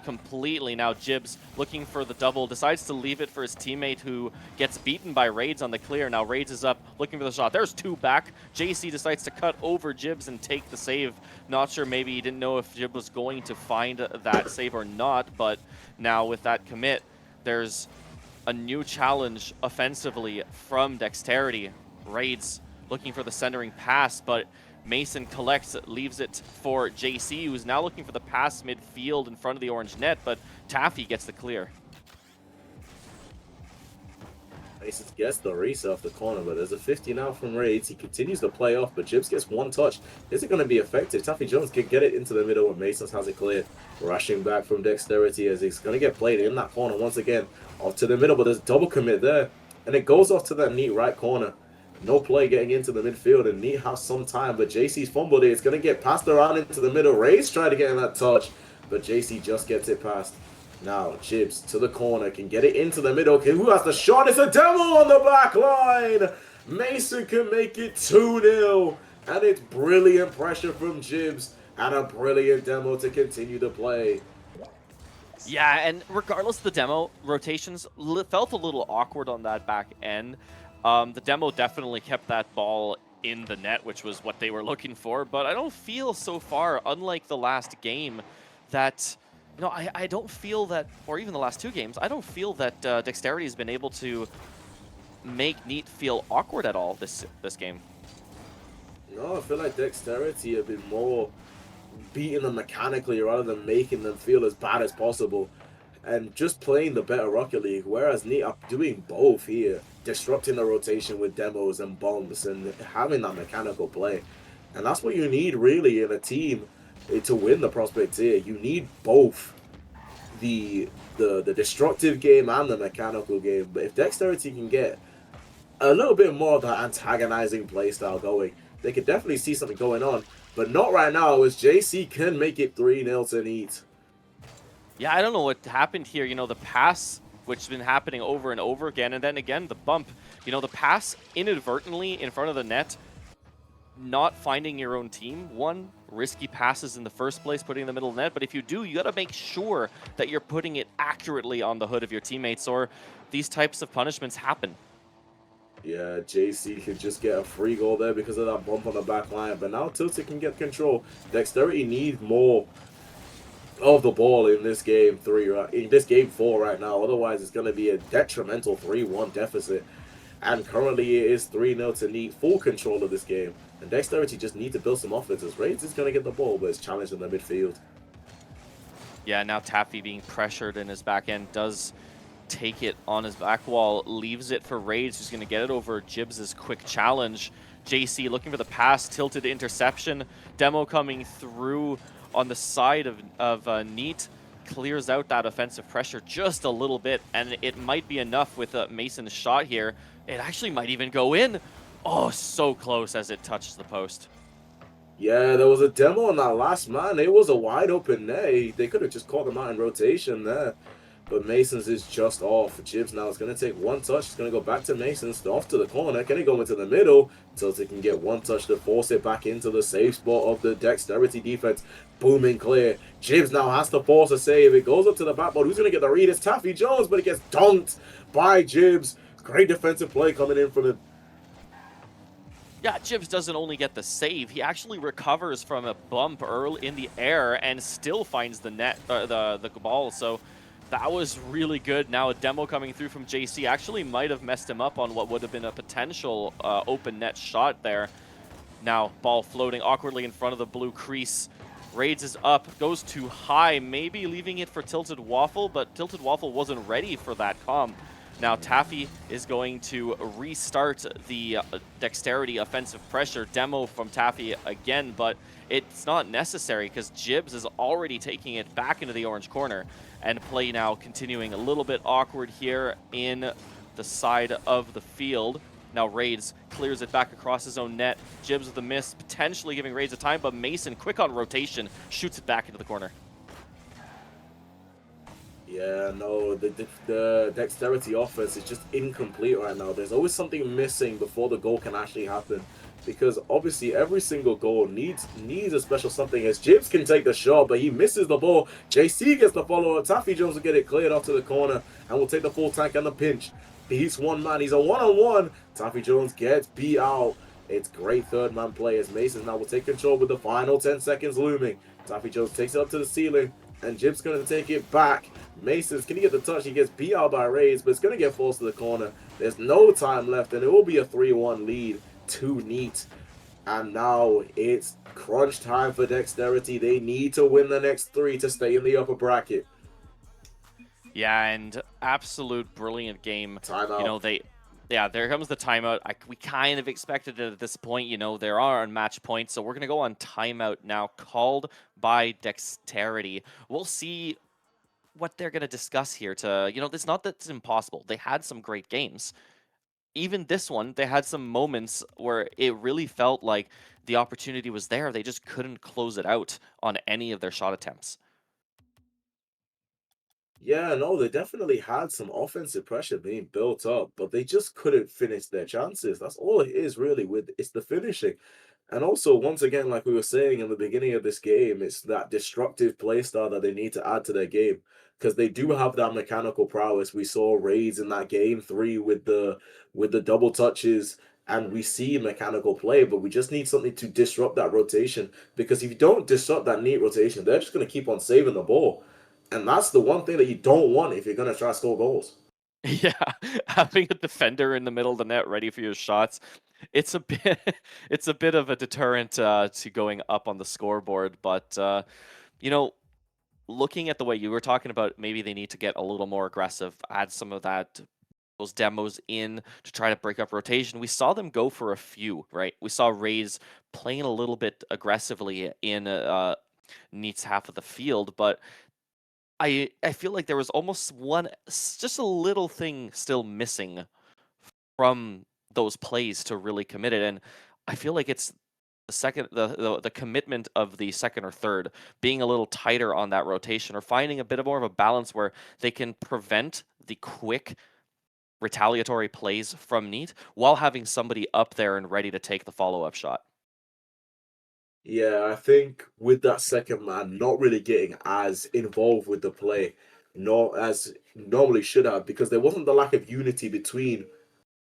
completely. Now Jibs looking for the double, decides to leave it for his teammate who gets beaten by Raids on the clear. Now Raids is up looking for the shot. There's two back. JC decides to cut over Jibs and take the save. Not sure, maybe he didn't know if Jib was going to find that save or not, but now with that commit, there's a new challenge offensively from Dexterity. Raids looking for the centering pass, but Mason collects, leaves it for JC, who's now looking for the pass midfield in front of the orange net, but Taffy gets the clear. Mason gets the race off the corner, but there's a 50 now from Raids. He continues to play off, but Jibs gets one touch. Is it going to be effective? Taffy Jones can get it into the middle, and Mason has it cleared. Rushing back from Dexterity as he's going to get played in that corner once again. Off to the middle, but there's double commit there. And it goes off to that Neat right corner. No play getting into the midfield, and Neat has some time, but JC's fumbled it. It's going to get passed around into the middle. Ray's trying to get in that touch, but JC just gets it past. Now, Jibs to the corner, can get it into the middle. Okay, who has the shot? It's a demo on the back line. Mason can make it 2-0, and it's brilliant pressure from Jibs, and a brilliant demo to continue to play. Yeah, and regardless of the demo, rotations felt a little awkward on that back end. The demo definitely kept that ball in the net, which was what they were looking for, but I don't feel so far, unlike the last game, that, I don't feel that, or even the last two games, I don't feel that Dexterity has been able to make Neat feel awkward at all this game. No, I feel like Dexterity have been more beating them mechanically rather than making them feel as bad as possible. And just playing the better Rocket League, whereas Neat are doing both here, disrupting the rotation with demos and bombs and having that mechanical play. And that's what you need really in a team to win the Prospect tier. You need both the destructive game and the mechanical game. But if Dexterity can get a little bit more of that antagonizing playstyle going, they could definitely see something going on. But not right now, as JC can make it 3-0 to Neat. Yeah, I don't know what happened here. The pass, which has been happening over and over again, and then again, the bump. The pass inadvertently in front of the net, not finding your own team. One, risky passes in the first place, putting in the middle of the net, but if you do, you got to make sure that you're putting it accurately on the hood of your teammates, or these types of punishments happen. Yeah, JC could just get a free goal there because of that bump on the back line, but now Tilted can get control. Dexterity needs more of the ball in this game 4 right now. Otherwise, it's going to be a detrimental 3-1 deficit. And currently, it is 3-0 to Neat, full control of this game. And Dexterity just need to build some offense, as Raids is going to get the ball, but it's challenged in the midfield. Yeah, now Taffy being pressured in his back end does take it on his back wall, leaves it for Raids, who's going to get it over Jibs' quick challenge. JC looking for the pass, tilted interception. Demo coming through on the side of Neat, clears out that offensive pressure just a little bit, and it might be enough with Mason's shot here. It actually might even go in. Oh, so close as it touches the post. Yeah, there was a demo on that last man. It was a wide open net. They could have just caught them out in rotation there. but Mason's is just off. Jibs now is going to take one touch. It's going to go back to Mason's, off to the corner. Can he go into the middle? Tilted can get one touch to force it back into the safe spot of the dexterity defense. Booming clear. Jibs now has to force a save. It goes up to the backboard. Who's going to get the read? It's Taffy Jones, but it gets dunked by Jibs. Great defensive play coming in from him. Yeah, Jibs doesn't only get the save, he actually recovers from a bump early in the air and still finds the net, the ball. So that was really good. Now a demo coming through from JC actually might have messed him up on what would have been a potential open net shot there. Now ball floating awkwardly in front of the blue crease. Raids is up, goes too high, maybe leaving it for Tilted Waffle, but Tilted Waffle wasn't ready for that comp. Now Taffy is going to restart the dexterity offensive pressure demo from Taffy again, but it's not necessary because Jibs is already taking it back into the orange corner, and play now continuing a little bit awkward here in the side of the field. Now Raids clears it back across his own net. Jibs with the miss, potentially giving Raids a time, but Mason, quick on rotation, shoots it back into the corner. Yeah, no, the dexterity offense is just incomplete right now. There's always something missing before the goal can actually happen. Because obviously every single goal needs a special something. As Jibs can take the shot, but he misses the ball. JC gets the follow-up. Taffy Jones will get it cleared off to the corner and will take the full tank and the pinch. Beats one man. He's a one-on-one. Taffy Jones gets beat out. It's great third-man play as Mason now will take control with the final 10 seconds looming. Taffy Jones takes it up to the ceiling, and Jib's going to take it back. Mason's, can he get the touch? He gets beat out by Raids, but it's going to get forced to the corner. There's no time left, and it will be a 3-1 lead to Neat. And now it's crunch time for Dexterity. They need to win the next 3 to stay in the upper bracket. Yeah, and absolute brilliant game. Timeout. You know, there comes the timeout. We kind of expected it at this point. You know, there are unmatched points, so we're going to go on timeout now, called by Dexterity. We'll see what they're going to discuss here to, you know, it's not that it's impossible. They had some great games. Even this one, they had some moments where it really felt like the opportunity was there. They just couldn't close it out on any of their shot attempts. Yeah, no, they definitely had some offensive pressure being built up, but they just couldn't finish their chances. That's all it is really with it's the finishing. And also, once again, like we were saying in the beginning of this game, it's that destructive play style that they need to add to their game. Because they do have that mechanical prowess. We saw Raids in that game 3 with the double touches, and we see mechanical play, but we just need something to disrupt that rotation. Because if you don't disrupt that neat rotation, they're just gonna keep on saving the ball. And that's the one thing that you don't want if you're gonna try to score goals. Yeah, having a defender in the middle of the net ready for your shots, it's a bit it's a bit of a deterrent to going up on the scoreboard. But you know, looking at the way you were talking about, maybe they need to get a little more aggressive, add some of those demos in to try to break up rotation. We saw them go for a few, right? We saw Rays playing a little bit aggressively in Neat's half of the field, but I feel like there was almost just a little thing still missing from those plays to really commit it, and I feel like it's the commitment of the second or third being a little tighter on that rotation, or finding a bit of more of a balance where they can prevent the quick retaliatory plays from Neat while having somebody up there and ready to take the follow-up shot. Yeah, I think with that second man not really getting as involved with the play, not as normally should have, because there wasn't the lack of unity between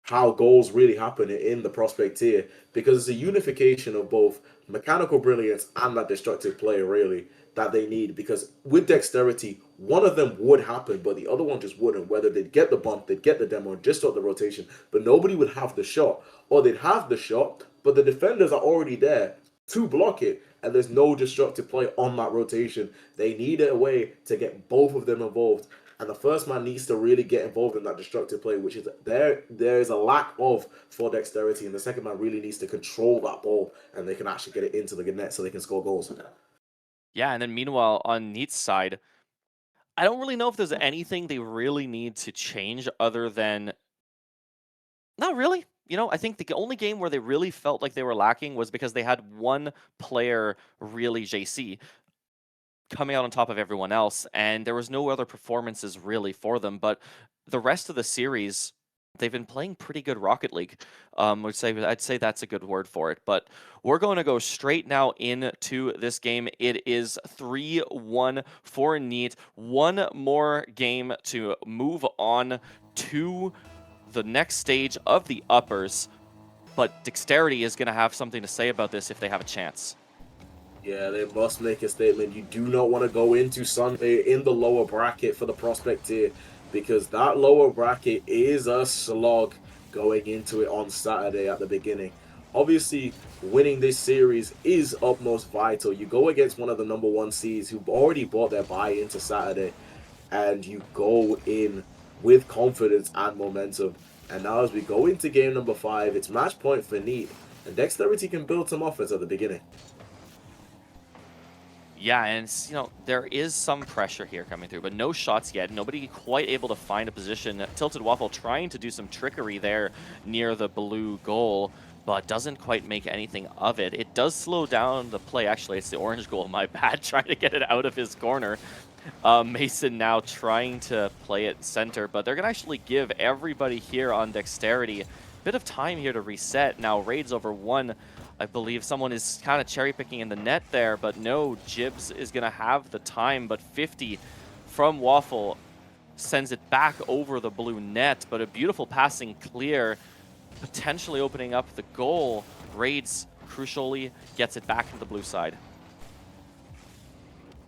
how goals really happen in the prospect tier, because it's a unification of both mechanical brilliance and that destructive play really that they need. Because with dexterity, one of them would happen, but the other one just wouldn't. Whether they'd get the bump, they'd get the demo, just stop the rotation, but nobody would have the shot, or they'd have the shot, but the defenders are already there to block it, and there's no destructive play on that rotation. They need a way to get both of them involved, and the first man needs to really get involved in that destructive play, which is there is a lack of for Dexterity, and the second man really needs to control that ball, and they can actually get it into the net so they can score goals. Yeah, and then meanwhile on Neat's side, I don't really know if there's anything they really need to change other than not really. You know, I think the only game where they really felt like they were lacking was because they had one player really JC coming out on top of everyone else, and there was no other performances really for them. But the rest of the series, they've been playing pretty good Rocket League. I'd say that's a good word for it. But we're going to go straight now into this game. It is 3-1 for Neat. One more game to move on to the next stage of the uppers. But Dexterity is going to have something to say about this if they have a chance. Yeah, they must make a statement. You do not want to go into Sunday in the lower bracket for the prospect tier, because that lower bracket is a slog going into it on Saturday at the beginning. Obviously, winning this series is utmost vital. You go against one of the #1 seeds who've already bought their buy into Saturday, and you go in with confidence and momentum. And now as we go into game number 5, it's match point for Neat, and Dexterity can build some offense at the beginning. Yeah, and there is some pressure here coming through, but no shots yet. Nobody quite able to find a position. Tilted Waffle trying to do some trickery there near the blue goal, but doesn't quite make anything of it. It does slow down the play. Actually, it's the orange goal, my bad, trying to get it out of his corner. Mason now trying to play it center, but they're going to actually give everybody here on Dexterity a bit of time here to reset. Now, Raids over 1. I believe someone is kind of cherry picking in the net there, but no, Jibs is going to have the time, but 50 from Waffle sends it back over the blue net, but a beautiful passing clear, potentially opening up the goal. Raids, crucially, gets it back to the blue side.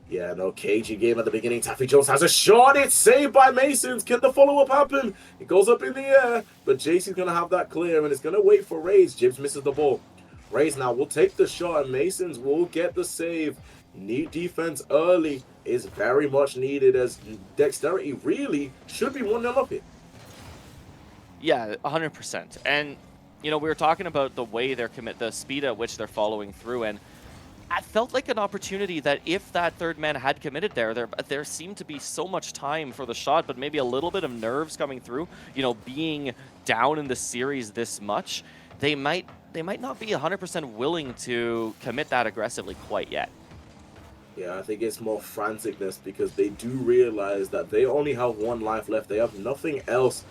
Yeah, no cagey game at the beginning. Taffy Jones has a shot. It's saved by Masons. Can the follow-up happen? It goes up in the air, but JC's going to have that clear, and it's going to wait for Raids. Jibs misses the ball. Rays now will take the shot, and Masons will get the save. Neat defense early is very much needed, as Dexterity really should be 1-0 up here. Yeah, 100%. And, we were talking about the way they're the speed at which they're following through, and it felt like an opportunity that if that third man had committed there seemed to be so much time for the shot, but maybe a little bit of nerves coming through, being down in the series this much, they might not be 100% willing to commit that aggressively quite yet. Yeah, I think it's more franticness, because they do realize that they only have 1 life left. They have nothing else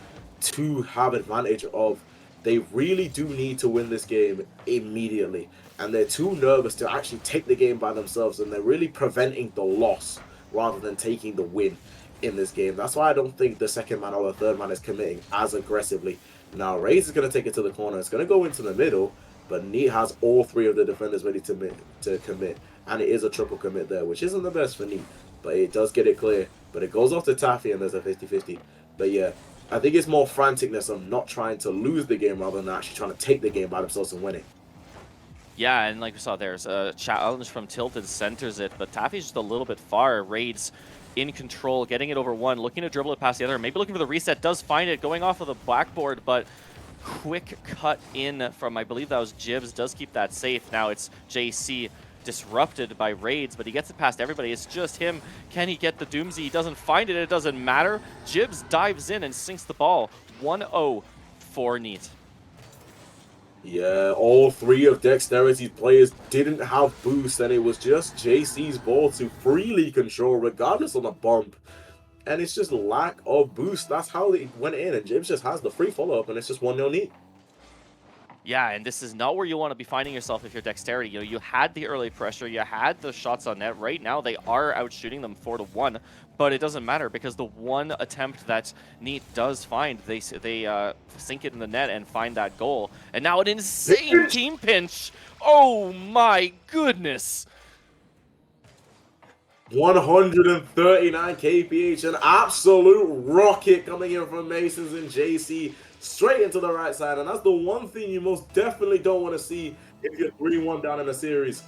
to have advantage of. They really do need to win this game immediately, and they're too nervous to actually take the game by themselves, and they're really preventing the loss rather than taking the win in this game. That's why I don't think the second man or the third man is committing as aggressively. Now, Raze is going to take it to the corner. It's going to go into the middle, but Neat has all 3 of the defenders ready to commit. And it is a triple commit there, which isn't the best for Neat, but it does get it clear. But it goes off to Taffy, and there's a 50-50. But yeah, I think it's more franticness of not trying to lose the game rather than actually trying to take the game by themselves and win it. Yeah, and like we saw, there's a challenge from Tilted, centers it, but Taffy's just a little bit far. Raids in control, getting it over 1, looking to dribble it past the other, maybe looking for the reset, does find it, going off of the blackboard, but quick cut in from, I believe that was Jibs, does keep that safe. Now it's JC disrupted by Raids, but he gets it past everybody. It's just him. Can he get the Doomsy? He doesn't find it. It doesn't matter. Jibs dives in and sinks the ball. 1-0 for Neat. Yeah, all 3 of Dexterity's players didn't have boost, and it was just JC's ball to freely control regardless of the bump. And it's just lack of boost. That's how it went in, and Jibs just has the free follow-up, and it's just 1-0 Neat. Yeah, and this is not where you want to be finding yourself if you're Dexterity. You had the early pressure, you had the shots on net. Right now, they are out shooting them 4-1, but it doesn't matter because the one attempt that Neat does find, they sink it in the net and find that goal. And now an insane team pinch. Oh my goodness. 139 kph, an absolute rocket coming in from Masons and JC, straight into the right side, and that's the one thing you most definitely don't want to see if you're 3-1 down in a series.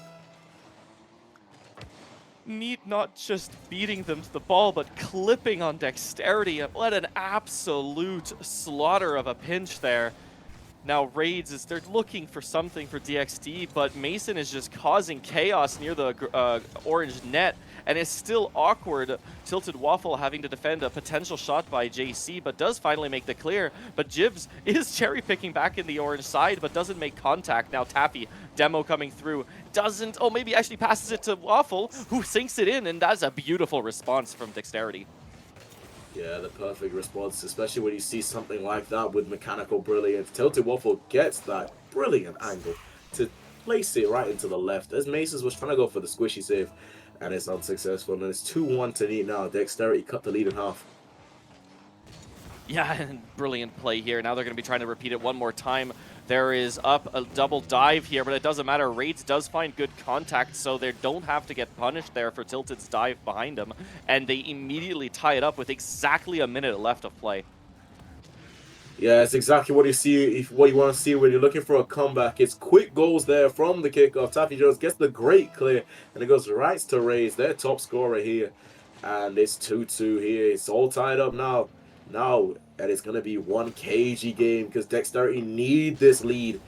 Neat not just beating them to the ball, but clipping on Dexterity. What an absolute slaughter of a pinch there. Now Raids they're looking for something for DXT, but Mason is just causing chaos near the orange net, and it's still awkward. Tilted Waffle having to defend a potential shot by JC, but does finally make the clear. But Jibs is cherry picking back in the orange side, but doesn't make contact. Now Taffy, demo coming through, doesn't, oh maybe actually passes it to Waffle, who sinks it in, and that's a beautiful response from Dexterity. Yeah, the perfect response, especially when you see something like that with mechanical brilliance. Tilted Waffle gets that brilliant angle to place it right into the left, as Masons was trying to go for the squishy save, and it's unsuccessful. And it's 2-1 to Neat now. Dexterity cut the lead in half. Yeah, and brilliant play here. Now they're going to be trying to repeat it one more time. There is up a double dive here, but it doesn't matter. Raids does find good contact, so they don't have to get punished there for Tilted's dive behind him. And they immediately tie it up with exactly a minute left of play. Yeah, it's exactly what you see, what you want to see when you're looking for a comeback. It's quick goals there from the kickoff. Taffy Jones gets the great clear, and it goes right to Rays, their top scorer here. And it's 2-2 here. It's all tied up now. And it's going to be one cagey game because Dexterity need this lead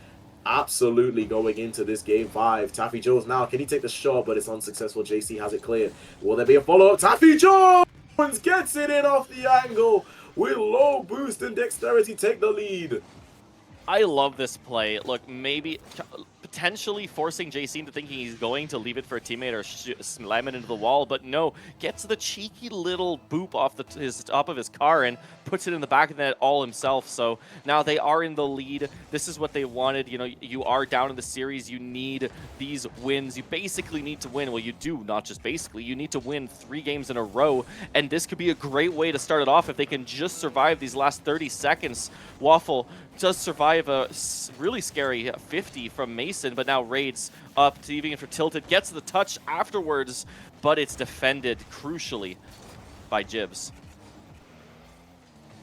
absolutely going into this game 5. Taffy Jones now, can he take the shot? But it's unsuccessful. JC has it cleared. Will there be a follow-up? Taffy Jones gets it in off the angle with low boost, and Dexterity take the lead. I love this play. Look, maybe potentially forcing JC into thinking he's going to leave it for a teammate or slam it into the wall, but no, gets the cheeky little boop off his top of his car and puts it in the back of the net all himself. So now they are in the lead. This is what they wanted. You know, you are down in the series. You need these wins. You basically need to win. Well, you do, not just basically. You need to win 3 games in a row, and this could be a great way to start it off if they can just survive these last 30 seconds. Waffle does survive a really scary 50 from Mason, but now Raids up, leaving it for Tilted, gets the touch afterwards, but it's defended crucially by Jibs.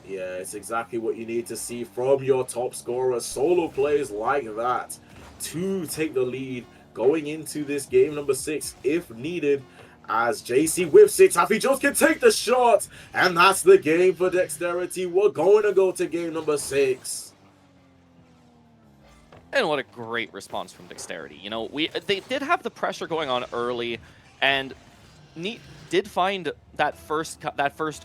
Yeah, it's exactly what you need to see from your top scorer. Solo plays like that to take the lead going into this game number 6 if needed. As JC whips it, Taffy Jones can take the shot, and that's the game for Dexterity. We're going to go to game number 6. And what a great response from Dexterity. You know, they did have the pressure going on early, and Neat did find that first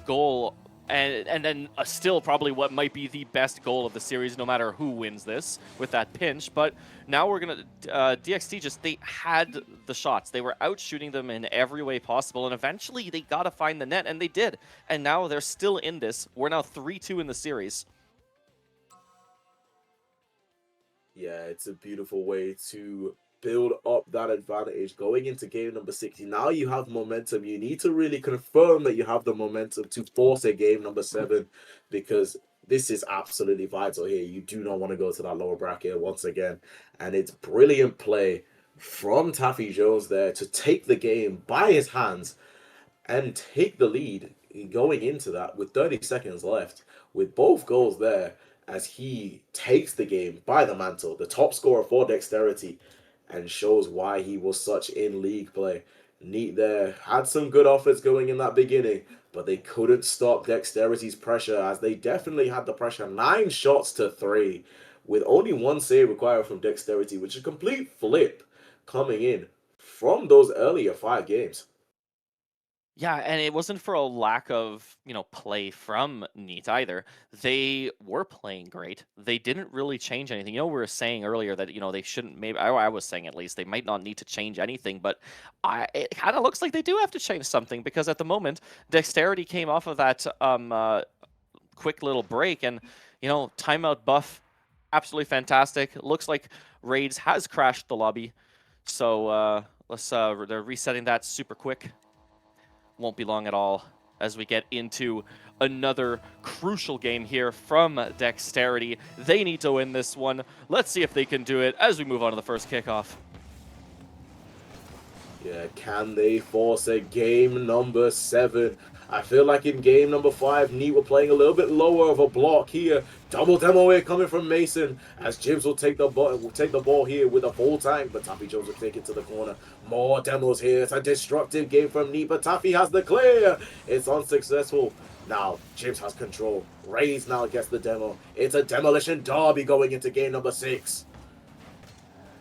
goal, and then still probably what might be the best goal of the series, no matter who wins this with that pinch. But now we're gonna DXT they had the shots. They were out shooting them in every way possible, and eventually they gotta find the net, and they did. And now they're still in this. We're now 3-2 in the series. Yeah, it's a beautiful way to build up that advantage going into game number 60. Now you have momentum. You need to really confirm that you have the momentum to force a game number 7, because this is absolutely vital here. You do not want to go to that lower bracket once again. And it's brilliant play from Taffy Jones there to take the game by his hands and take the lead going into that with 30 seconds left, with both goals there, as he takes the game by the mantle, the top scorer for Dexterity, and shows why he was such in league play. Neat there, had some good offers going in that beginning, but they couldn't stop Dexterity's pressure, as they definitely had the pressure. 9 shots to 3, with only 1 save required from Dexterity, which is a complete flip coming in from those earlier 5 games. Yeah, and it wasn't for a lack of, play from Neat either. They were playing great. They didn't really change anything. We were saying earlier that, they shouldn't, maybe, I was saying at least, they might not need to change anything, but it kind of looks like they do have to change something, because at the moment, Dexterity came off of that quick little break, and, timeout buff, absolutely fantastic. It looks like Raids has crashed the lobby, so they're resetting that super quick. Won't be long at all as we get into another crucial game here from Dexterity. They need to win this one. Let's see if they can do it as we move on to the first kickoff. Yeah, can they force a game number 7? I feel like in game number 5, Neat were playing a little bit lower of a block here. Double demo here coming from Mason, as Jibs will take the ball here with a full tank, but Taffy Jones will take it to the corner. More demos here. It's a destructive game from Neat, but Taffy has the clear. It's unsuccessful. Now, Jibs has control. Raze now gets the demo. It's a demolition derby going into game number 6.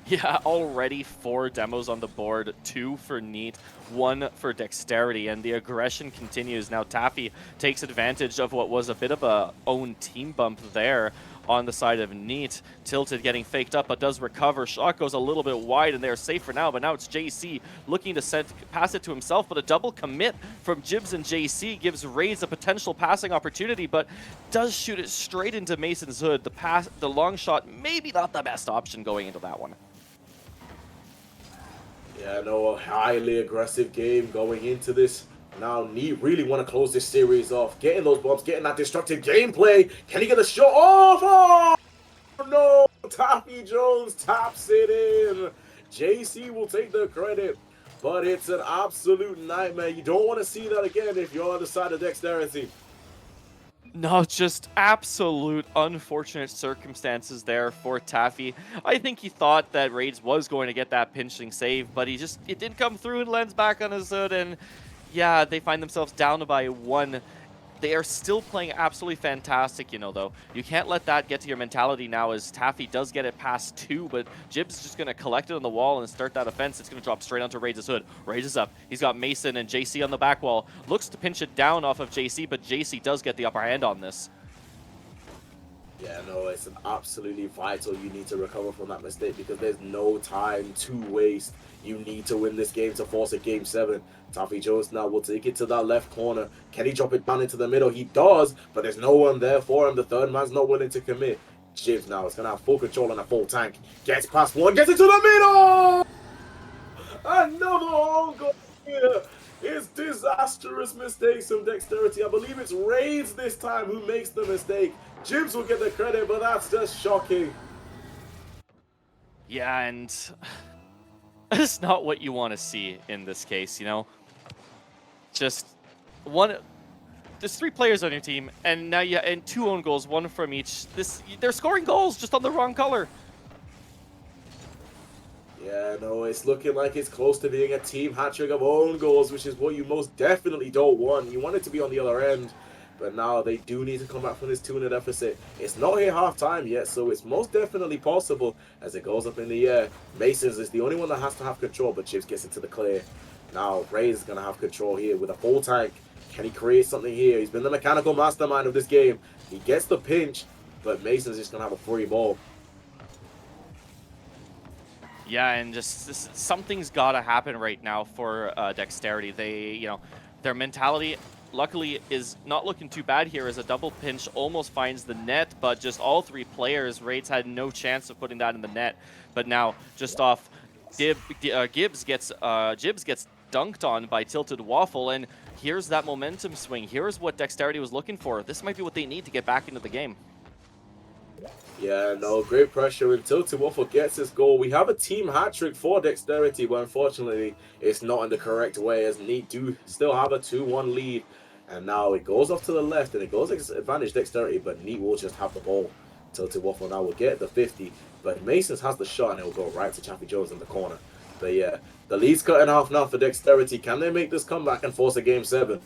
Yeah, already 4 demos on the board, 2 for Neat, 1 for Dexterity, and the aggression continues. Now Taffy takes advantage of what was a bit of a own team bump there on the side of Neat. Tilted getting faked up, but does recover. Shot goes a little bit wide, and they're safe for now, but now it's JC looking to pass it to himself, but a double commit from Jibs and JC gives Raze a potential passing opportunity, but does shoot it straight into Mason's hood. The long shot, maybe not the best option going into that one. Yeah, no, a highly aggressive game going into this. Now, Neat really want to close this series off. Getting those bombs, getting that destructive gameplay. Can he get the shot off? Oh, no! Taffy Jones taps it in. JC will take the credit, but it's an absolute nightmare. You don't want to see that again if you're on the side of Dexterity. No, just absolute unfortunate circumstances there for Taffy. I think he thought that Raids was going to get that pinching save, but it didn't come through and lands back on his hood, and yeah, they find themselves down by 1. They are still playing absolutely fantastic, though. You can't let that get to your mentality now, as Taffy does get it past 2, but Jibs is just going to collect it on the wall and start that offense. It's going to drop straight onto Raids' hood. Raids is up. He's got Mason and JC on the back wall. Looks to pinch it down off of JC, but JC does get the upper hand on this. Yeah, no, it's an absolutely vital. You need to recover from that mistake because there's no time to waste. You need to win this game to force a game 7. Taffy Jones now will take it to that left corner. Can he drop it down into the middle? He does, but there's no one there for him. The third man's not willing to commit. Jibs now is going to have full control on a full tank. Gets past 1, gets into the middle! Another own goal here. It's disastrous mistakes from Dexterity. I believe it's Raids this time who makes the mistake. Jibs will get the credit, but that's just shocking. Yeah, and it's not what you want to see in this case, Just there's 3 players on your team, and now and 2 own goals, 1 from each. They're scoring goals just on the wrong color. Yeah, no, it's looking like it's close to being a team hat-trick of own goals, which is what you most definitely don't want. You want it to be on the other end, but now they do need to come back from this 2-0 deficit. It's not here half-time yet, so it's most definitely possible as it goes up in the air. Masons is the only one that has to have control, but Chips gets it to the clear. Now, Ray's is going to have control here with a full tank. Can he create something here? He's been the mechanical mastermind of this game. He gets the pinch, but Mason's just going to have a free ball. Yeah, and just something's got to happen right now for Dexterity. Their mentality, luckily, is not looking too bad here as a double pinch almost finds the net, but just all 3 players, Raids had no chance of putting that in the net. But now, just off, Gibbs gets dunked on by Tilted Waffle, and here's that momentum swing. Here's what Dexterity was looking for. This might be what they need to get back into the game. Yeah, no, great pressure when Tilted Waffle gets his goal. We have a team hat-trick for Dexterity, but unfortunately, it's not in the correct way as Neat do still have a 2-1 lead. And now it goes off to the left, and it goes advantage Dexterity, but Neat will just have the ball. Tilted Waffle now will get the 50, but Masons has the shot, and it will go right to Chaffee Jones in the corner. But yeah, the lead's cut in half now for Dexterity. Can they make this comeback and force a game 7?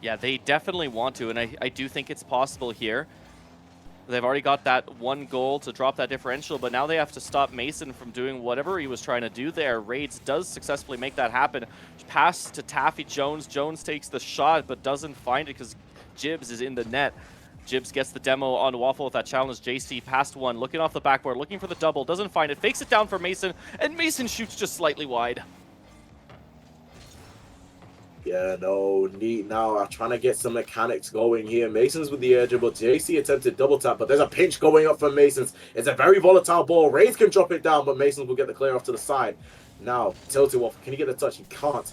Yeah, they definitely want to, and I do think it's possible here. They've already got that 1 goal to drop that differential, but now they have to stop Mason from doing whatever he was trying to do there. Raids does successfully make that happen. Pass to Taffy Jones. Jones takes the shot, but doesn't find it because Jibs is in the net. Jibs gets the demo on Waffle with that challenge. JC past 1, looking off the backboard, looking for the double, doesn't find it, fakes it down for Mason, and Mason shoots just slightly wide. Yeah, no, Neat now are trying to get some mechanics going here. Masons with the air dribble. JC attempted double tap, but there's a pinch going up for Masons. It's a very volatile ball. Raids can drop it down, but Masons will get the clear off to the side. Now, Tilted Waffle, can he get the touch? He can't.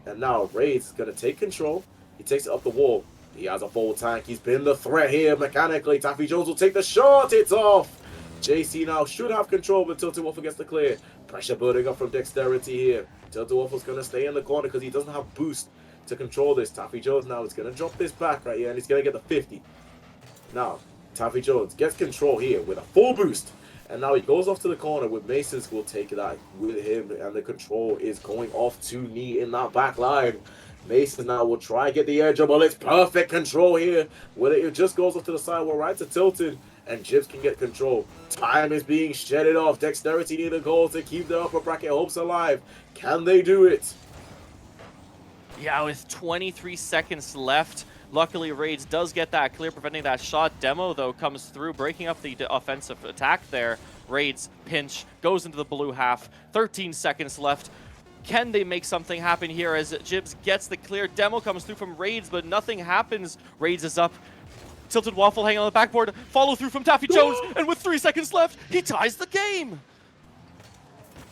And now Raids is going to take control. He takes it up the wall. He has a full tank. He's been the threat here mechanically. Taffy Jones will take the shot. It's off. JC now should have control, but Tilted Waffle gets the clear. Pressure building up from Dexterity here. Tilted Waffle's going to stay in the corner because he doesn't have boost to control this. Taffy Jones now is going to drop this back right here, and he's going to get the 50. Now, Taffy Jones gets control here with a full boost. And now he goes off to the corner with Masons will take that with him, and the control is going off to Knee in that back line. Masons now will try and get the air jump. Well, it's perfect control here. Where it just goes off to the side, well, right to Tilted, and Jibs can get control. Time is being shedded off. Dexterity need a goal to keep the upper bracket hopes alive. Can they do it? Yeah, with 23 seconds left, luckily Raids does get that clear, preventing that shot. Demo, though, comes through, breaking up the offensive attack there. Raids pinch, goes into the blue half. 13 seconds left. Can they make something happen here as Jibs gets the clear? Demo comes through from Raids, but nothing happens. Raids is up. Tilted Waffle hanging on the backboard. Follow through from Taffy Jones, and with 3 seconds left, he ties the game.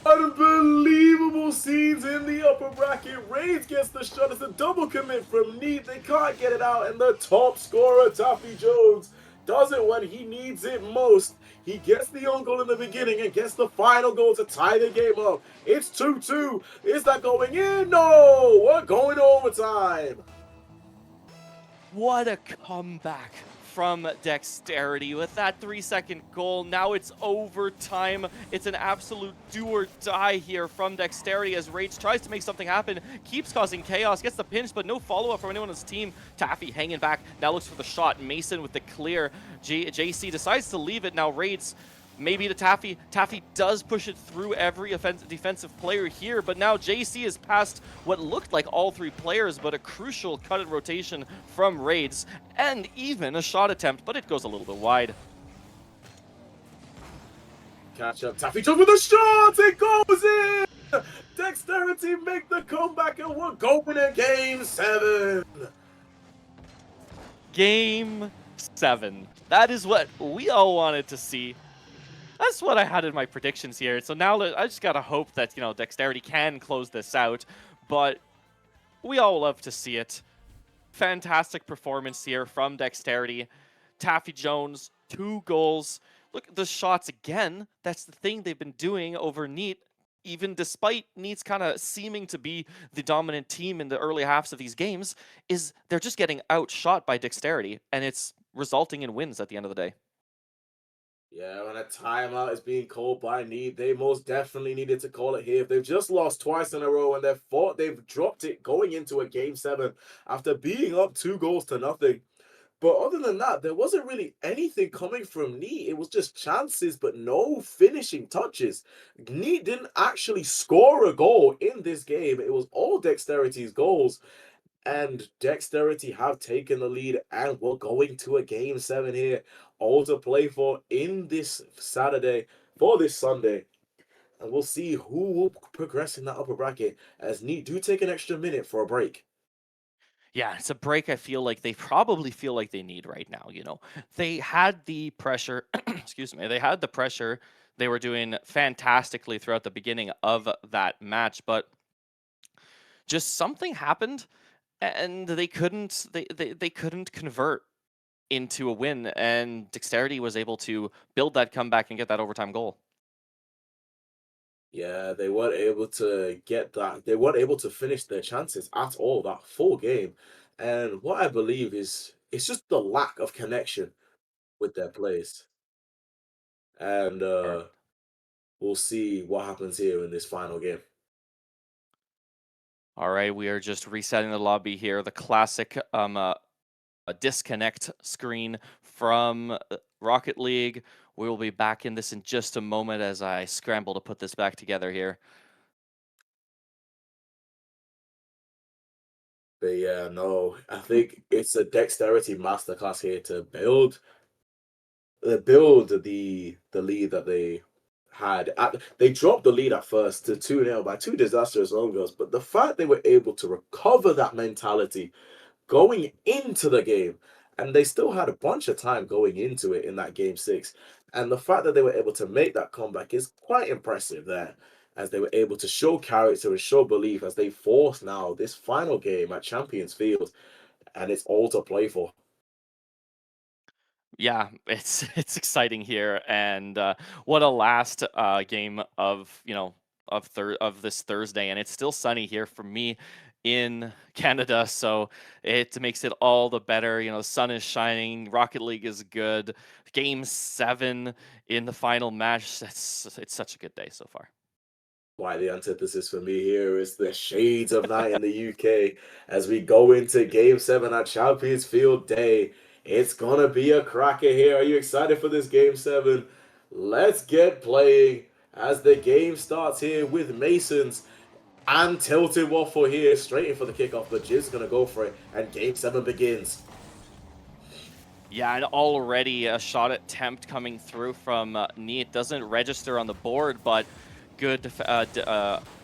Unbelievable scenes in the upper bracket. Raids gets the shot. It's a double commit from Neat. They can't get it out, and the top scorer, Taffy Jones, does it when he needs it most. He gets the own goal in the beginning and gets the final goal to tie the game up. It's 2-2. Is that going in? No! We're going to overtime. What a comeback from Dexterity with that 3-second goal. Now it's overtime. It's an absolute do or die here from Dexterity as Rage tries to make something happen, keeps causing chaos, gets the pinch, but no follow-up from anyone on his team. Taffy hanging back, now looks for the shot. Mason with the clear. JC decides to leave it. Now Raids maybe to Taffy. Taffy does push it through every defensive player here, but now JC is past what looked like all three players, but a crucial cut-in rotation from Raids, and even a shot attempt, but it goes a little bit wide. Catch up. Taffy Jones with a shot! It goes in! Dexterity make the comeback, and we're going to Game 7. Game 7. That is what we all wanted to see. That's what I had in my predictions here. So now I just gotta hope that, Dexterity can close this out. But we all love to see it. Fantastic performance here from Dexterity. Taffy Jones, 2 goals. Look at the shots again. That's the thing they've been doing over Neat. Even despite Neat's kind of seeming to be the dominant team in the early halves of these games, is they're just getting outshot by Dexterity. And it's resulting in wins at the end of the day. Yeah, when a timeout is being called by Need, they most definitely needed to call it here. They've just lost twice in a row, and they've dropped it going into a Game 7 after being up 2-0. But other than that, there wasn't really anything coming from Neat. It was just chances, but no finishing touches. Neat didn't actually score a goal in this game. It was all Dexterity's goals. And Dexterity have taken the lead, and we're going to a Game 7 here. All to play for in this Saturday, for this Sunday. And we'll see who will progress in that upper bracket, as Neat do take an extra minute for a break. Yeah, it's a break I feel like they probably feel like they need right now, They had the pressure, excuse me, they had the pressure. They were doing fantastically throughout the beginning of that match, but just something happened and they couldn't they couldn't convert into a win, and Dexterity was able to build that comeback and get that overtime goal. Yeah, they weren't able to get that. They weren't able to finish their chances at all that full game. And what I believe is it's just the lack of connection with their plays. And we'll see what happens here in this final game. All right, we are just resetting the lobby here. The classic a disconnect screen from Rocket League. We will be back in this in just a moment as I scramble to put this back together here. But yeah, no, I think it's a Dexterity masterclass here to build the lead that they had. They dropped the lead at first to 2-0 by 2 disastrous own goals, but the fact they were able to recover that mentality going into the game, and they still had a bunch of time going into it in that Game 6, and the fact that they were able to make that comeback is quite impressive there, as they were able to show character and show belief as they force now this final game at Champions Field, and it's all to play for. Yeah, it's exciting here, and what a last game of of this Thursday, and it's still sunny here for me in Canada, so it makes it all the better. You know, the sun is shining, Rocket League is good. Game 7 in the final match. It's such a good day so far. Why the antithesis for me here is the shades of night in the UK as we go into Game 7 at Champions Field Day. It's gonna be a cracker here. Are you excited for this Game 7? Let's get playing as the game starts here with Masons and Tilted Waffle here, straight in for the kickoff, but Jib's gonna go for it, and Game 7 begins. Yeah, and already a shot attempt coming through from Neat. Doesn't register on the board, but good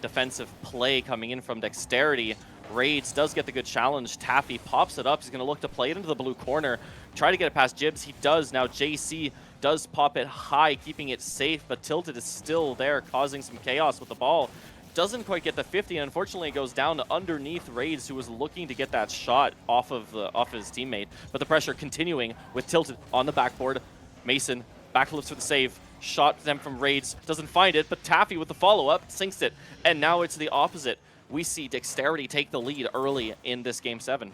defensive play coming in from Dexterity. Raids does get the good challenge. Taffy pops it up. He's going to look to play it into the blue corner. Try to get it past Jibs. He does. Now JC does pop it high, keeping it safe, but Tilted is still there, causing some chaos with the ball. Doesn't quite get the 50, and unfortunately it goes down to underneath Raids, who was looking to get that shot off of his teammate. But the pressure continuing with Tilted on the backboard. Mason backlifts for the save. Shot them from Raids, doesn't find it, but Taffy with the follow-up sinks it. And now it's the opposite. We see Dexterity take the lead early in this Game 7.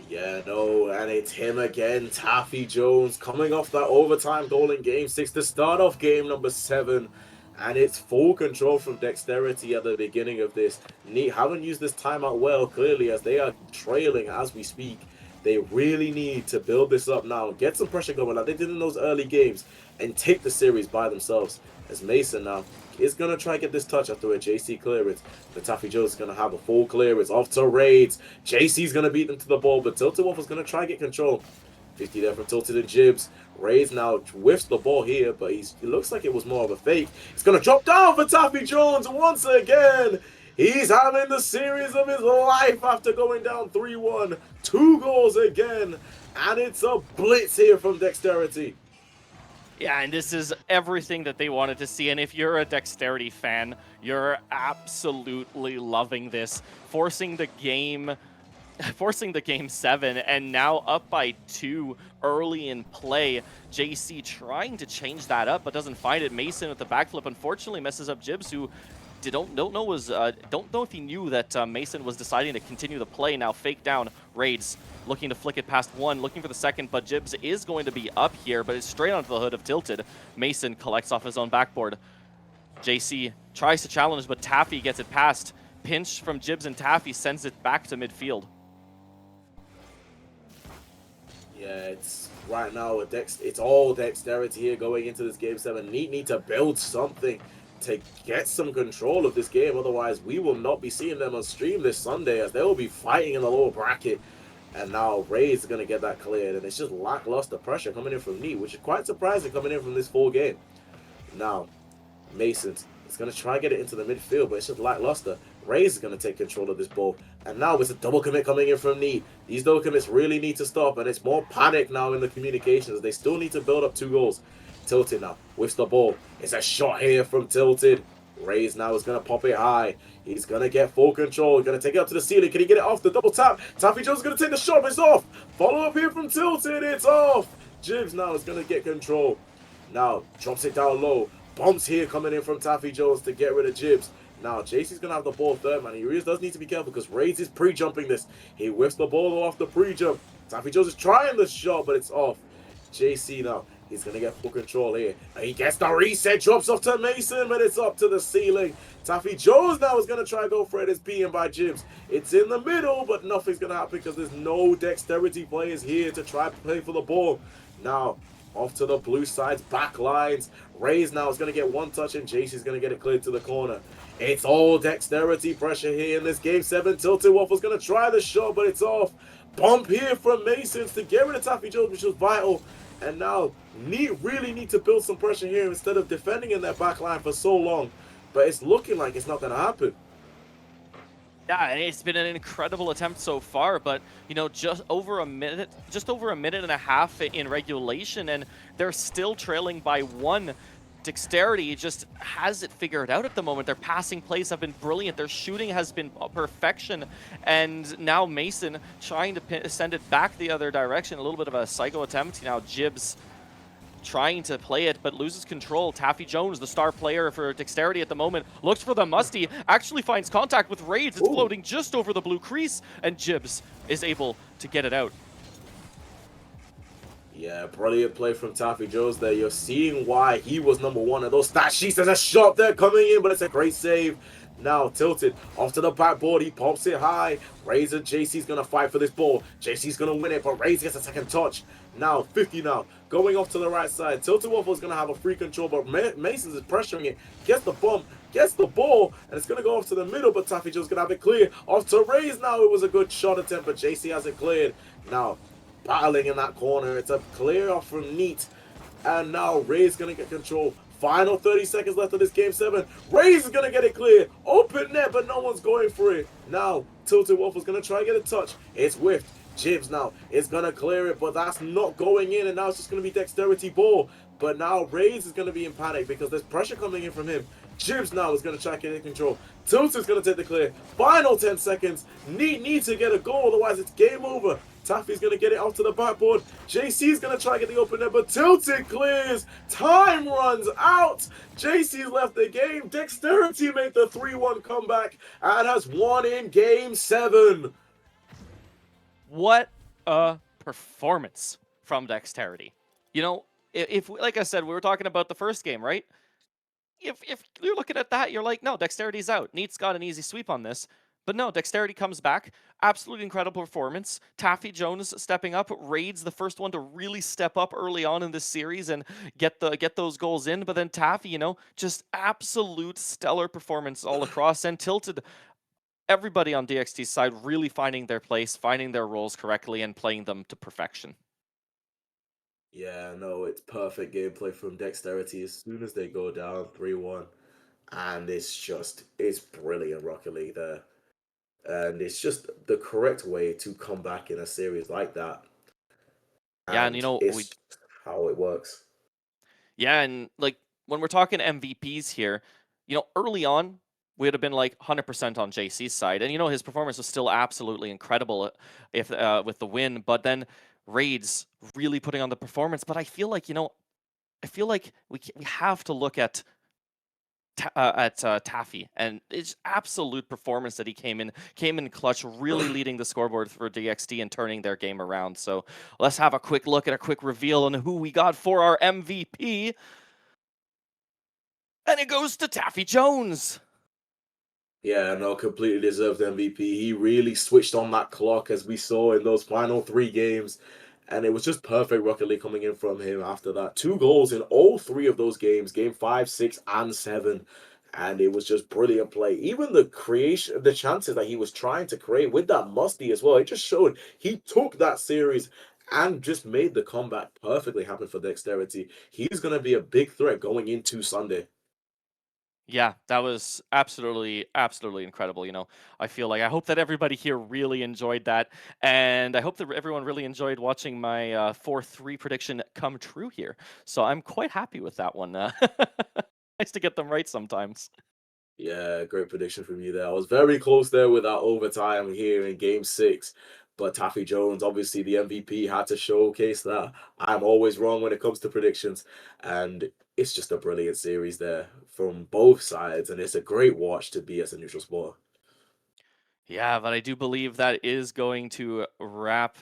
Yeah, no, and it's him again, Taffy Jones, coming off that overtime goal in Game 6 to start off game number 7. And it's full control from Dexterity at the beginning of this. Neat haven't used this timeout well, clearly, as they are trailing as we speak. They really need to build this up now, get some pressure going like they did in those early games, and take the series by themselves. As Mason now is going to try and get this touch after a JC clearance. But Taffy Jones is going to have a full clearance off to Raids. JC's going to beat them to the ball, but Tilted Wolf is going to try and get control. 50 there from Tilted and Jibs. Raids now whiffs the ball here, but it looks like it was more of a fake. It's going to drop down for Taffy Jones once again. He's having the series of his life after going down 3-1. 2 goals again, and it's a blitz here from Dexterity. Yeah, and this is everything that they wanted to see, and if you're a Dexterity fan, you're absolutely loving this. Forcing the game 7, and now up by 2 early in play. JC trying to change that up, but doesn't find it. Mason with the backflip unfortunately messes up Jibs, who don't know if he knew that Mason was deciding to continue the play. Now fake down Raids, looking to flick it past 1, looking for the second, but Jibs is going to be up here, but it's straight onto the hood of Tilted. Mason collects off his own backboard. JC tries to challenge, but Taffy gets it past. Pinch from Jibs, and Taffy sends it back to midfield. Yeah, it's right now it's all Dexterity here going into this Game 7. Need to build something to get some control of this game, otherwise we will not be seeing them on stream this Sunday, as they will be fighting in the lower bracket. And now Ray's are going to get that cleared, and it's just lackluster pressure coming in from Neat, which is quite surprising coming in from this full game. Now, Masons is going to try and get it into the midfield, but it's just lackluster. Ray's is going to take control of this ball, and now it's a double commit coming in from Neat. These double commits really need to stop, and it's more panic now in the communications. They still need to build up 2 goals. Tilted now whiffs the ball. It's a shot here from Tilted. Rays now is going to pop it high. He's going to get full control. He's going to take it up to the ceiling. Can he get it off the double tap? Taffy Jones is going to take the shot, but it's off. Follow up here from Tilted. It's off. Jibs now is going to get control. Now drops it down low. Bumps here coming in from Taffy Jones to get rid of Jibs. Now JC's going to have the ball third, man. He really does need to be careful because Raids is pre-jumping this. He whiffs the ball off the pre-jump. Taffy Jones is trying the shot, but it's off. JC now. He's going to get full control here. And he gets the reset, drops off to Mason, but it's up to the ceiling. Taffy Jones now is going to try and go for it. It's beaten by Jibs. It's in the middle, but nothing's going to happen because there's no Dexterity players here to try and play for the ball. Now, off to the blue side's back lines. Rays now is going to get one touch, and JC's going to get it cleared to the corner. It's all Dexterity pressure here in this Game 7. Tilted Waffle's going to try the shot, but it's off. Bump here from Masons to get rid of Taffy Jones, which was vital. And now, really need to build some pressure here instead of defending in that back line for so long. But it's looking like it's not going to happen. Yeah, and it's been an incredible attempt so far, but, you know, just over a minute and a half in regulation, and they're still trailing by 1. Dexterity just has it figured out at the moment. Their passing plays have been brilliant. Their shooting has been perfection. And now Mason trying to send it back the other direction. A little bit of a psycho attempt. Now Jibs trying to play it, but loses control. Taffy Jones, the star player for Dexterity at the moment, looks for the Musty, actually finds contact with Raids. It's floating just over the blue crease, and Jibs is able to get it out. Yeah, brilliant play from Taffy Jones there. You're seeing why he was #1 in those stat sheets. There's a shot there coming in, but it's a great save. Now tilted off to the backboard. He pops it high. Razor JC's going to fight for this ball. JC's going to win it, but Razor gets a second touch. Now 50 now. Going off to the right side. Tilted Waffle's going to have a free control, but Masons is pressuring it. Gets the bump. Gets the ball, and it's going to go off to the middle, but Taffy Jones going to have it clear. Off to Raze now. It was a good shot attempt, but JC has it cleared. Now battling in that corner. It's a clear off from Neat. And now Ray's going to get control. Final 30 seconds left of this game 7. Ray's is going to get it clear. Open net, but no one's going for it. Now, Tilted Waffle's going to try and get a touch. It's whiffed. Jibs now is going to clear it, but that's not going in. And now it's just going to be Dexterity ball. But now Ray's is going to be in panic because there's pressure coming in from him. Jibs now is going to try and get in control. Tilted's going to take the clear. Final 10 seconds. Needs to get a goal, otherwise it's game over. Taffy's going to get it off to the backboard. JC's going to try and get the open net, but Tilted clears. Time runs out. JC's left the game. Dexterity made the 3-1 comeback and has won in game 7. What a performance from Dexterity. You know, if like I said, we were talking about the first game, right? If you're looking at that, you're like, no, Dexterity's out. Neat's got an easy sweep on this. But no, Dexterity comes back. Absolutely incredible performance. Taffy Jones stepping up. Raid's the first one to really step up early on in this series and get those goals in. But then Taffy, you know, just absolute stellar performance all across, and Tilted. Everybody on DXT's side really finding their place, finding their roles correctly, and playing them to perfection. Yeah, no, it's perfect gameplay from Dexterity as soon as they go down 3-1. And it's brilliant Rocket League there. And it's just the correct way to come back in a series like that. Yeah, and you know, it's how it works. Yeah, and like when we're talking MVPs here, you know, early on, we would have been like 100% on JC's side. And, you know, his performance was still absolutely incredible if with the win. But then Raids really putting on the performance. But I feel like, you know, we have to look at Taffy and his absolute performance that he came in clutch, really leading the scoreboard for DXT and turning their game around. So let's have a quick look at a quick reveal on who we got for our MVP. And it goes to Taffy Jones. Yeah, no, completely deserved MVP. He really switched on that clock as we saw in those final 3 games. And it was just perfect Rocket League coming in from him after that. 2 goals in all 3 of those games, game 5, 6, and 7. And it was just brilliant play. Even the creation, the chances that he was trying to create with that Musty as well, it just showed he took that series and just made the comeback perfectly happen for Dexterity. He's going to be a big threat going into Sunday. Yeah, that was absolutely incredible. You know, I hope that everybody here really enjoyed that. And I hope that everyone really enjoyed watching my 4-3 prediction come true here. So I'm quite happy with that one. Nice to get them right sometimes. Yeah, great prediction from you there. I was very close there with that overtime here in game 6. But Taffy Jones, obviously the MVP, had to showcase that. I'm always wrong when it comes to predictions. And it's just a brilliant series there from both sides. And it's a great watch to be as a neutral sport. Yeah, but I do believe that is going to wrap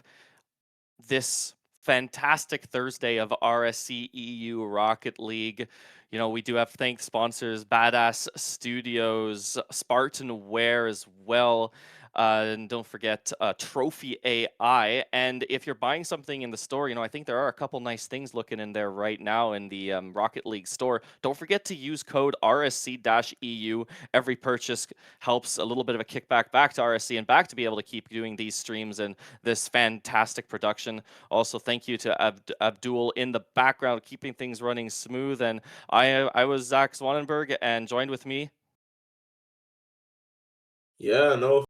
this fantastic Thursday of rsc-eu Rocket League. You know, we do have thanks sponsors, Badass Studios, SpartanWare as well. And don't forget trophi.ai. And if you're buying something in the store, you know, I think there are a couple nice things looking in there right now in the Rocket League store. Don't forget to use code rsc-eu. Every purchase helps a little bit of a kickback back to RSC and back to be able to keep doing these streams and this fantastic production. Also, thank you to Abdul in the background, keeping things running smooth. And I was Zach Swanenberg, and joined with me. Yeah, no,